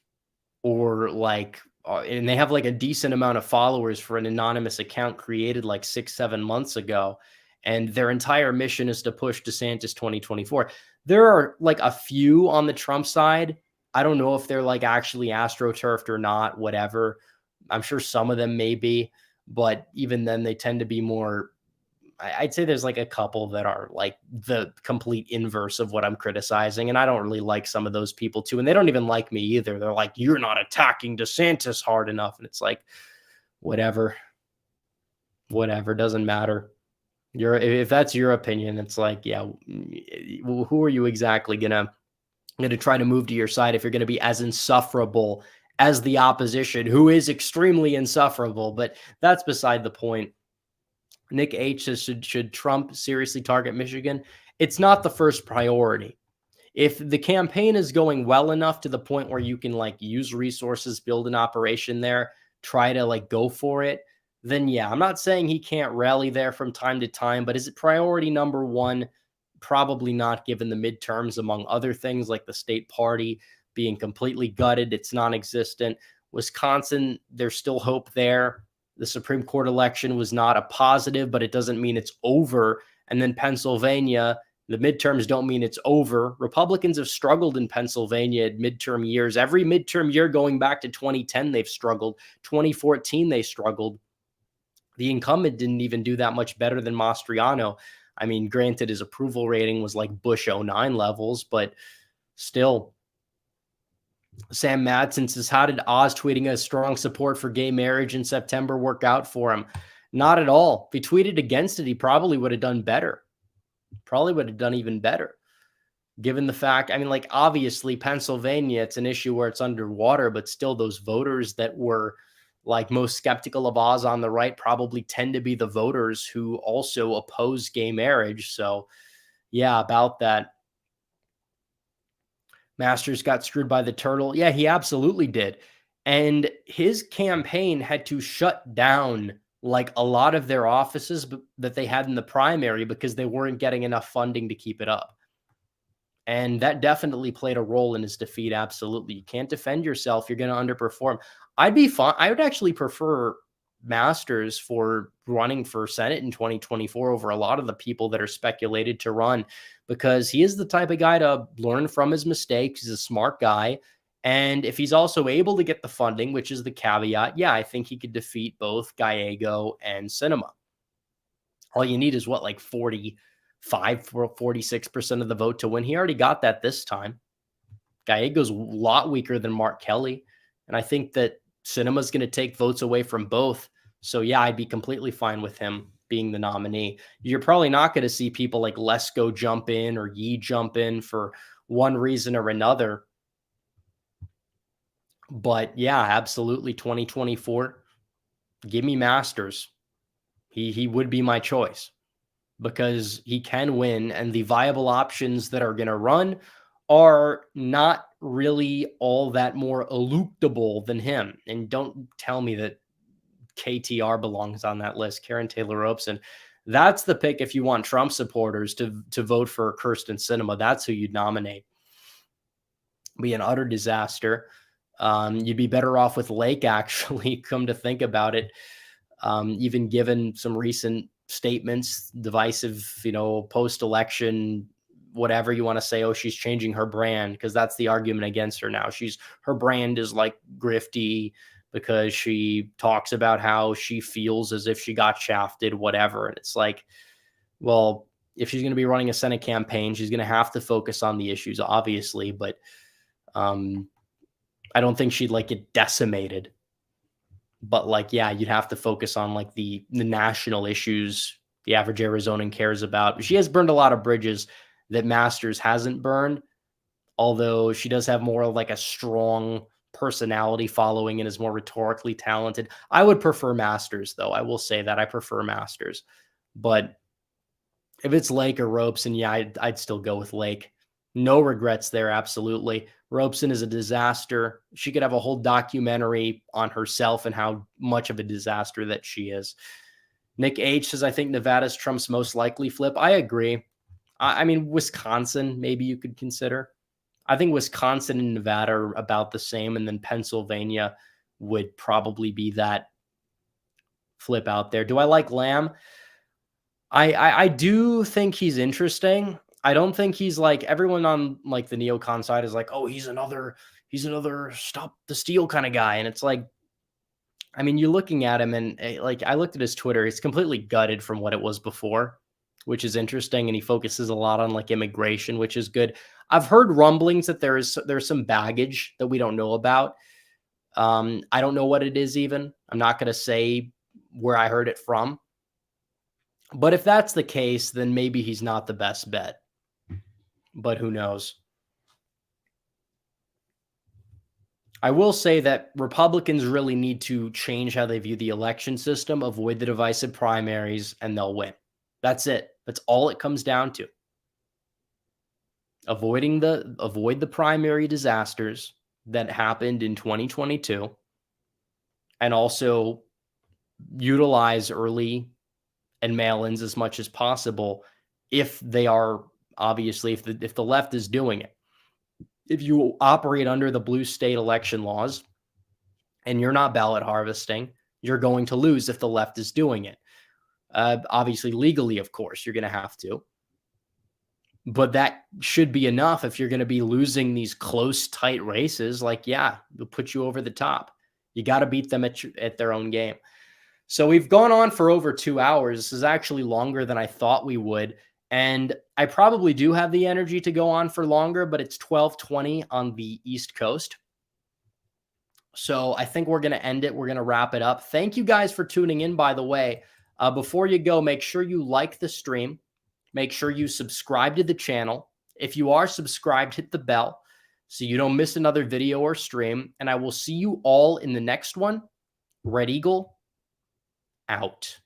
or like, and they have like a decent amount of followers for an anonymous account created like 6-7 months ago. And their entire mission is to push DeSantis 2024. There are like a few on the Trump side. I don't know if they're like actually astroturfed or not, whatever. I'm sure some of them may be, but even then they tend to be more, I'd say there's like a couple that are like the complete inverse of what I'm criticizing. And I don't really like some of those people too. And they don't even like me either. They're like, you're not attacking DeSantis hard enough. And it's like, whatever, doesn't matter. If that's your opinion, it's like, yeah, who are you exactly gonna try to move to your side if you're gonna be as insufferable as the opposition, who is extremely insufferable? But that's beside the point. Nick H says, should Trump seriously target Michigan? It's not the first priority. If the campaign is going well enough to the point where you can like use resources, build an operation there, try to like go for it, then yeah, I'm not saying he can't rally there from time to time, but is it priority number one? Probably not, given the midterms, among other things like the state party being completely gutted. It's non-existent. Wisconsin, there's still hope there. The Supreme Court election was not a positive, but it doesn't mean it's over. And then Pennsylvania, the midterms don't mean it's over. Republicans have struggled in Pennsylvania at midterm years. Every midterm year going back to 2010, they've struggled. 2014, they struggled. The incumbent didn't even do that much better than Mastriano. I mean, granted, his approval rating was like Bush 09 levels, but still. Sam Madsen says, how did Oz tweeting a strong support for gay marriage in September work out for him? Not at all. If he tweeted against it, he probably would have done better. Probably would have done even better. Given the fact, I mean, like, obviously, Pennsylvania, it's an issue where it's underwater, but still those voters that were like most skeptical of Oz on the right probably tend to be the voters who also oppose gay marriage. So yeah, about that. Masters got screwed by the turtle. Yeah, he absolutely did. And his campaign had to shut down like a lot of their offices that they had in the primary because they weren't getting enough funding to keep it up. And that definitely played a role in his defeat. Absolutely. You can't defend yourself. You're going to underperform. I'd be fine. I would actually prefer Masters for running for Senate in 2024 over a lot of the people that are speculated to run, because he is the type of guy to learn from his mistakes. He's a smart guy. And if he's also able to get the funding, which is the caveat, yeah, I think he could defeat both Gallego and Sinema. All you need is what, like 46% of the vote to win. He already got that this time. Gallego's a lot weaker than Mark Kelly. And I think that Sinema's going to take votes away from both. So yeah, I'd be completely fine with him being the nominee. You're probably not going to see people like Lesko jump in or Yee jump in for one reason or another. But yeah, absolutely. 2024, give me Masters. He would be my choice because he can win, and the viable options that are going to run are not really all that more eluctable than him. And don't tell me that KTR belongs on that list, Karen Taylor Robeson. That's the pick if you want Trump supporters to vote for Kirsten Sinema. That's who you'd nominate. Be an utter disaster. You'd be better off with Lake, actually, come to think about it. Even given some recent statements, divisive, post-election, whatever you want to say, oh, she's changing her brand, because that's the argument against her now. Her brand is like grifty because she talks about how she feels as if she got shafted, whatever. And it's like, well, if she's going to be running a Senate campaign, she's going to have to focus on the issues, obviously, but I don't think she'd like get decimated. But like, yeah, you'd have to focus on like the national issues the average Arizonan cares about. She has burned a lot of bridges that Masters hasn't burned, although she does have more of like a strong personality following and is more rhetorically talented. I would prefer Masters, though. I will say that I prefer Masters. But if it's Lake or Robeson, yeah, I'd still go with Lake. No regrets there, absolutely. Robeson is a disaster. She could have a whole documentary on herself and how much of a disaster that she is. Nick H says, I think Nevada's Trump's most likely flip. I agree. I mean, Wisconsin, maybe you could consider. I think Wisconsin and Nevada are about the same, and then Pennsylvania would probably be that flip out there. Do I like Lamb? I do think he's interesting. I don't think he's like everyone on like the neocon side is like, oh, he's another stop the steal kind of guy. And it's like, I mean, you're looking at him and like, I looked at his Twitter. It's completely gutted from what it was before, which is interesting. And he focuses a lot on like immigration, which is good. I've heard rumblings that there's some baggage that we don't know about. I don't know what it is even. I'm not going to say where I heard it from. But if that's the case, then maybe he's not the best bet. But who knows? I will say that Republicans really need to change how they view the election system, avoid the divisive primaries, and they'll win. That's it. That's all it comes down to. Avoid the primary disasters that happened in 2022, and also utilize early and mail-ins as much as possible if they are, obviously, if the left is doing it. If you operate under the blue state election laws and you're not ballot harvesting, you're going to lose if the left is doing it. Obviously, legally, of course, you're going to have to. But that should be enough if you're going to be losing these close, tight races. Like, yeah, they'll put you over the top. You got to beat them at their own game. So we've gone on for over 2 hours. This is actually longer than I thought we would. And I probably do have the energy to go on for longer, but it's 12:20 on the East Coast. So I think we're going to end it. We're going to wrap it up. Thank you guys for tuning in, by the way. Before you go, make sure you like the stream. Make sure you subscribe to the channel. If you are subscribed, hit the bell so you don't miss another video or stream. And I will see you all in the next one. Red Eagle out.